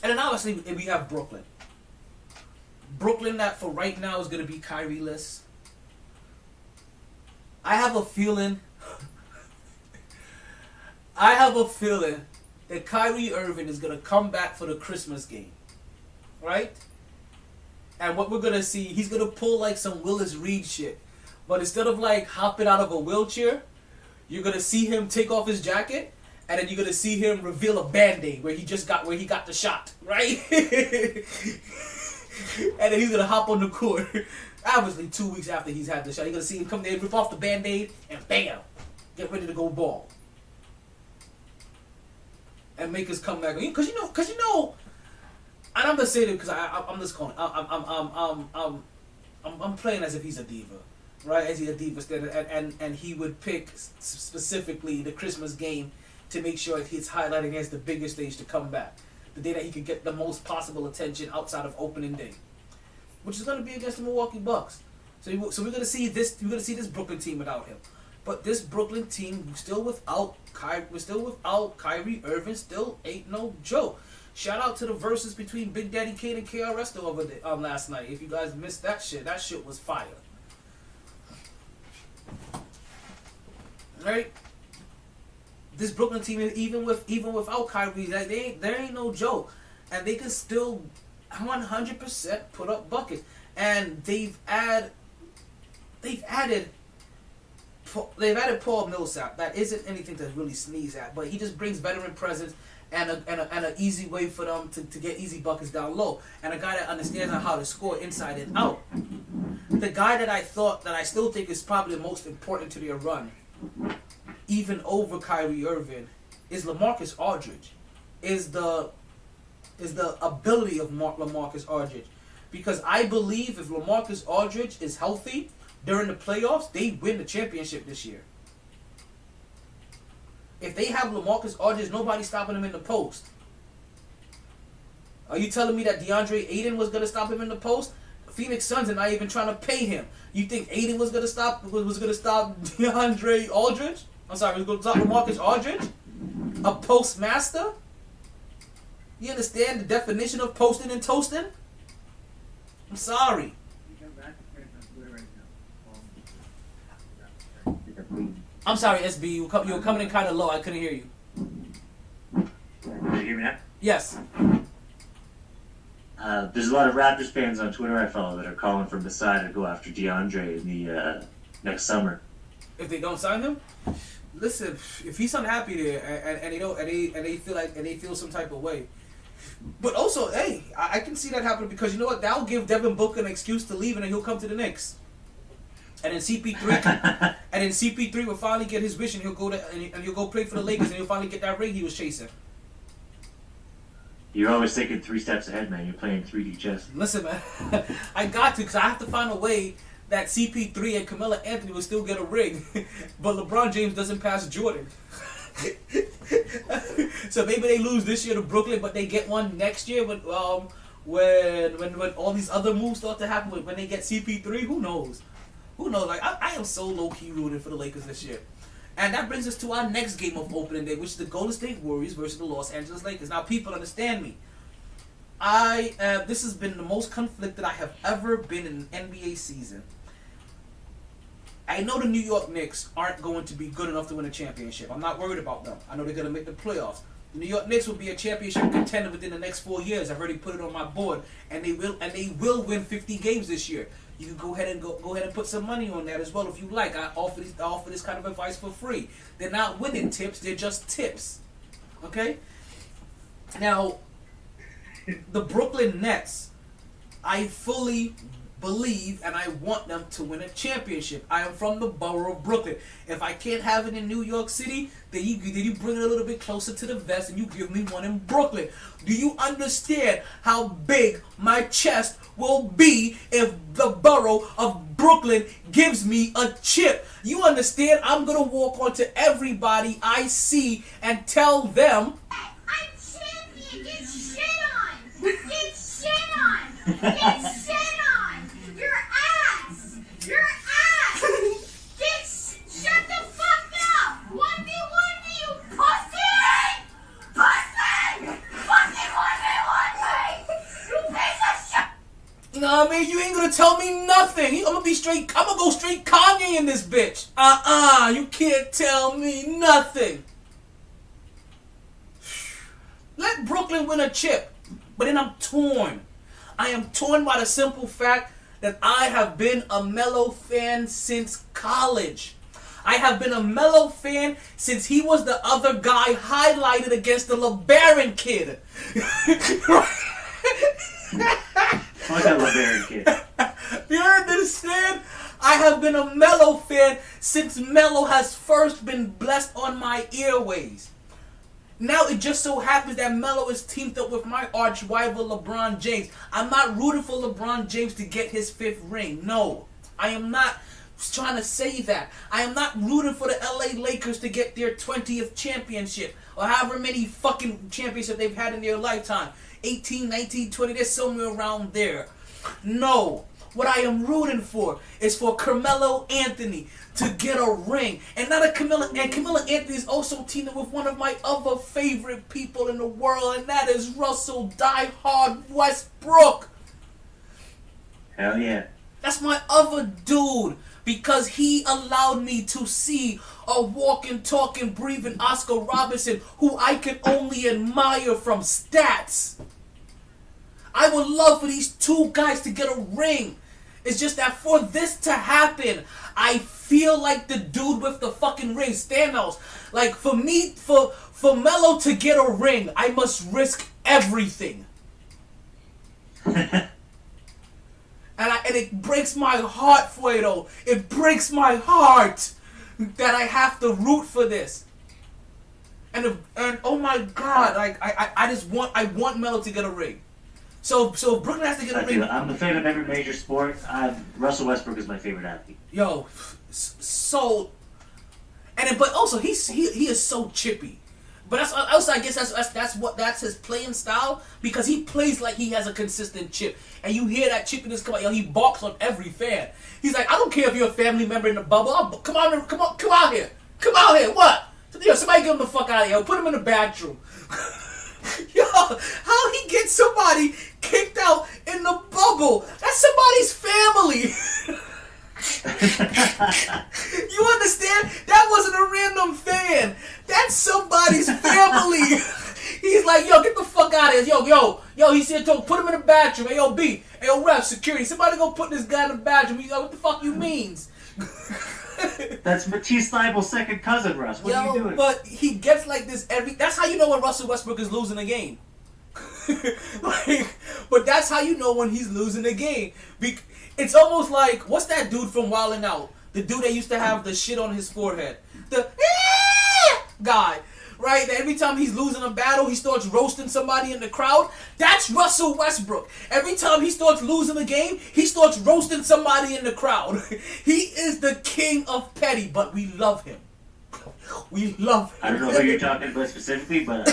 And then obviously we have Brooklyn. Brooklyn, that for right now is gonna be Kyrie-less. I have a feeling that Kyrie Irving is going to come back for the Christmas game. Right? And what we're going to see, he's going to pull like some Willis Reed shit. But instead of like hopping out of a wheelchair, you're going to see him take off his jacket and then you're gonna see him reveal a Band-Aid where he got the shot, right? And then he's gonna hop on the court. Obviously, 2 weeks after he's had the shot, you're gonna see him come there, rip off the Band-Aid, and bam, get ready to go ball, and make his comeback. Cause you know, and I'm just saying it because I'm just calling. I'm playing as if he's a diva, right? As he's a diva standard, and he would pick specifically the Christmas game to make sure he's highlighting as the biggest stage to come back, the day that he could get the most possible attention outside of opening day, which is going to be against the Milwaukee Bucks. So we're going to see this. We're going to see this Brooklyn team without him, but this Brooklyn team still without Kyrie Irving still ain't no joke. Shout out to the verses between Big Daddy Kane and KRS over there, last night. If you guys missed that shit was fire. Right? This Brooklyn team, even without Kyrie, like there ain't no joke, and they can still 100% put up buckets. And they've added Paul Millsap. That isn't anything to really sneeze at, but he just brings veteran presence and an easy way for them to get easy buckets down low, and a guy that understands how to score inside and out. The guy that I still think is probably the most important to their run, even over Kyrie Irving, is LaMarcus Aldridge. Is the ability of LaMarcus Aldridge, because I believe if LaMarcus Aldridge is healthy during the playoffs, they win the championship this year. If they have LaMarcus Aldridge, nobody's stopping him in the post. Are you telling me that DeAndre Ayton was going to stop him in the post? Phoenix Suns are not even trying to pay him. You think Ayton was going to stop DeAndre Aldridge? I'm sorry, was going to stop LaMarcus Aldridge? A postmaster? You understand the definition of posting and toasting? I'm sorry. I'm sorry, SB. You were coming in kind of low. I couldn't hear you. Can you hear me now? Yes. There's a lot of Raptors fans on Twitter I follow that are calling for Masai to go after DeAndre in the next summer. If they don't sign him, listen. If he's unhappy there, and they feel some type of way. But also, hey, I can see that happening because you know what? That'll give Devin Booker an excuse to leave, and then he'll come to the Knicks. And then CP3 will finally get his wish, and he'll go play for the Lakers, and he'll finally get that ring he was chasing. You're always thinking 3 steps ahead, man. You're playing 3D chess. Listen, man, I got to, because I have to find a way that CP3 and Carmelo Anthony will still get a ring, but LeBron James doesn't pass Jordan. So maybe they lose this year to Brooklyn, but they get one next year when all these other moves start to happen. When they get CP3, who knows? Who knows? Like I am so low key rooting for the Lakers this year, and that brings us to our next game of opening day, which is the Golden State Warriors versus the Los Angeles Lakers. Now, people understand me. This has been the most conflicted I have ever been in an NBA season. I know the New York Knicks aren't going to be good enough to win a championship. I'm not worried about them. I know they're going to make the playoffs. The New York Knicks will be a championship contender within the next 4 years. I've already put it on my board, and they will win 50 games this year. You can go ahead and put some money on that as well if you like. I offer this kind of advice for free. They're not winning tips; they're just tips. Okay. Now, the Brooklyn Nets, I fully believe and I want them to win a championship. I am from the borough of Brooklyn. If I can't have it in New York City, then you bring it a little bit closer to the vest and you give me one in Brooklyn. Do you understand how big my chest will be if the borough of Brooklyn gives me a chip? You understand? I'm going to walk onto everybody I see and tell them, I'm champion! Get shit on! Get shit on! Get shit on! Your ass! Your ass! Shut the fuck up! 1v1 you pussy! Pussy! Pussy 1v1 you piece of shit! you know what I mean? You ain't going to tell me nothing. I'm going to go straight Kanye in this bitch. You can't tell me nothing. Let Brooklyn win a chip. But then I'm torn. I am torn by the simple fact that I have been a Melo fan since college. I have been a Melo fan since he was the other guy highlighted against the LeBaron kid. Fuck that LeBaron kid. You understand? I have been a Melo fan since Melo has first been blessed on my airways. Now it just so happens that Melo is teamed up with my arch rival LeBron James. I'm not rooting for LeBron James to get his 5th ring. No, I am not trying to say that. I am not rooting for the LA Lakers to get their 20th championship or however many fucking championships they've had in their lifetime. 18, 19, 20, they're somewhere around there. No. What I am rooting for is for Carmelo Anthony to get a ring. And not a Carmelo Anthony is also teamed up with one of my other favorite people in the world, and that is Russell Die Hard Westbrook. Hell yeah. That's my other dude, because he allowed me to see a walking, talking, breathing Oscar Robertson who I can only admire from stats. I would love for these two guys to get a ring. It's just that for this to happen, I feel like the dude with the fucking ring, Thanos. Like, for me, for Melo to get a ring, I must risk everything. And it breaks my heart, Fuedo. It breaks my heart that I have to root for this. And oh my God, like I want Melo to get a ring. So if Brooklyn has to get a ring. I'm a fan of every major sport. Russell Westbrook is my favorite athlete. Yo, so, but also he is so chippy. But that's also, I guess that's his playing style, because he plays like he has a consistent chip, and you hear that chippiness come out. Yo, he barks on every fan. He's like, I don't care if you're a family member in the bubble. Come out here. What? Yo, somebody get him the fuck out of here. Put him in the bathroom. Yo, how he gets somebody kicked out in the bubble? That's somebody's family. You understand? That wasn't a random fan. That's somebody's family. He's like, yo, get the fuck out of here. Yo, he said, put him in the bathroom. Hey, yo, B. Hey, yo, ref, security. Somebody go put this guy in the bathroom. He's like, what the fuck you means? That's Matisse Thybulle's second cousin, Russ. What are you doing? But he gets like this that's how you know when Russell Westbrook is losing a game. But that's how you know when he's losing a game. It's almost like, what's that dude from Wildin' Out? The dude that used to have the shit on his forehead. The guy. Right? Every time he's losing a battle, he starts roasting somebody in the crowd. That's Russell Westbrook. Every time he starts losing a game, he starts roasting somebody in the crowd. He is the king of petty, but we love him. We love him. I don't know who you're talking about specifically, but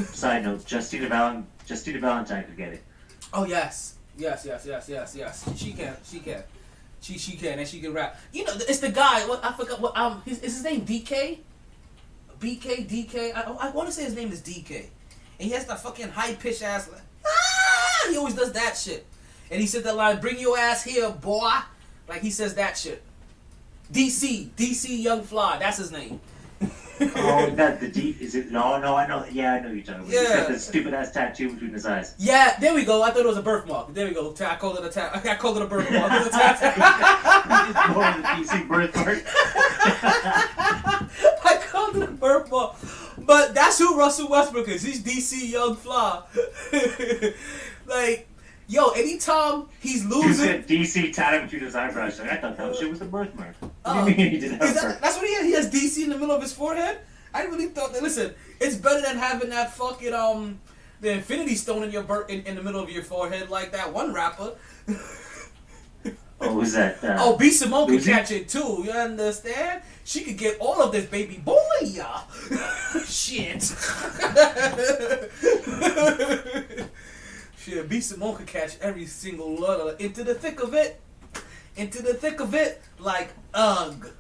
side note, Justina Valentine could get it. Oh, yes. Yes. She can. She can, and she can rap. You know, it's the guy, I forgot what, is his name DK? DK. I want to say his name is DK. And he has that fucking high-pitched ass, like, he always does that shit. And he said that line, bring your ass here, boy. Like, he says that shit. DC Young Fly, that's his name. Oh, that the D, is it? No, I know. Yeah, I know you're talking about. Yeah. He's got the stupid-ass tattoo between his eyes. Yeah, there we go. I thought it was a birthmark. There we go. I called it I called it a birthmark. It's a tattoo. More than the DC birthmark. I called it a birthmark. But that's who Russell Westbrook is. He's DC Young Fly. Like, yo, anytime he's losing. You said DC tattoo between his eyebrows. I thought that shit was the birthmark. What do you mean he didn't have a birthmark? That's what he has? He has DC in the middle of his forehead? I really thought that. Listen, it's better than having that fucking the Infinity Stone in your in the middle of your forehead like that one rapper. Oh, who's that? B. Simone could Uzi? catch it too. You understand? She could get all of this, baby boy. Shit. Shit, B. Simone could catch every single letter into the thick of it, like ugh.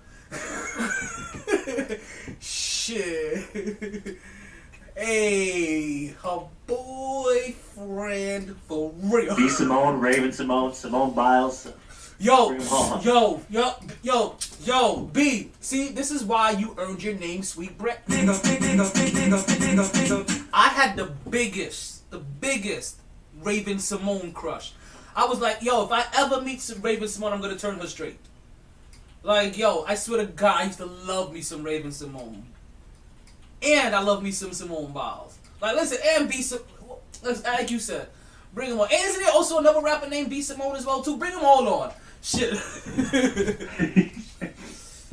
Shit. Hey, her boyfriend for real. B. Simone, Raven Simone Biles. Yo, B. See, this is why you earned your name, Sweet Brett. I had the biggest Raven Simone crush. I was like, yo, if I ever meet Raven Simone, I'm gonna turn her straight. Like, yo, I swear to God, I used to love me some Raven Simone. And I love me some Simone Biles. Like, listen, and B Simone, like you said, bring them on. And isn't there also another rapper named B Simone as well, too? Bring them all on. Shit.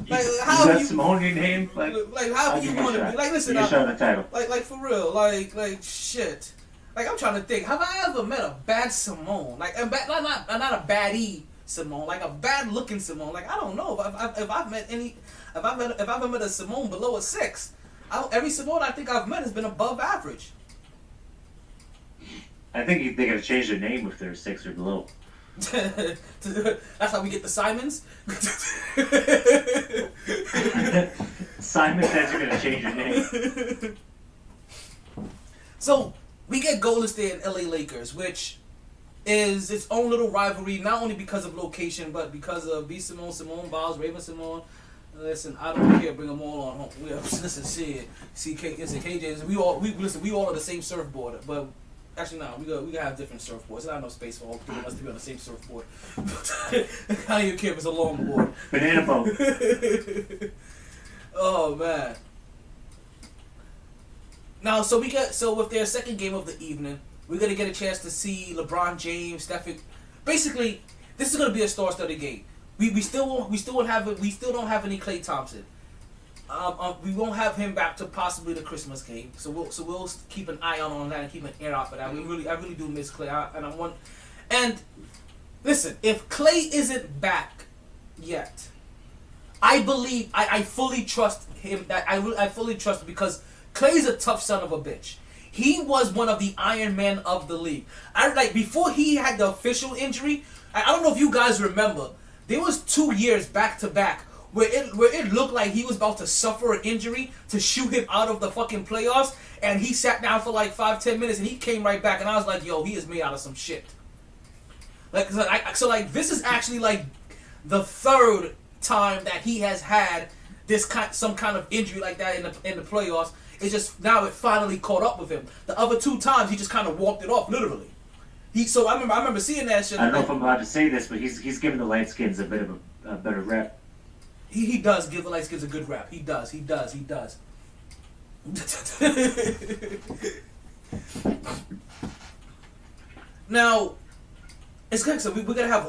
Like, how is that you, Simone your name? like how you want to be? Like, listen, you show the title. like for real, like shit. Like, I'm trying to think. Have I ever met a bad Simone? Like, not a baddie Simone, like a bad looking Simone. Like, I don't know if I've met any, if I've ever met a Simone below a 6. Every Simone I think I've met has been above average. I think they gotta change their name if they're 6 or below. That's how we get the Simons. Simon says you're gonna change your name. So we get Golden State and LA Lakers, which is its own little rivalry, not only because of location, but because of B. Simone, Simone Biles, Raven Simone. Listen, I don't care. Bring them all on home. Listen, shit. See, listen, KJ. We all on the same surfboard, but actually, no. We gotta have different surfboards. There's not enough space for all three of us to be on the same surfboard. I don't even care if it's a long board. Banana boat. Oh man. Now, so with their second game of the evening, we're gonna get a chance to see LeBron James, Stephen. Basically, this is gonna be a star-studded game. We still don't have any Klay Thompson. We won't have him back to possibly the Christmas game. So we'll keep an eye on that and keep an ear out for that. I really do miss Klay. And listen, if Klay isn't back yet, I believe I fully trust him. I fully trust him because Klay's a tough son of a bitch. He was one of the Iron Men of the league. Before he had the official injury. I don't know if you guys remember. There was 2 years back to back where it looked like he was about to suffer an injury to shoot him out of the fucking playoffs, and he sat down for like 5-10 minutes, and he came right back, and I was like, yo, he is made out of some shit. So this is actually like the third time that he has had some kind of injury like that in the playoffs. It's just now it finally caught up with him. The other 2 times he just kind of walked it off literally. So I remember seeing that shit. I don't know if I'm allowed to say this, but he's giving the Lightskins a bit of a better rep. He does give the Lightskins a good rep. He does. Now, it's good. So we're gonna have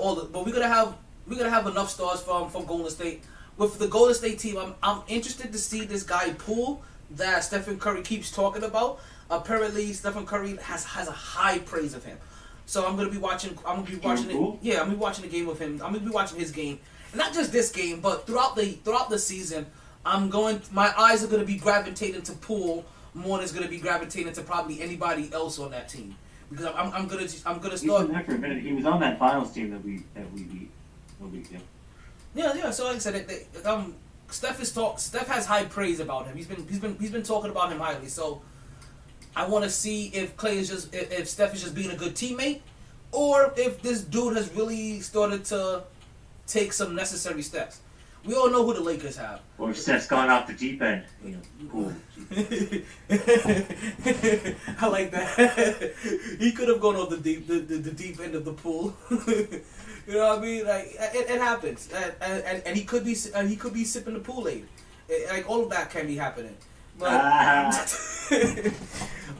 we're gonna have enough stars from Golden State. With the Golden State team, I'm interested to see this guy Poole that Stephen Curry keeps talking about. Apparently, Stephen Curry has a high praise of him. So I'm gonna be watching. I'm gonna be watching it. Yeah, I'm gonna be watching the game with him. I'm gonna be watching his game, and not just this game, but throughout the season. My eyes are gonna be gravitating to Poole more than it's gonna be gravitating to probably anybody else on that team, because I'm gonna start. He's been there for a minute. He was on that finals team that we beat. No big deal. Yeah. So like I said, Steph has high praise about him. He's been talking about him highly. So. I want to see if if Steph is just being a good teammate, or if this dude has really started to take some necessary steps. We all know who the Lakers have. Or if Steph's gone off the deep end. Cool. I like that. He could have gone off the deep end of the pool. You know what I mean? Like it happens, and he could be sipping the Kool-Aid. Like all of that can be happening.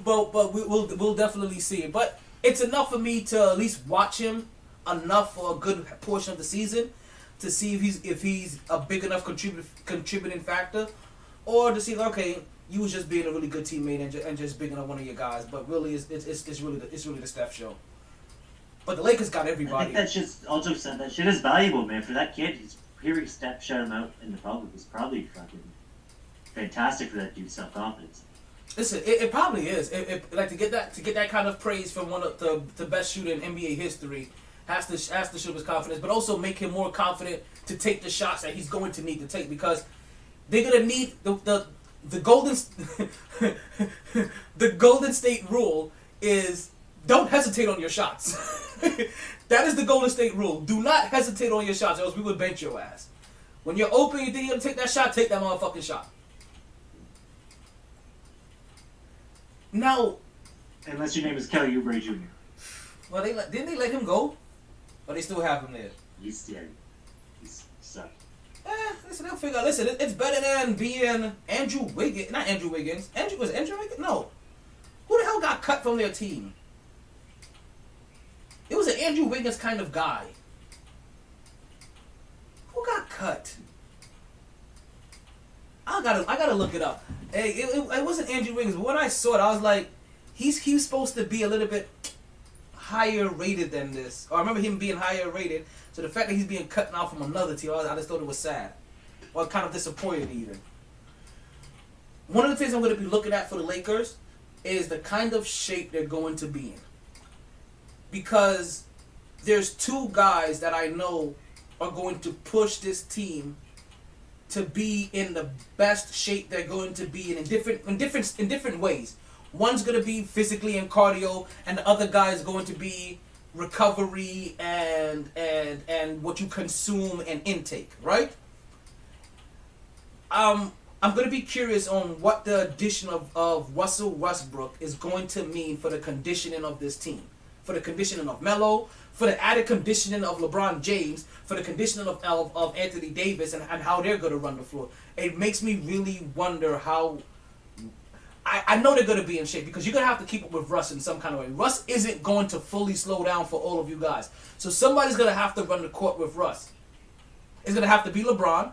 But we'll definitely see it. But it's enough for me to at least watch him enough for a good portion of the season to see if he's a big enough contributing factor, or to see okay, you was just being a really good teammate and just bigging up one of your guys. But really, it's really the Steph show. But the Lakers got everybody. I think that's just also said that shit is valuable, man. For that kid, hearing Steph shout him out in the public was probably fucking fantastic for that dude's self-confidence. Listen, it probably is. Like to get that kind of praise from one of the best shooter in NBA history has to show his confidence, but also make him more confident to take the shots that he's going to need to take, because they're gonna need the Golden State rule is don't hesitate on your shots. That is the Golden State rule. Do not hesitate on your shots, or else we would bench your ass. When you're open, you think you're gonna take that shot, take that motherfucking shot. Now, unless your name is Kelly Oubre Jr. Well, didn't they let him go? Or they still have him there? He's sucked. Listen, they'll figure out. Listen, it's better than being Andrew Wiggins. Not Andrew Wiggins. Was it Andrew Wiggins? No. Who the hell got cut from their team? It was an Andrew Wiggins kind of guy. Who got cut? I gotta look it up. Hey, it wasn't Andrew Wiggins, but when I saw it, I was like, he's supposed to be a little bit higher rated than this. Or I remember him being higher rated. So the fact that he's being cut now from another team, I just thought it was sad. Or kind of disappointed even. One of the things I'm going to be looking at for the Lakers is the kind of shape they're going to be in. Because there's two guys that I know are going to push this team to be in the best shape they're going to be in different ways. One's going to be physically and cardio, and the other guy is going to be recovery and what you consume and intake, right? I'm going to be curious on what the addition of Russell Westbrook is going to mean for the conditioning of this team, for the conditioning of Melo, for the added conditioning of LeBron James, for the conditioning of Anthony Davis, and how they're going to run the floor. It makes me really wonder how... I know they're going to be in shape because you're going to have to keep up with Russ in some kind of way. Russ isn't going to fully slow down for all of you guys. So somebody's going to have to run the court with Russ. It's going to have to be LeBron,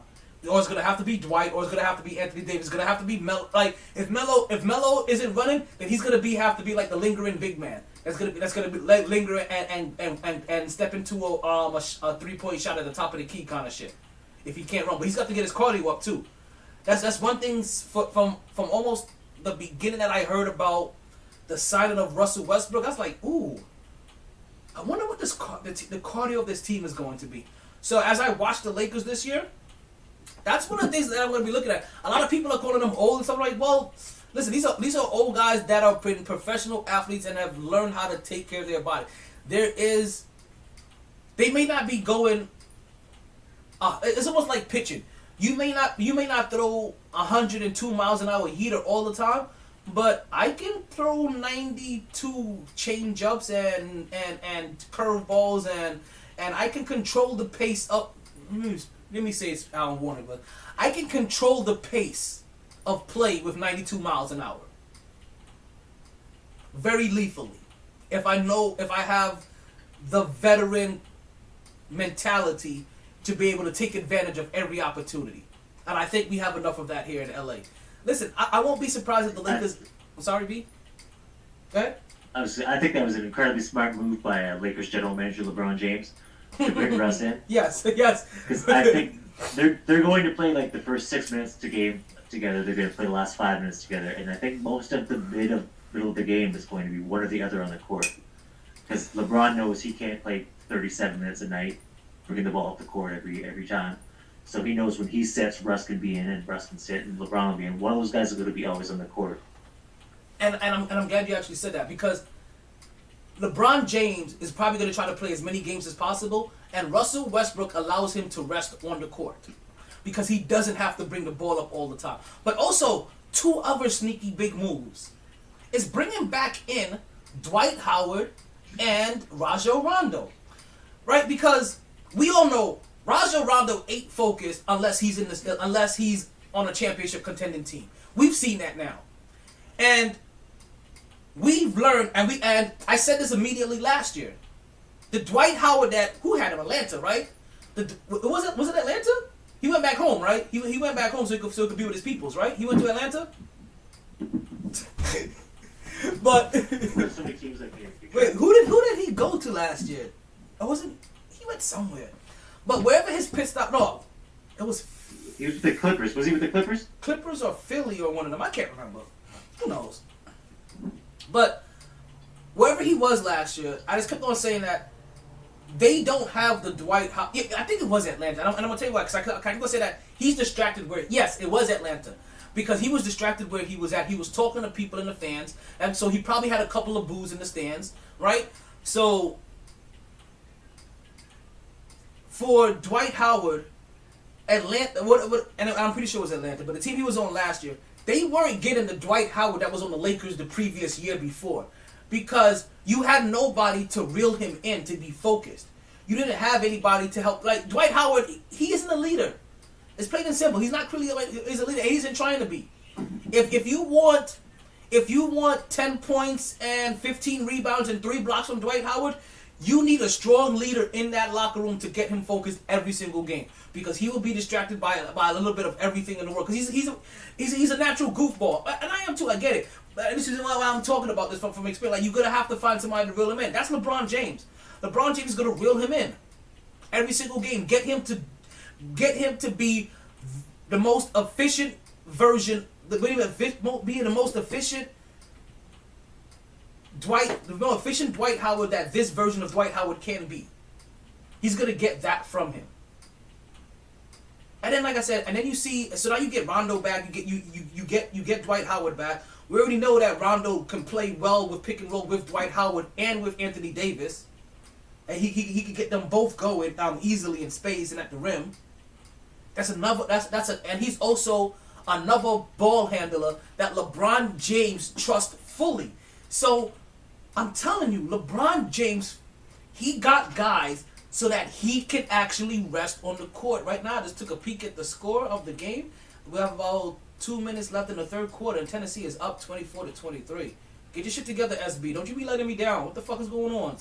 or it's going to have to be Dwight, or it's going to have to be Anthony Davis. It's going to have to be Melo. Like, if Melo isn't running, then he's going to have to be like the lingering big man. That's gonna be lingering and step into a 3-point shot at the top of the key kind of shit. If he can't run, but he's got to get his cardio up too. That's one thing from almost the beginning that I heard about the signing of Russell Westbrook. I was like, ooh, I wonder what the cardio of this team is going to be. So as I watch the Lakers this year, that's one of the things that I'm going to be looking at. A lot of people are calling them old and stuff like, well, listen, these are old guys that are professional athletes and have learned how to take care of their body. They may not be going. It's almost like pitching. You may not throw 102 miles an hour heater all the time, but I can throw 92 change ups and curveballs and I can control the pace up. Let me say it's Alan Warner, but I can control the pace of play with 92 miles an hour. Very lethally. If I have the veteran mentality to be able to take advantage of every opportunity. And I think we have enough of that here in LA. Listen, I won't be surprised if the Lakers... I'm sorry, B? Go ahead. I think that was an incredibly smart move by Lakers general manager LeBron James to bring Russ in. Yes. Because I think they're going to play like the first 6 minutes to game together. They're going to play the last 5 minutes together. And I think most of the middle of the game is going to be one or the other on the court. Because LeBron knows he can't play 37 minutes a night, bringing the ball up the court every time. So he knows when he sits, Russ can be in and Russ can sit and LeBron will be in. One of those guys is going to be always on the court. And I'm glad you actually said that because LeBron James is probably going to try to play as many games as possible, and Russell Westbrook allows him to rest on the court because he doesn't have to bring the ball up all the time. But also, two other sneaky big moves is bringing back in Dwight Howard and Rajon Rondo, right? Because we all know Rajon Rondo ain't focused unless he's on a championship contending team. We've seen that now, and we've learned, and I said this immediately last year. The Dwight Howard who had him, Atlanta, right? Was it Atlanta? He went back home, right? He went back home so he could be with his peoples, right? He went to Atlanta. But wait, who did he go to last year? He went somewhere. But wherever his pit stop, no, it was. He was with the Clippers. Was he with the Clippers? Clippers or Philly or one of them? I can't remember. Who knows? But wherever he was last year, I just kept on saying that they don't have the Dwight Howard. Yeah, I think it was Atlanta. And I'm going to tell you why, because I can go say that he's distracted where... Yes, it was Atlanta. Because he was distracted where he was at. He was talking to people in the fans. And so he probably had a couple of boos in the stands, right? So for Dwight Howard, Atlanta... and I'm pretty sure it was Atlanta, but the team he was on last year, they weren't getting the Dwight Howard that was on the Lakers the previous year before. Because you had nobody to reel him in to be focused. You didn't have anybody to help. Like, Dwight Howard, he isn't a leader. It's plain and simple. He's not clearly he's a leader. He isn't trying to be. If you want 10 points and 15 rebounds and 3 blocks from Dwight Howard, you need a strong leader in that locker room to get him focused every single game, because he will be distracted by a little bit of everything in the world. Because he's a natural goofball, and I am too. I get it. But this is why I'm talking about this from experience. Like, you're gonna have to find somebody to reel him in. That's LeBron James. LeBron James is gonna reel him in every single game. Get him to be the most efficient version. Being the most efficient Dwight Howard that this version of Dwight Howard can be. He's gonna get that from him. And then, like I said, and then you see, so now you get Rondo back. You get Dwight Howard back. We already know that Rondo can play well with pick and roll with Dwight Howard and with Anthony Davis, and he can get them both going easily in space and at the rim. And he's also another ball handler that LeBron James trusts fully. So I'm telling you, LeBron James, he got guys so that he can actually rest on the court. Right now, I just took a peek at the score of the game. We have about 2 minutes left in the third quarter, and Tennessee is up 24-23. Get your shit together, SB. Don't you be letting me down. What the fuck is going on?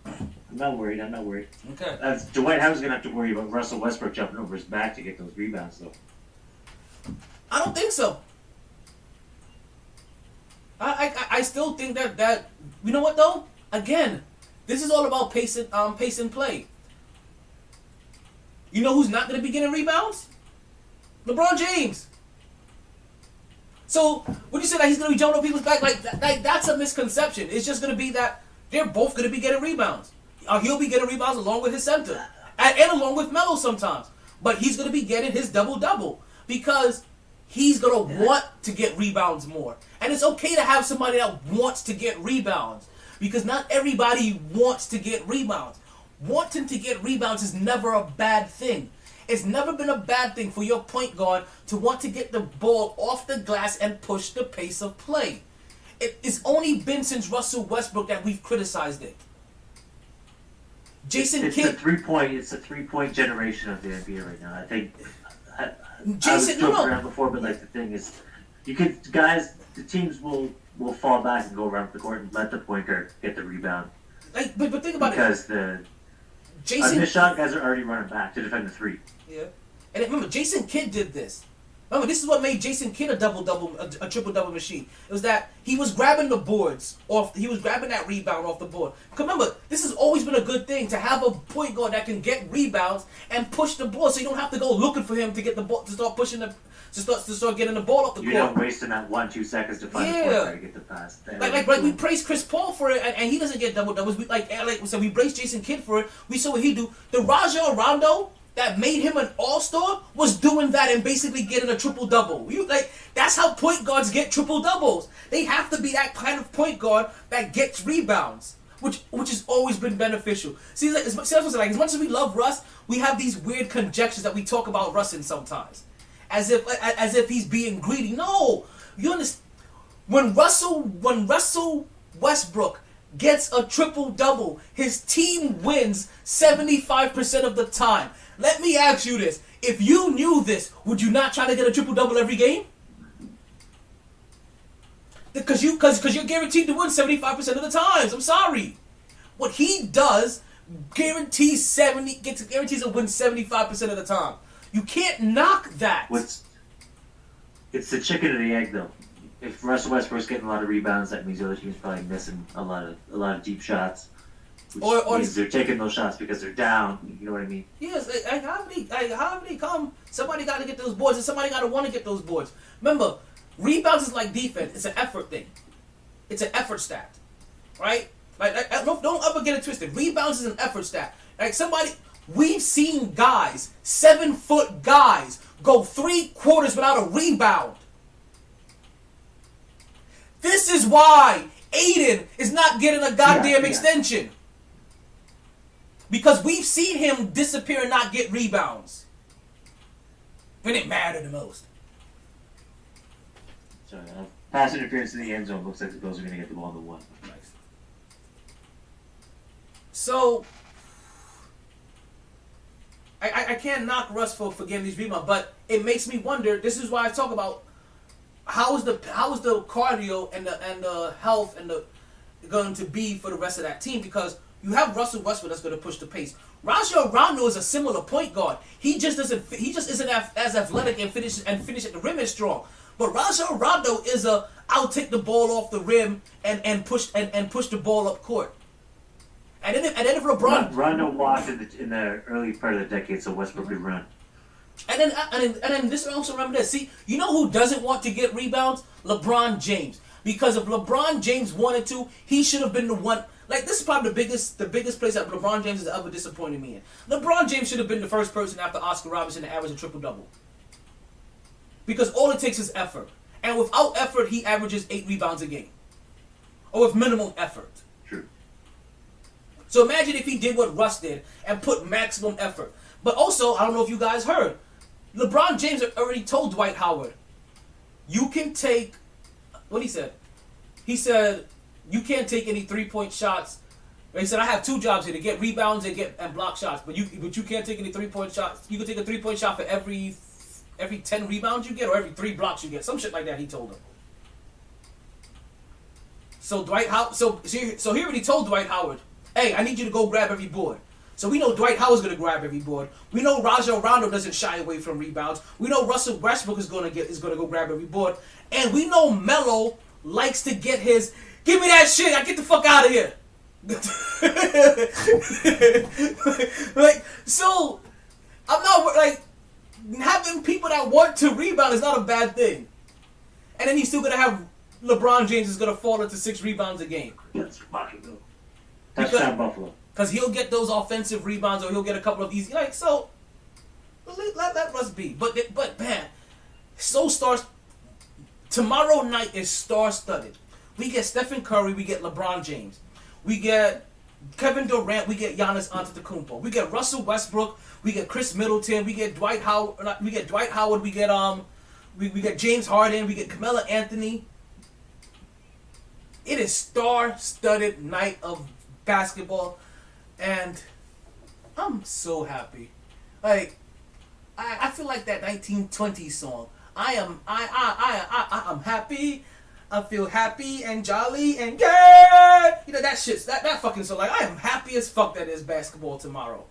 I'm not worried. Okay. Dwight Howard's going to have to worry about Russell Westbrook jumping over his back to get those rebounds, though. I don't think so. I still think that you know what though? Again, this is all about pace and play. You know who's not going to be getting rebounds? LeBron James. So when you say that he's going to be jumping over people's back, like that's a misconception. It's just going to be that they're both going to be getting rebounds. He'll be getting rebounds along with his center and along with Melo sometimes. But he's going to be getting his double-double because he's going to want to get rebounds more. And it's okay to have somebody that wants to get rebounds, because not everybody wants to get rebounds. Wanting to get rebounds is never a bad thing. It's never been a bad thing for your point guard to want to get the ball off the glass and push the pace of play. It's only been since Russell Westbrook that we've criticized it. Jason Kidd. It's a three-point generation of the NBA right now. I think. I was joking around before, but like the thing is, the teams will fall back and go around the court and let the point guard get the rebound. Like, but think about because it. Because the shot guys are already running back to defend the three. Yeah, and remember, Jason Kidd did this. Remember, this is what made Jason Kidd a triple-double machine. It was that he was grabbing the boards off. He was grabbing that rebound off the board. Because remember, this has always been a good thing to have a point guard that can get rebounds and push the ball, so you don't have to go looking for him to get the ball to start pushing to start getting the ball off the court. You're not wasting that 1-2 seconds to find the point guard to get the pass. Like we praise Chris Paul for it, and he doesn't get double-doubles. Like we said, we praise Jason Kidd for it. We saw what he do. The Rajon Rondo that made him an all-star was doing that and basically getting a triple-double. That's how point guards get triple-doubles. They have to be that kind of point guard that gets rebounds, which has always been beneficial. See, as much as we love Russ, we have these weird conjectures that we talk about Russ in sometimes, as if he's being greedy. No, you understand? When Russell Westbrook gets a triple-double, his team wins 75% of the time. Let me ask you this. If you knew this, would you not try to get a triple-double every game? Because you're guaranteed to win 75% of the times. I'm sorry. What he does guarantees to win 75% of the time. You can't knock that. It's the chicken and the egg, though. If Russell Westbrook's getting a lot of rebounds, that means the other team's probably missing a lot of deep shots. Which means they're taking those shots because they're down. You know what I mean? Yes. How many come? Somebody got to get those boards, and somebody got to want to get those boards. Remember, rebounds is like defense. It's an effort thing. It's an effort stat, right? Don't ever get it twisted. Rebounds is an effort stat. We've seen guys, 7-foot guys, go 3 quarters without a rebound. This is why Aiden is not getting a goddamn extension. Because we've seen him disappear and not get rebounds when it mattered the most. So, pass interference in the end zone. Looks like the Bills are going to get the ball in the 1. Nice. So, I can't knock Russ for getting these rebounds, but it makes me wonder. This is why I talk about how is the cardio and the health and the going to be for the rest of that team, because you have Russell Westbrook that's going to push the pace. Rajon Rondo is a similar point guard. He just isn't as athletic and finish at the rim as strong. But Rajon Rondo is I'll take the ball off the rim and push the ball up court. And then if LeBron Rondo walked in the early part of the decade, so Westbrook could run. And then this also remember this. See, you know who doesn't want to get rebounds? LeBron James. Because if LeBron James wanted to, he should have been the one. Like, this is probably the biggest place that LeBron James has ever disappointed me in. LeBron James should have been the first person after Oscar Robertson to average a triple-double. Because all it takes is effort. And without effort, he averages 8 rebounds a game. Or with minimal effort. True. So imagine if he did what Russ did and put maximum effort. But also, I don't know if you guys heard, LeBron James already told Dwight Howard, you can take, what he said? He said, you can't take any 3-point shots. He said, I have 2 jobs here, to get rebounds and block shots, but you can't take any 3-point shots. You can take a 3-point shot for every 10 rebounds you get or every 3 blocks you get. Some shit like that, he told him. So Dwight Howard, so he already told Dwight Howard, hey, I need you to go grab every board. So we know Dwight Howard's going to grab every board. We know Rajon Rondo doesn't shy away from rebounds. We know Russell Westbrook is going to go grab every board. And we know Melo likes to get his, give me that shit, I get the fuck out of here. Like, so I'm not like having people that want to rebound is not a bad thing. And then he's still going to have LeBron James is going to fall into 6 rebounds a game. That's fucking good. Touchdown Buffalo. Because he'll get those offensive rebounds or he'll get a couple of easy, like, so let Russ be. But man, so tomorrow night is star-studded. We get Stephen Curry, we get LeBron James. We get Kevin Durant, we get Giannis Antetokounmpo. We get Russell Westbrook, we get Chris Middleton, we get Dwight Howard, we get James Harden, we get Carmelo Anthony. It is star-studded night of basketball, and I'm so happy. Like, I feel like that 1920s song. I'm happy. I feel happy and jolly and yeah. You know that shit's that fucking song. Like, I am happy as fuck that there's basketball tomorrow.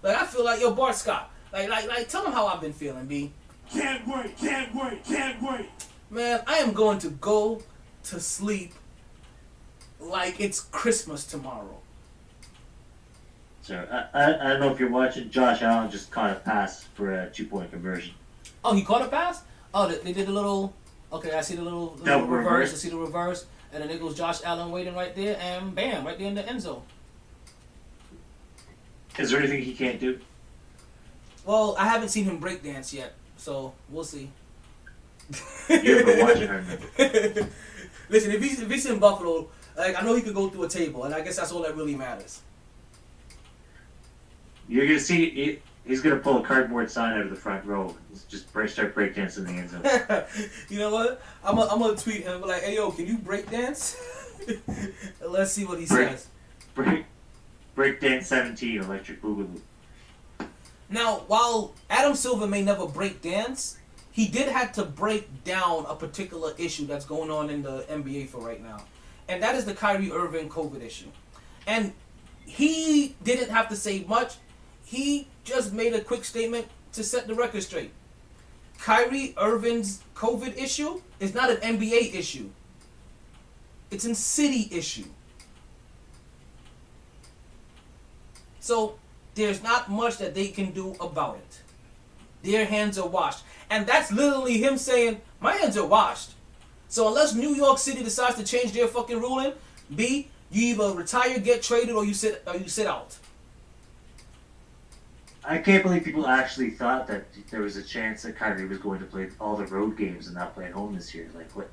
Like, I feel like, yo, Bart Scott. Like, tell them how I've been feeling, B. Can't wait. Man, I am going to go to sleep like it's Christmas tomorrow. So I don't know if you're watching. Josh Allen just caught a pass for a 2-point conversion. Oh, he caught a pass? Oh, they did a little. Okay, I see the little reverse. I see the reverse, and then there goes Josh Allen waiting right there, and bam, right there in the end zone. Is there anything he can't do? Well, I haven't seen him break dance yet, so we'll see. You're ever watching her? Listen, if he's in Buffalo, like, I know he could go through a table, and I guess that's all that really matters. You're gonna see he's gonna pull a cardboard sign out of the front row. Just start breakdancing in the end zone. You know what? I'm gonna tweet him like, "Hey yo, can you break dance?" Let's see what he says. Breakdance 17, electric boogaloo. Now, while Adam Silver may never break dance, he did have to break down a particular issue that's going on in the NBA for right now, and that is the Kyrie Irving COVID issue. And he didn't have to say much. He just made a quick statement to set the record straight. Kyrie Irving's COVID issue is not an NBA issue. It's a city issue. So there's not much that they can do about it. Their hands are washed. And that's literally him saying, my hands are washed. So unless New York City decides to change their fucking ruling, B, you either retire, get traded, or you sit out. I can't believe people actually thought that there was a chance that Kyrie was going to play all the road games and not play at home this year. Like, what?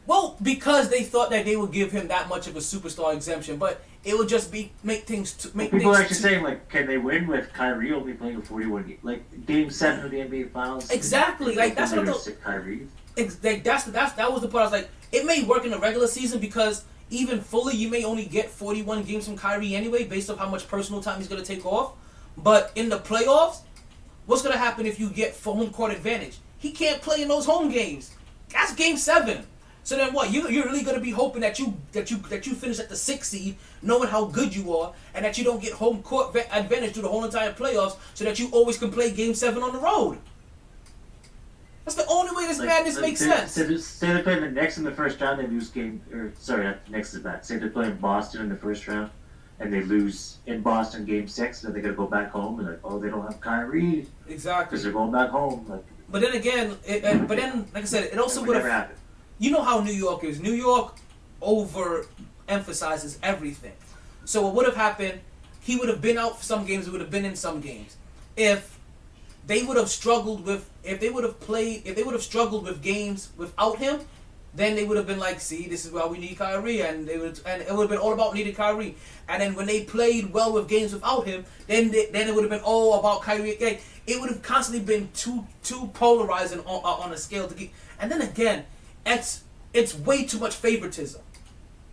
Well, because they thought that they would give him that much of a superstar exemption, but it would just make things. People are actually saying, like, can they win with Kyrie only playing a 41 game, like Game 7 of the NBA Finals? Exactly, like that's what Kyrie. That was the part. I was like, it may work in the regular season because even fully, you may only get 41 games from Kyrie anyway, based on how much personal time he's going to take off. But in the playoffs, What's gonna happen if you get home court advantage? He can't play in those home games. That's game 7. So then what? You're really gonna be hoping that you finish at the 6th seed, knowing how good you are, and that you don't get home court advantage through the whole entire playoffs, so that you always can play game 7 on the road. That's the only way this madness makes sense. Say they're playing the Knicks in the first round, they lose game. Or sorry, not the Knicks is bad. Say they're playing Boston in the first round, and they lose in Boston game 6, then they gotta go back home and like, oh, they don't have Kyrie. Exactly. Because they're going back home. Like, but then again, like I said, it also would never have. happen. You know how New York is. New York overemphasizes everything. So what would have happened? He would have been out for some games. He would have been in some games. If they would have struggled with games without him, then they would have been like, see, this is why we need Kyrie, and it would have been all about needing Kyrie. And then when they played well with games without him, then it would have been all about Kyrie again. It would have constantly been too polarizing on a scale to keep. And then again, it's way too much favoritism,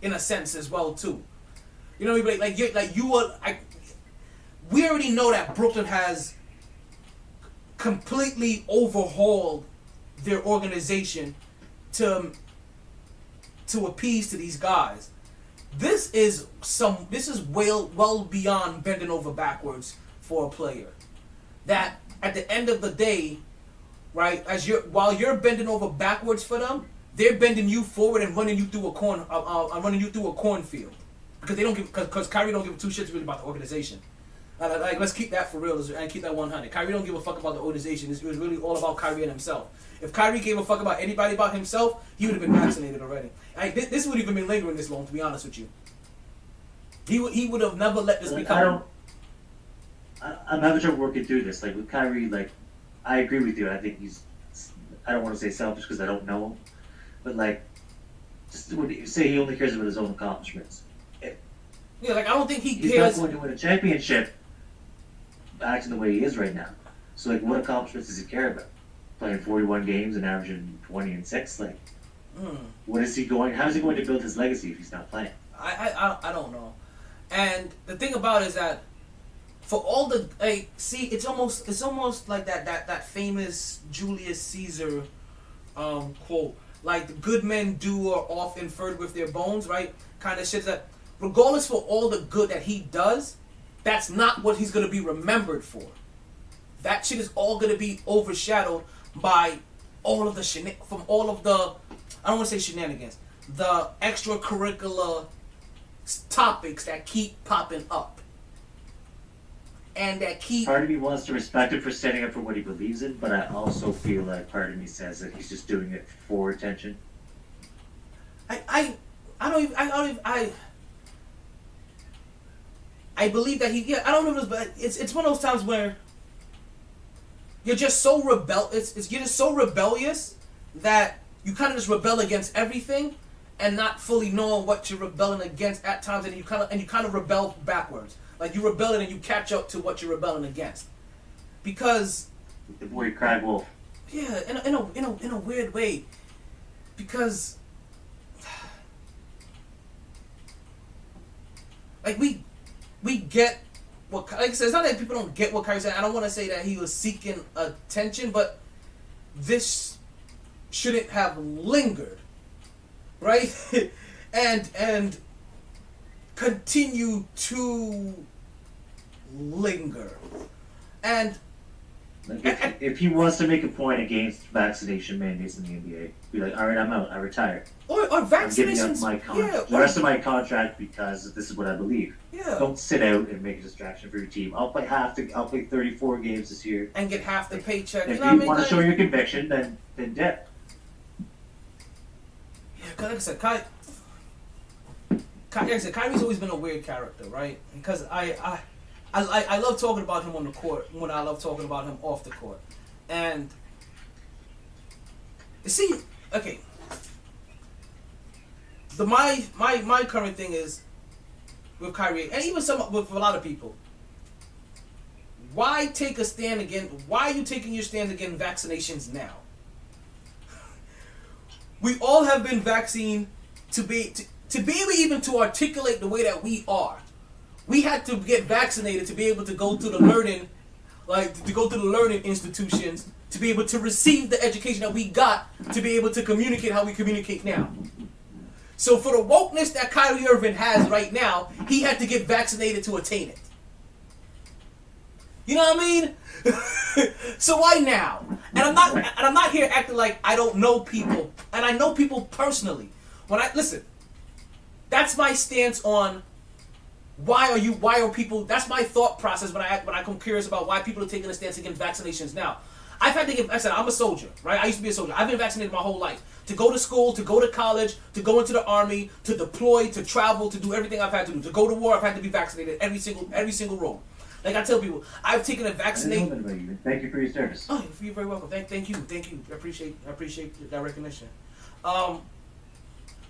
in a sense as well too. You know what I mean? We already know that Brooklyn has completely overhauled their organization to appease to these guys. This is well beyond bending over backwards for a player. That at the end of the day, right, while you're bending over backwards for them, they're bending you forward and running you through a cornfield because Kyrie don't give two shits really about the organization. Let's keep that for real and keep that 100. Kyrie don't give a fuck about the organization. It was really all about Kyrie and himself. If Kyrie gave a fuck about anybody but himself, he would have been vaccinated already. This would even been lingering this long, to be honest with you. He would have never let this become. I'm having trouble working through this. Like with Kyrie, like I agree with you. I think I don't want to say selfish because I don't know him, but like, just say he only cares about his own accomplishments. Yeah, like I don't think he's cares. not going to win a championship acting the way he is right now. So like, what accomplishments does he care about? Playing 41 games and averaging 20 and 6. Like, what is he going? How is he going to build his legacy if he's not playing? I don't know. And the thing about it is that for all the it's almost like that famous Julius Caesar quote, like the good men do are oft inferred with their bones, right? Kind of shit that regardless for all the good that he does, that's not what he's gonna be remembered for. That shit is all gonna be overshadowed by all of the I don't want to say shenanigans, the extracurricular topics that keep popping up. And that keep... Part of me wants to respect him for standing up for what he believes in, but I also feel like part of me says that he's just doing it for attention. I believe that I don't know, but it's one of those times where you're just so you're just so rebellious that you kind of just rebel against everything and not fully knowing what you're rebelling against at times, and you kind of rebel backwards. Like you rebel and you catch up to what you're rebelling against, because the boy cried wolf. Yeah, in a weird way, because like we get what, like I said, it's not that people don't get what Kyrie said. I don't want to say that he was seeking attention, but this shouldn't have lingered, right? and continue to linger. And if he wants to make a point against vaccination mandates in the NBA, be like, all right, I'm out, I retire. Or vaccinations. I'm giving up the rest of my contract because this is what I believe. Yeah. Don't sit out and make a distraction for your team. I'll play 34 games this year and get half the paycheck. If you want to show your conviction, then dip. Yeah, like I said, Kyrie's always been a weird character, right? Because I love talking about him on the court when I love talking about him off the court. And see, okay. My current thing is with Kyrie, and even with a lot of people. Why take a stand again? Why are you taking your stand against vaccinations now? We all have been vaccinated to be able even to articulate the way that we are. We had to get vaccinated to be able to go through the learning like to go to the learning institutions to be able to receive the education that we got to be able to communicate how we communicate now. So for the wokeness that Kyrie Irving has right now, he had to get vaccinated to attain it. You know what I mean? So why now? And I'm not here acting like I don't know people, and I know people personally. Listen, that's my stance on why are people. That's my thought process when I come curious about why people are taking a stance against vaccinations now. I've had to get. I said I'm a soldier, right? I used to be a soldier. I've been vaccinated my whole life. To go to school, to go to college, to go into the army, to deploy, to travel, to do everything I've had to do. To go to war, I've had to be vaccinated every single role. Like I tell people, I've taken a vaccination. Thank you for your service. Oh, you're very welcome. Thank you. I appreciate that recognition.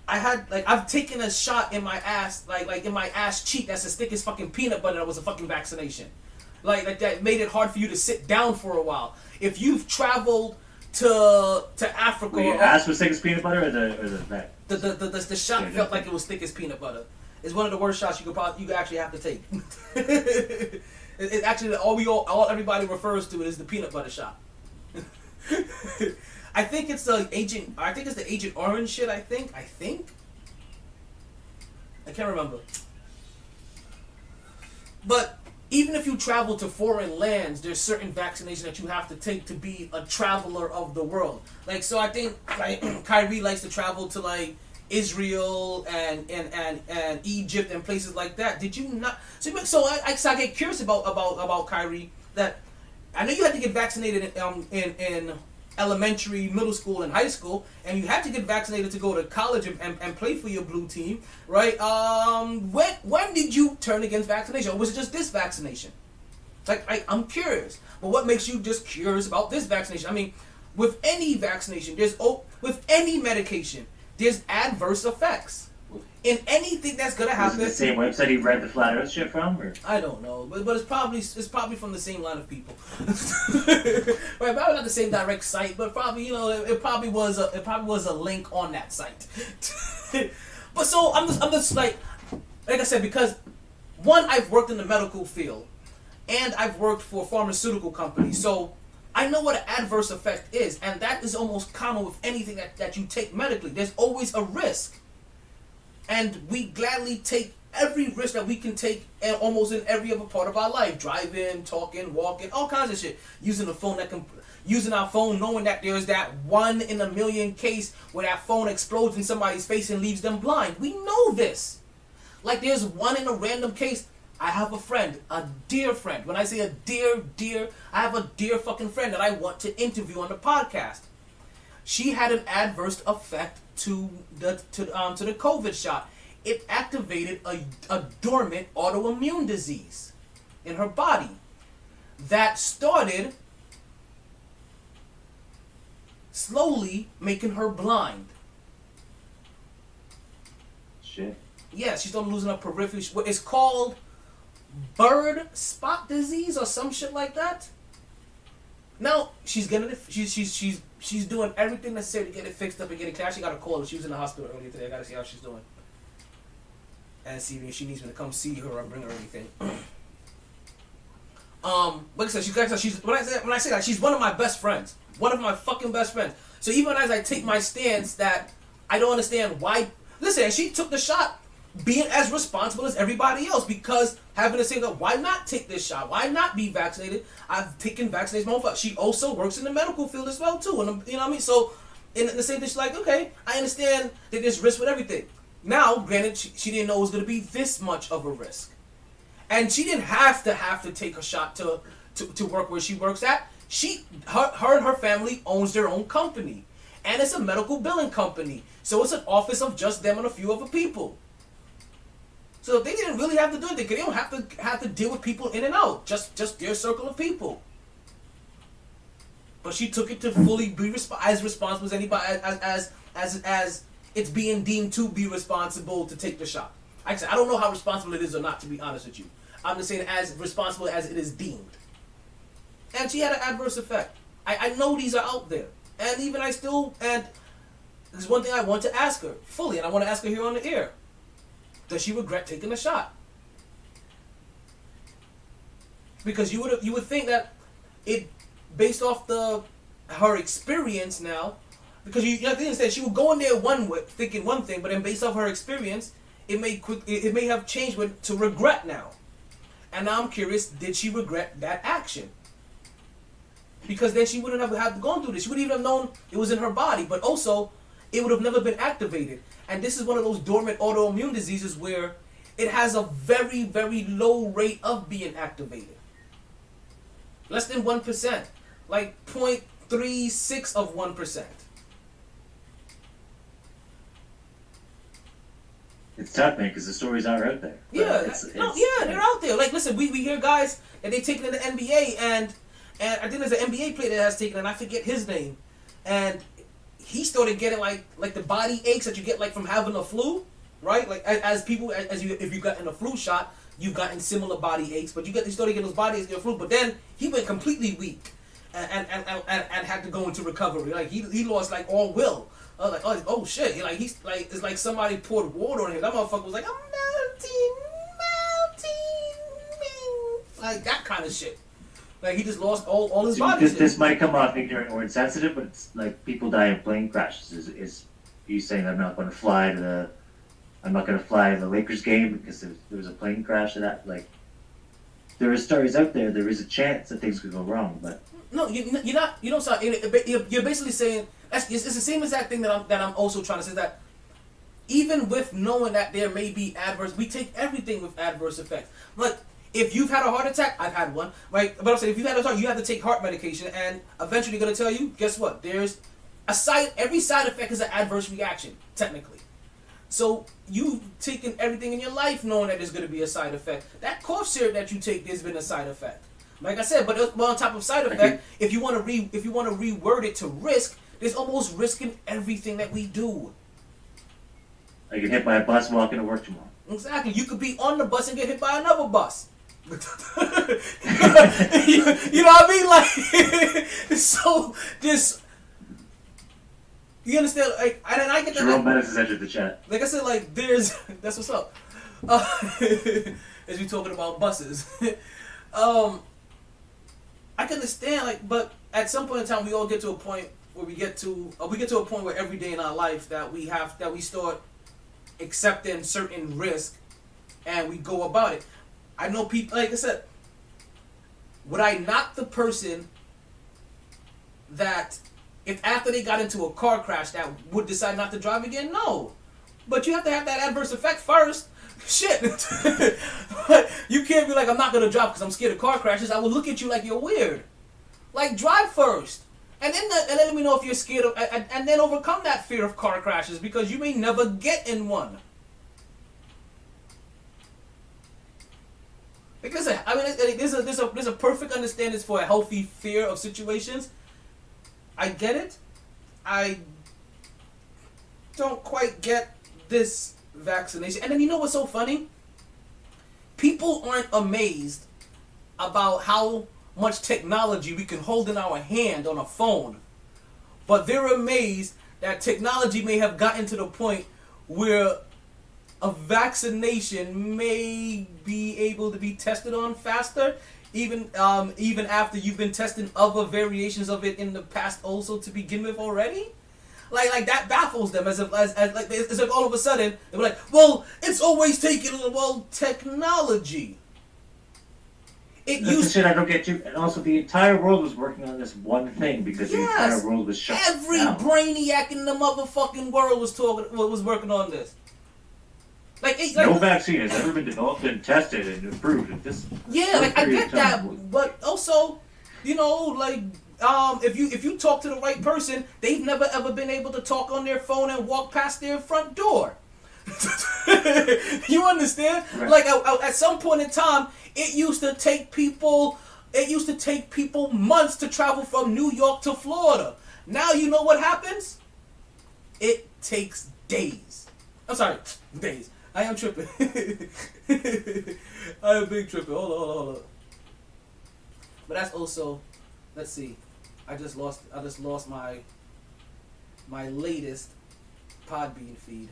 I've taken a shot in my ass, like in my ass cheek that's as thick as fucking peanut butter. That was a fucking vaccination. Like that made it hard for you to sit down for a while. If you've traveled to Africa, Wait, your ass was thick as peanut butter, or the vet? The shot felt like it was thick as peanut butter. It's one of the worst shots you could actually have to take. It's actually all everybody refers to it as the peanut butter shot. I think it's the Agent Orange shit. I think. I can't remember. But even if you travel to foreign lands, there's certain vaccinations that you have to take to be a traveler of the world. Like, so I think like Kyrie likes to travel to like Israel and Egypt and places like that. Did you not? So I get curious about Kyrie. That I know you had to get vaccinated in elementary, middle school, and high school, and you had to get vaccinated to go to college and play for your blue team, right? When did you turn against vaccination, or was it just this vaccination? Like I'm curious, but what makes you just curious about this vaccination? I mean, with any vaccination, with any medication, there's adverse effects. In anything that's gonna happen. Was it the same website he read the flat Earth shit from, or? I don't know, but it's probably from the same line of people. Right, probably not the same direct site, but probably it probably was a link on that site. But so I'm just like I said, because one, I've worked in the medical field, and I've worked for pharmaceutical companies, so I know what an adverse effect is, and that is almost common with anything that you take medically. There's always a risk. And we gladly take every risk that we can take, and almost in every other part of our life. Driving, talking, walking, all kinds of shit. Using our phone, knowing that there's that 1 in a million case where that phone explodes in somebody's face and leaves them blind. We know this. Like there's 1 in a random case. I have a friend, a dear friend. When I say a dear, I have a dear fucking friend that I want to interview on the podcast. She had an adverse effect to the COVID shot. It activated a dormant autoimmune disease in her body that started slowly making her blind. Shit. Yeah, she started losing her peripheral. It's called bird spot disease or some shit like that. Now she's getting it. She's doing everything necessary to get it fixed up and get it clear. I actually got a call. She was in the hospital earlier today. I gotta see how she's doing, and see if she needs me to come see her or bring her anything. Like I said, she's when I say that, she's one of my best friends, one of my fucking best friends. So even as I take my stance that I don't understand why. Listen, and she took the shot, being as responsible as everybody else, because having to say that, why not take this shot? Why not be vaccinated? I've taken vaccinations my own fault. She also works in the medical field as well too, and you know what I mean. So in the same thing, she's like, okay, I understand that there's risk with everything. Now, granted, she didn't know it was going to be this much of a risk, and she didn't have to take a shot to work where she works at. Her and her family owns their own company, and it's a medical billing company. So it's an office of just them and a few other people. So they didn't really have to do anything. They don't have to deal with people in and out. Just their circle of people. But she took it to fully be as responsible as anybody, as it's being deemed to be responsible to take the shot. Like I said, I don't know how responsible it is or not, to be honest with you. I'm just saying as responsible as it is deemed. And she had an adverse effect. I know these are out there. And even and there's one thing I want to ask her fully, and I want to ask her here on the air. Does she regret taking the shot? Because you would think that it based off her experience now, because you have to understand she would go in there thinking one thing, but then based off her experience, it may have changed to regret now. And now I'm curious, did she regret that action? Because then she wouldn't have gone through this. She wouldn't even have known it was in her body, but also it would have never been activated. And this is one of those dormant autoimmune diseases where it has a very, very low rate of being activated. Less than 1%. Like 0.36 of 1%. It's tough, man, because the stories are out there. Yeah, they're out there. Like, listen, we hear guys that they taken in the NBA, and I think there's an NBA player that has taken, and I forget his name, and he started getting like the body aches that you get like from having a flu, right? Like if you gotten a flu shot, you've gotten similar body aches, but you started getting those body aches in your flu. But then he went completely weak, and had to go into recovery. Like he lost like all will. I was like, oh shit! It's like somebody poured water on him. That motherfucker was like, I'm melting, like that kind of shit. Like he just lost all his body. This might come off ignorant or insensitive, but it's like people die in plane crashes. Is you saying I'm not going to fly to the Lakers game because there was a plane crash of that? Like there are stories out there. There is a chance that things could go wrong, but no, you're not. You don't sound. You're basically saying it's the same exact thing that I'm also trying to say, that even with knowing that there may be we take everything with adverse effects. Like if you've had a heart attack, I've had one, right? But I'm saying if you've had a heart, you have to take heart medication, and eventually they're gonna tell you, guess what? There's every side effect is an adverse reaction, technically. So you've taken everything in your life knowing that there's gonna be a side effect. That cough syrup that you take, there's been a side effect. Like I said, but on top of side effect, if you want to reword it to risk, there's almost risk in everything that we do. I get hit by a bus walking to work tomorrow. Exactly. You could be on the bus and get hit by another bus. you know what I mean? Like, so this. You understand? Like, and I get that. Jerome Bettis has entered the chat. Like I said, like that's what's up. As we talking about buses, I can understand, like, but at some point in time, we all get to a point where we get to a point where every day in our life that we start accepting certain risk, and we go about it. I know people, like I said, would I knock the person that if after they got into a car crash that would decide not to drive again? No. But you have to have that adverse effect first. Shit. You can't be like, I'm not going to drive because I'm scared of car crashes. I will look at you like you're weird. Like, drive first. And then let me know if you're scared of, and then overcome that fear of car crashes, because you may never get in one. Because I mean, there's a perfect understanding for a healthy fear of situations. I get it. I don't quite get this vaccination. And then you know what's so funny? People aren't amazed about how much technology we can hold in our hand on a phone, but they're amazed that technology may have gotten to the point where a vaccination may be able to be tested on faster, even after you've been testing other variations of it in the past also to begin with already. Like that baffles them, as if all of a sudden they were like, well, it's always taken technology. That's the shit I don't get you. And also, the entire world was working on this one thing because the entire world was shut down. Every brainiac in the motherfucking world was working on this. No vaccine has ever been developed and tested and approved at this. Yeah, like I get that, but also, you know, like if you talk to the right person, they've never ever been able to talk on their phone and walk past their front door. You understand? Right. Like at some point in time, it used to take people months to travel from New York to Florida. Now you know what happens? It takes days. I'm sorry, days. I am tripping. I am big tripping. Hold on. But that's also, let's see. I just lost my latest podbean feed.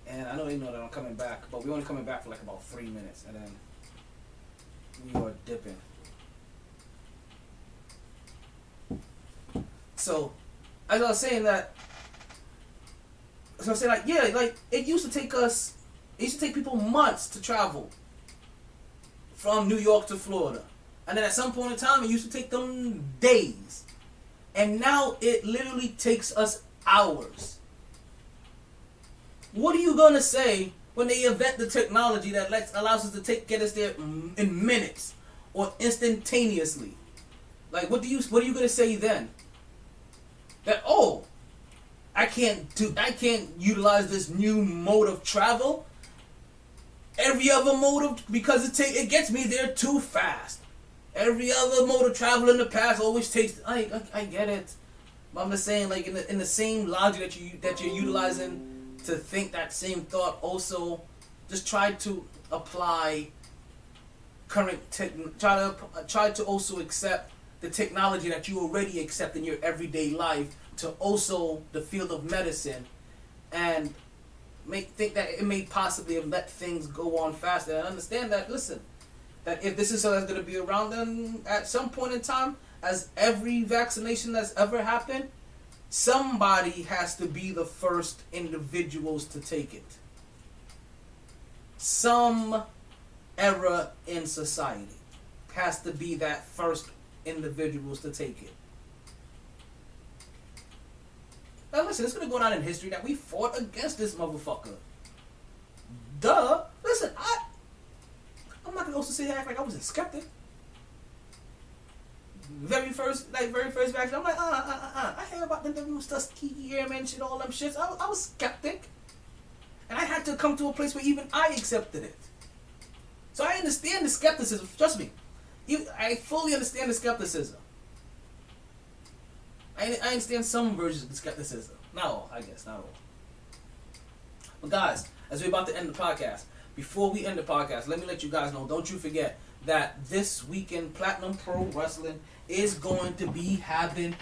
And I know they know that I'm coming back, but we're only coming back for like about 3 minutes, and then we are dipping. So, as I was saying that, so I said like, yeah, like it used to take people months to travel from New York to Florida. And then at some point in time, it used to take them days. And now it literally takes us hours. What are you going to say when they invent the technology that allows us to get us there in minutes or instantaneously? Like, what are you going to say then? That, oh, I can't utilize this new mode of travel. Every other mode of, because it gets me there too fast. Every other mode of travel in the past always takes. I get it, but I'm just saying, like in the same logic that you're utilizing to think that same thought, also just try to apply try to also accept the technology that you already accept in your everyday life to also the field of medicine, and think that it may possibly have let things go on faster. And understand that, listen, that if this is something that's going to be around, then at some point in time, as every vaccination that's ever happened, somebody has to be the first individuals to take it. Some era in society has to be that first individuals to take it. Now listen, it's going to go down in history that we fought against this motherfucker. Duh. Listen, I'm not going to also sit here and act like I was a skeptic. Very first vaccine, I'm like, I hear about the Tuskegee Airmen shit, all them shits. I was skeptic. And I had to come to a place where even I accepted it. So I understand the skepticism. Trust me. I fully understand the skepticism. I understand some versions of the skepticism. Not all, I guess. Not all. But guys, as we're about to end the podcast, before we end the podcast, let me let you guys know, don't you forget that this weekend Platinum Pro Wrestling is going to be having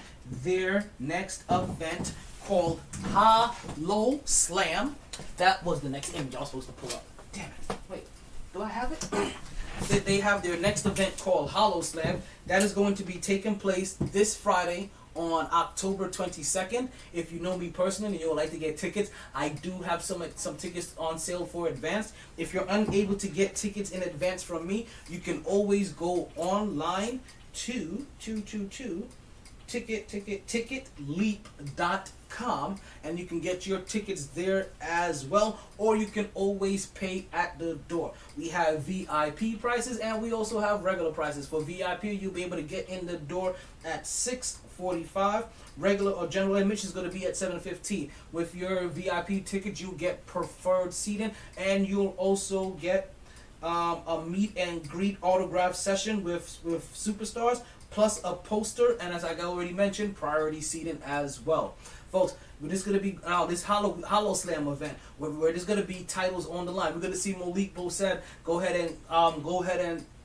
their next event called Hollow Slam. That was the next image I was supposed to pull up. Damn it. Wait, do I have it? They have their next event called Hollow Slam. That is going to be taking place this Friday on October 22nd. If you know me personally and you would like to get tickets, I do have some tickets on sale for advance. If you're unable to get tickets in advance from me, you can always go online to ticketleap.com and you can get your tickets there as well, or you can always pay at the door. We have VIP prices and we also have regular prices. For VIP, you'll be able to get in the door at $6.45. Regular or general admission is going to be at $7.15. With your VIP ticket, you get preferred seating and you'll also get a meet and greet autograph session with superstars, plus a poster, and as I already mentioned, priority seating as well. Folks, this is going to be this Hollow Slam event where there's going to be titles on the line. We're going to see Malik Bosed go ahead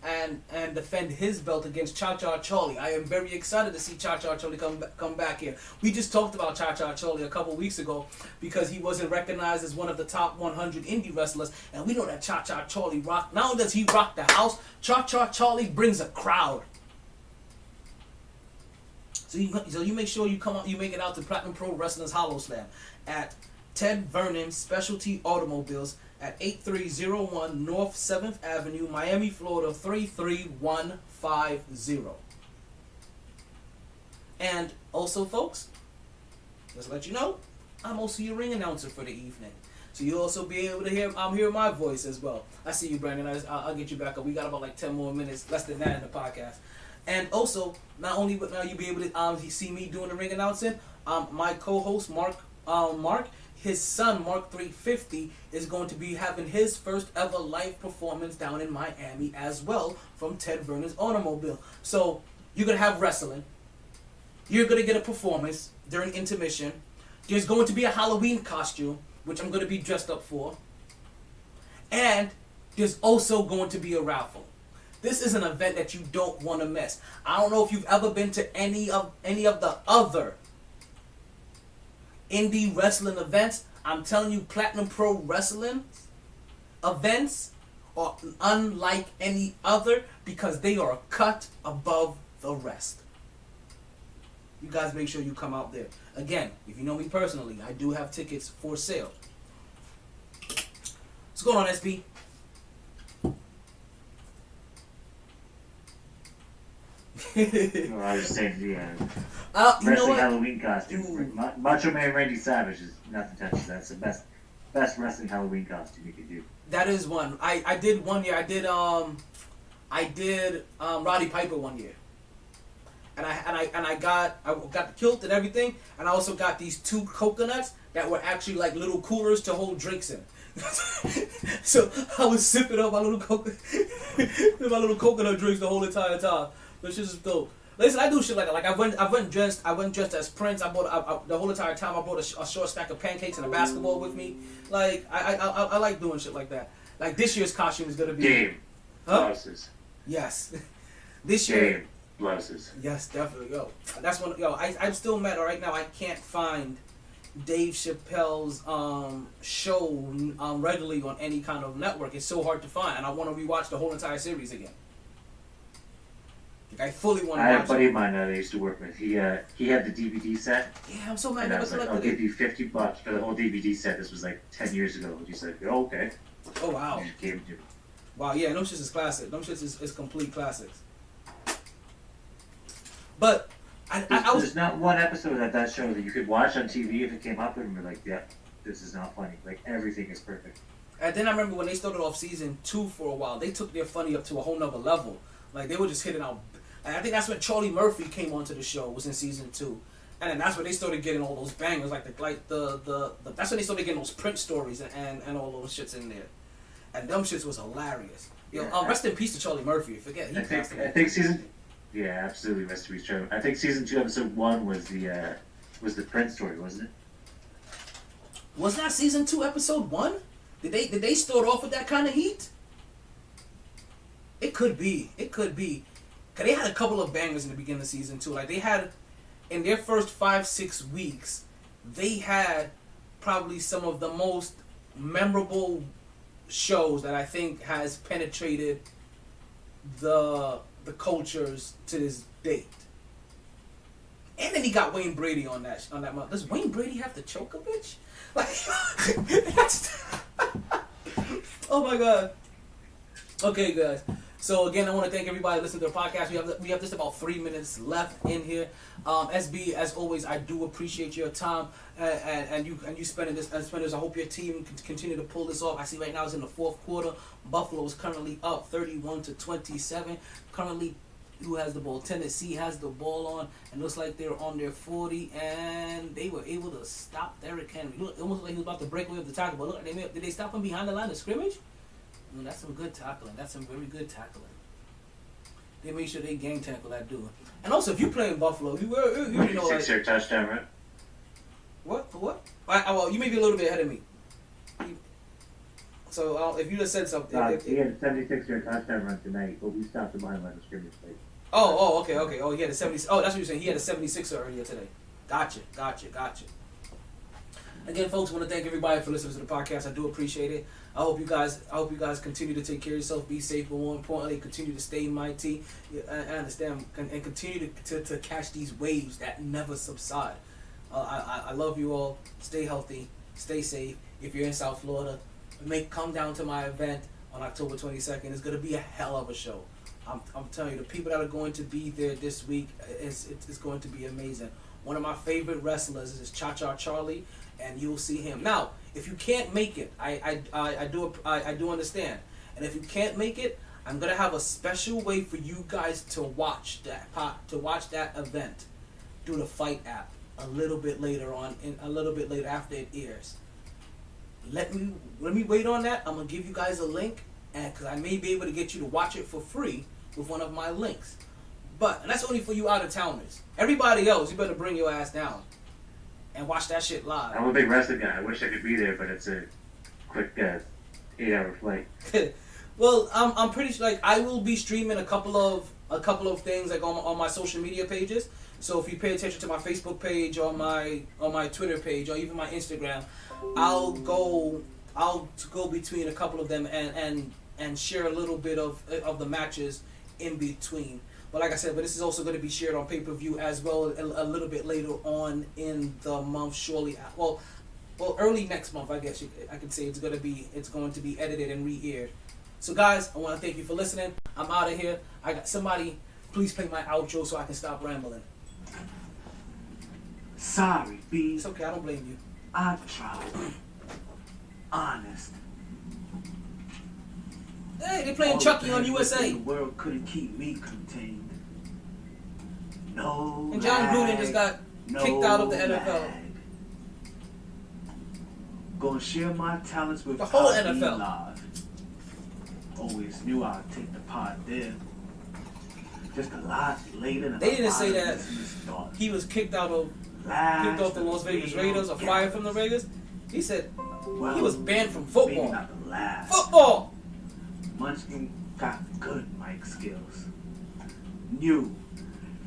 and defend his belt against Cha-Cha Charlie. I am very excited to see Cha-Cha Charlie come back here. We just talked about Cha-Cha Charlie a couple weeks ago because he wasn't recognized as one of the top 100 indie wrestlers, and we know that Cha-Cha Charlie rock. Not only does he rock the house, Cha-Cha Charlie brings a crowd. So you make sure you make it out to Platinum Pro Wrestling's Hollow Slam at Ted Vernon Specialty Automobiles at 8301 North 7th Avenue, Miami, Florida 33150. And also, folks, just to let you know, I'm also your ring announcer for the evening. So you'll also be able to hear my voice as well. I see you, Brandon. I'll get you back up. We got about like 10 more minutes, less than that in the podcast. And also, not only but now you'll be able to see me doing the ring announcing. My co-host Mark, his son Mark 350 is going to be having his first ever live performance down in Miami as well from Ted Vernon's Automobile. So you're gonna have wrestling. You're gonna get a performance during intermission. There's going to be a Halloween costume, which I'm gonna be dressed up for, and there's also going to be a raffle. This is an event that you don't want to miss. I don't know if you've ever been to any of the other indie wrestling events. I'm telling you, Platinum Pro Wrestling events are unlike any other because they are cut above the rest. you guys make sure you come out there. Again, if you know me personally, I do have tickets for sale. What's going on, SB? No, I was just saying the you know wrestling what? Halloween costume. Macho Man Randy Savage is nothing touches. That's the best wrestling Halloween costume you could do. That is one. I did one year. I did Roddy Piper one year. And I got the kilt and everything, and I also got these 2 coconuts that were actually like little coolers to hold drinks in. So I was sipping on my little coconut drinks the whole entire time. Which is dope. Listen, I do shit like that. Like I went dressed as Prince. I bought the whole entire time. I bought a short stack of pancakes and a basketball with me. Like I like doing shit like that. Like this year's costume is gonna be Game blouses. Yes, this year. Game blouses. Yes, definitely. Yo, that's one. Yo, I'm still mad right now. I can't find Dave Chappelle's show regularly on any kind of network. It's so hard to find, and I want to rewatch the whole entire series again. Like, I fully want to I watch had a buddy it. of mine that I used to work with. He had the DVD set, Yeah, I'm so mad. I and I never was like, selected "I'll give it. you $50 for the whole DVD set." This was like 10 years ago. And he's like, "Oh, okay." Oh wow. He just gave it to me. Wow, yeah, them shits is classic. Them shits is complete classics. But I was There's not one episode of that show that you could watch on TV if it came up and you're like, "Yeah, this is not funny." Like everything is perfect. and then I remember when they started off season 2 for a while, they took their funny up to a whole nother level. Like they were just hitting out. And I think that's when Charlie Murphy came onto the show, was in season 2. And then that's when they started getting all those bangers, like the that's when they started getting those Prince stories and all those shits in there. And them shits was hilarious. Yo, Yeah. rest in peace to Charlie Murphy. Forget he passed away. I think season. Yeah, absolutely. Rest in peace, Trevor. I think season 2, episode 1 was the Prince story, wasn't it? Was that season 2, episode 1? Did they start off with that kind of heat? It could be. Cause they had a couple of bangers in the beginning of season 2. Like they had, in their first 5-6 weeks, they had probably some of the most memorable shows that I think has penetrated the cultures to this date. And then he got Wayne Brady on that month. Does Wayne Brady have to choke a bitch? Like that's oh my god. Okay, guys. So again, I want to thank everybody listening to the podcast. We have just about 3 minutes left in here. SB, as always, I do appreciate your time and you spending this. I hope your team can continue to pull this off. I see right now it's in the 4th quarter. Buffalo is currently up 31-27. Currently, who has the ball? Tennessee has the ball on, and looks like they're on their 40, and they were able to stop Derrick Henry. Look, it almost like he was about to break away with the tackle, but look, did they stop him behind the line of scrimmage? That's some good tackling. That's some very good tackling. They make sure they gang tackle that dude. And also, if you play in Buffalo, you already know, like, 6-yard touchdown, right? what? Well, you may be a little bit ahead of me. So if you just said something, He had a 76-yard touchdown run tonight, but we stopped him behind line of scrimmage. okay. Oh, he had a 70. Oh, that's what you're saying. He had a 76 earlier today. Gotcha. Again, folks, I want to thank everybody for listening to the podcast. I do appreciate it. I hope you guys continue to take care of yourself, be safe, but more importantly, continue to stay in MyT. I understand, and continue to catch these waves that never subside. I love you all. Stay healthy. Stay safe. If you're in South Florida, come down to my event on October 22nd. It's going to be a hell of a show. I'm telling you, the people that are going to be there this week, it's going to be amazing. One of my favorite wrestlers is Cha-Cha Charlie, and you'll see him. Now, if you can't make it, I do understand. And if you can't make it, I'm gonna have a special way for you guys to watch that event through the Fight app a little bit later after it airs. Let me wait on that. I'm gonna give you guys a link, and because I may be able to get you to watch it for free with one of my links. And that's only for you out of towners. Everybody else, you better bring your ass down and watch that shit live. I'm a big wrestling guy. I wish I could be there, but it's a quick 8-hour flight. Well, I'm pretty sure, like, I will be streaming a couple of things, like, on my social media pages. So if you pay attention to my Facebook page or my Twitter page or even my Instagram, I'll go between a couple of them and share a little bit of the matches in between. But like I said, but this is also going to be shared on pay-per-view as well a little bit later on in the month, shortly. Well, early next month, I guess I could say it's going to be edited and re-aired. So guys, I want to thank you for listening. I'm out of here. I got somebody. Please play my outro so I can stop rambling. Sorry, B. It's okay. I don't blame you. I tried. Honest. Hey, they playing All Chucky the on bad USA. in the world couldn't keep me contained. No. And John Gruden just got kicked out of the NFL. lag. Gonna share my talents with The whole Podbean NFL. Live. Always knew I'd take the pod there. Just a lot later than They a didn't lot say of that listeners thought. he was kicked off the Last Las Vegas video Raiders or fired from the Raiders. He said Well, he was banned from maybe football. not the last. Football! Munchkin got good mic skills. New,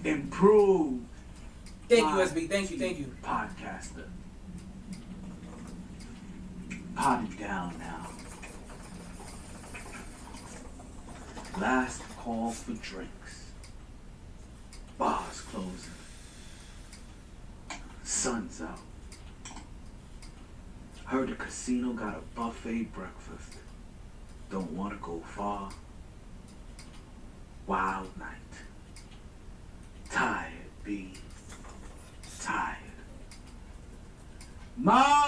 improved. Thank you, SB. Thank you. Podcaster. Pot it down now. Last call for drinks. Bars closing. Sun's out. Heard the casino got a buffet breakfast. Don't want to go far. Wild night. Tired, B. Tired. My